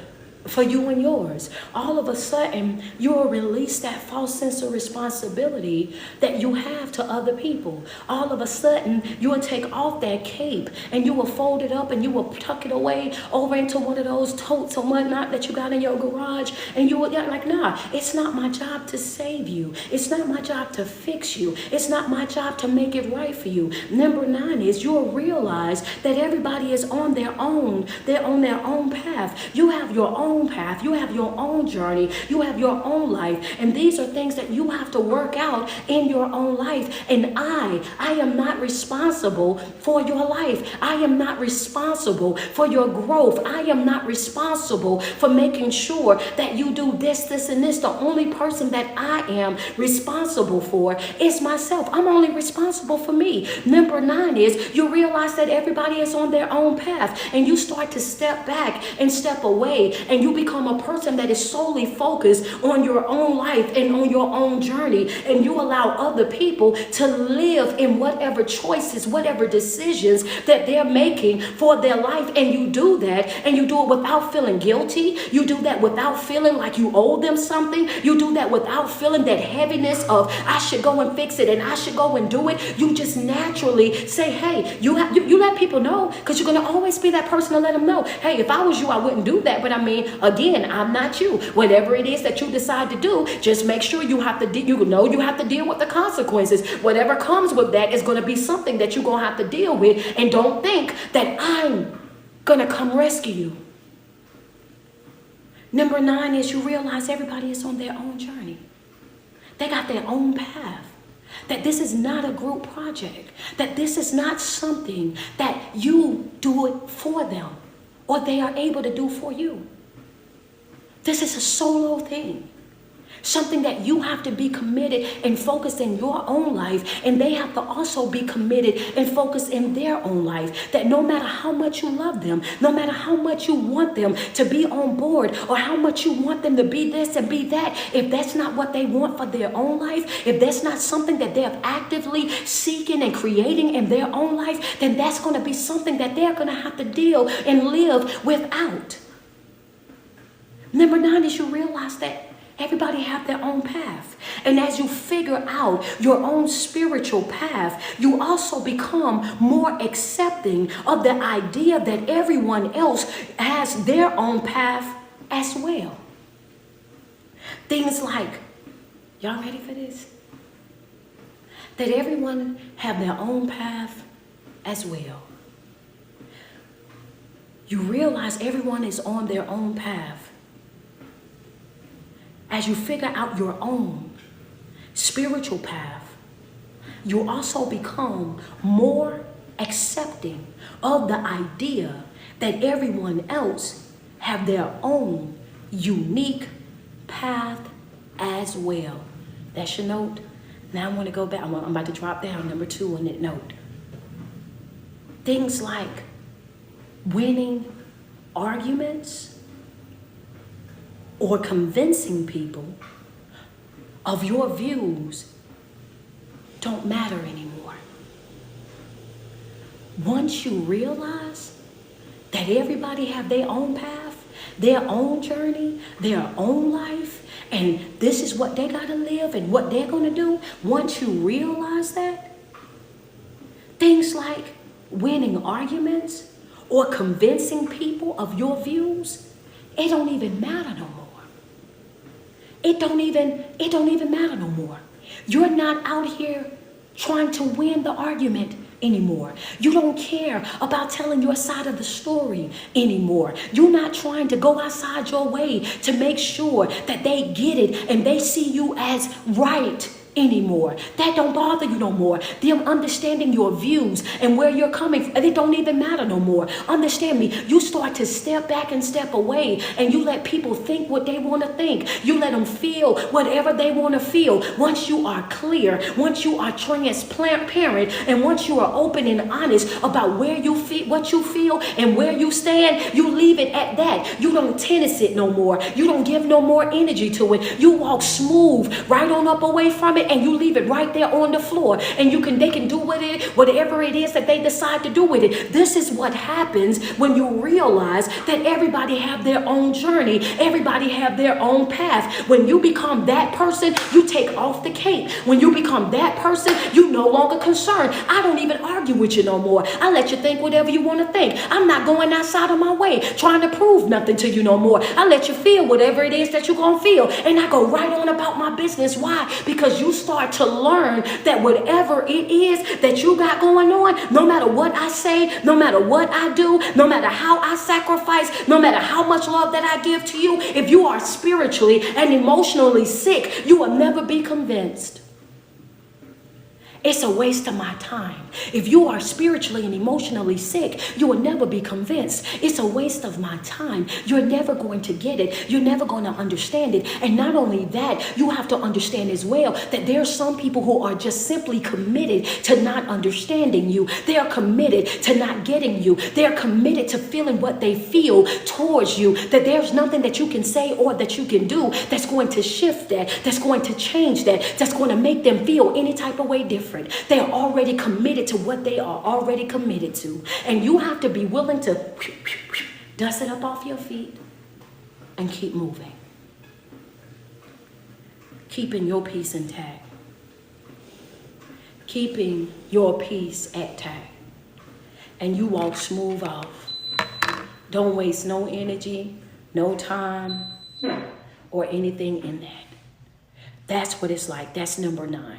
for you and yours. All of a sudden, you will release that false sense of responsibility that you have to other people. All of a sudden, you will take off that cape and you will fold it up and you will tuck it away over into one of those totes or whatnot that you got in your garage, and you will like, nah, it's not my job to save you. It's not my job to fix you. It's not my job to make it right for you. Number 9 is you'll realize that everybody is on their own. They're on their own path. You have your own path. You have your own journey. You have your own life. And these are things that you have to work out in your own life. And I am not responsible for your life. I am not responsible for your growth. I am not responsible for making sure that you do this, and this. The only person that I am responsible for is myself. I'm only responsible for me. Number 9 is you realize that everybody is on their own path, and you start to step back and step away, and and you become a person that is solely focused on your own life and on your own journey, and you allow other people to live in whatever choices, whatever decisions that they're making for their life, and you do that, and you do it without feeling guilty. You do that without feeling like you owe them something. You do that without feeling that heaviness of I should go and fix it and I should go and do it. You just naturally say, hey, you let people know, because you're going to always be that person to let them know, hey, if I was you, I wouldn't do that. But I mean, again, I'm not you. Whatever it is that you decide to do, just make sure you have to you have to deal with the consequences. Whatever comes with that is going to be something that you're going to have to deal with. And don't think that I'm going to come rescue you. Number 9 is you realize everybody is on their own journey. They got their own path. That this is not a group project. That this is not something that you do it for them or they are able to do for you. This is a solo thing. Something that you have to be committed and focused in your own life, and they have to also be committed and focused in their own life. That no matter how much you love them, no matter how much you want them to be on board, or how much you want them to be this and be that, if that's not what they want for their own life, if that's not something that they're actively seeking and creating in their own life, then that's going to be something that they're going to have to deal and live without. Number 9 is you realize that everybody have their own path. And as you figure out your own spiritual path, you also become more accepting of the idea that everyone else has their own path as well. Things like, y'all ready for this? That everyone have their own path as well. You realize everyone is on their own path. As you figure out your own spiritual path, you also become more accepting of the idea that everyone else have their own unique path as well. That's your note. Now I want to go back. I'm about to drop down number 2 on that note. Things like winning arguments or convincing people of your views don't matter anymore. Once you realize that everybody have their own path, their own journey, their own life, and this is what they got to live and what they're going to do, once you realize that, things like winning arguments or convincing people of your views, it don't even matter no more. It don't even matter no more. You're not out here trying to win the argument anymore. You don't care about telling your side of the story anymore. You're not trying to go outside your way to make sure that they get it and they see you as right anymore. That don't bother you no more. Them understanding your views and where you're coming from, it don't even matter no more. Understand me. You start to step back and step away, and you let people think what they want to think. You let them feel whatever they want to feel. Once you are clear, once you are transparent, and once you are open and honest about where you feel, what you feel, and where you stand, you leave it at that. You don't tennis it no more. You don't give no more energy to it. You walk smooth right on up away from it, and you leave it right there on the floor, and they can do with it whatever it is that they decide to do with it. This is what happens when you realize that everybody have their own journey, everybody have their own path. When you become that person, you take off the cape. When you become that person, you no longer concerned. I don't even argue with you no more. I let you think whatever you want to think. I'm not going outside of my way trying to prove nothing to you no more. I let you feel whatever it is that you're going to feel, and I go right on about my business. Why? Because you start to learn that whatever it is that you got going on, no matter what I say, no matter what I do, no matter how I sacrifice, no matter how much love that I give to you, if you are spiritually and emotionally sick, you will never be convinced. It's a waste of my time. If you are spiritually and emotionally sick, you will never be convinced. It's a waste of my time. You're never going to get it. You're never going to understand it. And not only that, you have to understand as well that there are some people who are just simply committed to not understanding you. They are committed to not getting you. They are committed to feeling what they feel towards you, that there's nothing that you can say or that you can do that's going to shift that, that's going to change that, that's going to make them feel any type of way different. They are already committed to what they are already committed to. And you have to be willing to dust it up off your feet and keep moving. Keeping your peace intact. Keeping your peace intact. And you walk smooth off. Don't waste no energy, no time, or anything in that. That's what it's like. That's number 9.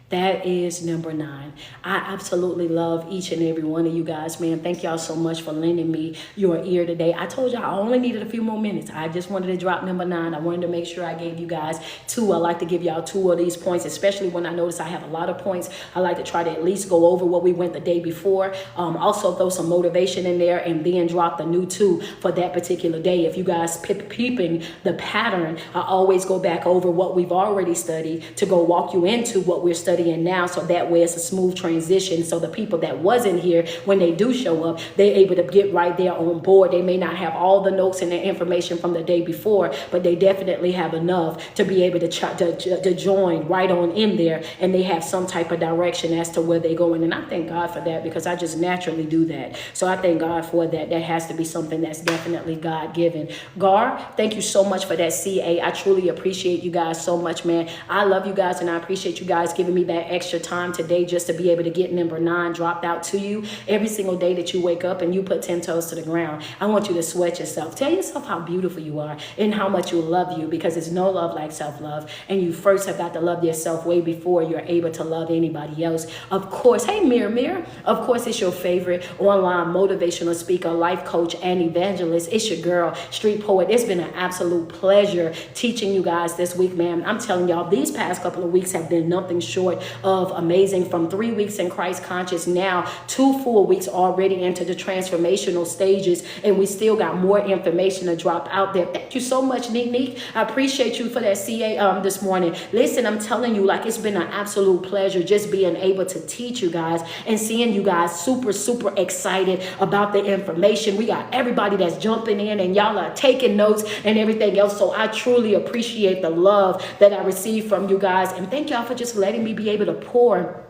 That is number 9. I absolutely love each and every one of you guys, man. Thank y'all so much for lending me your ear today. I told y'all I only needed a few more minutes. I just wanted to drop number 9. I wanted to make sure I gave you guys 2. I like to give y'all 2 of these points, especially when I notice I have a lot of points. I like to try to at least go over what we went the day before. Also throw some motivation in there and then drop the new 2 for that particular day. If you guys peeping the pattern, I always go back over what we've already studied to go walk you into what we're studying now, so that way it's a smooth transition, so the people that wasn't here, when they do show up, they're able to get right there on board. They may not have all the notes and the information from the day before, but they definitely have enough to be able to join right on in there, and they have some type of direction as to where they're going. And I thank God for that, because I just naturally do that. So I thank God for that. That has to be something that's definitely God-given. Gar, thank you so much for that CA. I truly appreciate you guys so much, man. I love you guys, and I appreciate you guys giving me that extra time today just to be able to get number 9 dropped out to you. Every single day that you wake up and you put 10 toes to the ground, I want you to sweat yourself. Tell yourself how beautiful you are and how much you love you, because there's no love like self-love. And you first have got to love yourself way before you're able to love anybody else. Of course, hey, Mirror. Of course, it's your favorite online motivational speaker, life coach, and evangelist. It's your girl, Street Poet. It's been an absolute pleasure teaching you guys this week, man. I'm telling y'all, these past couple of weeks have been nothing short of amazing. From 3 weeks in Christ Conscious, now 2 full weeks already into the transformational stages, and we still got more information to drop out there. Thank you so much, Neek. I appreciate you for that CA this morning. Listen, I'm telling you, like, it's been an absolute pleasure just being able to teach you guys and seeing you guys super excited about the information. We got everybody that's jumping in, and y'all are taking notes and everything else. So I truly appreciate the love that I receive from you guys, and thank y'all for just letting me be able to pour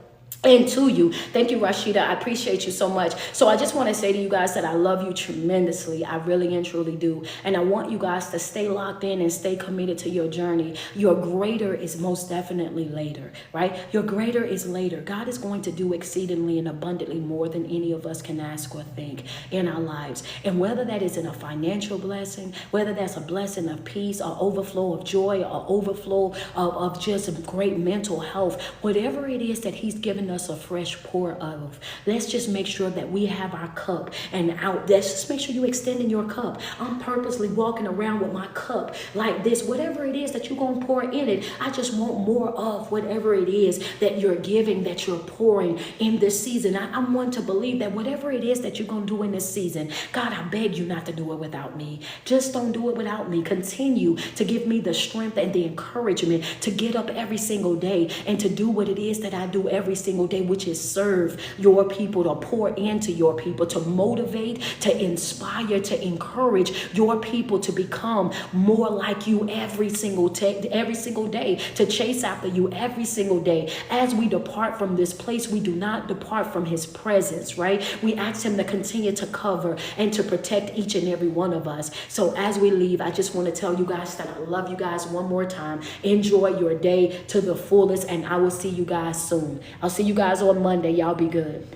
into you. Thank you, Rashida. I appreciate you so much. So I just want to say to you guys that I love you tremendously. I really and truly do. And I want you guys to stay locked in and stay committed to your journey. Your greater is most definitely later, right? Your greater is later. God is going to do exceedingly and abundantly more than any of us can ask or think in our lives. And whether that is in a financial blessing, whether that's a blessing of peace, or overflow of joy, or overflow of just great mental health, whatever it is that he's given us a fresh pour of, let's just make sure that we have our cup and out. Let's just make sure you extending your cup. I'm purposely walking around with my cup like this. Whatever it is that you're going to pour in it, I just want more of whatever it is that you're giving, that you're pouring in this season. I'm one to believe that whatever it is that you're going to do in this season, God, I beg you not to do it without me. Just don't do it without me. Continue to give me the strength and the encouragement to get up every single day and to do what it is that I do every single day, which is serve your people, to pour into your people, to motivate, to inspire, to encourage your people to become more like you every single day, to chase after you every single day. As we depart from this place, we do not depart from his presence, right? We ask him to continue to cover and to protect each and every one of us. So as we leave, I just want to tell you guys that I love you guys one more time. Enjoy your day to the fullest, and I will see you guys soon. I'll see you guys on Monday. Y'all be good.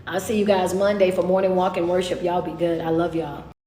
I'll see you guys Monday for morning walk and worship. Y'all be good. I love y'all.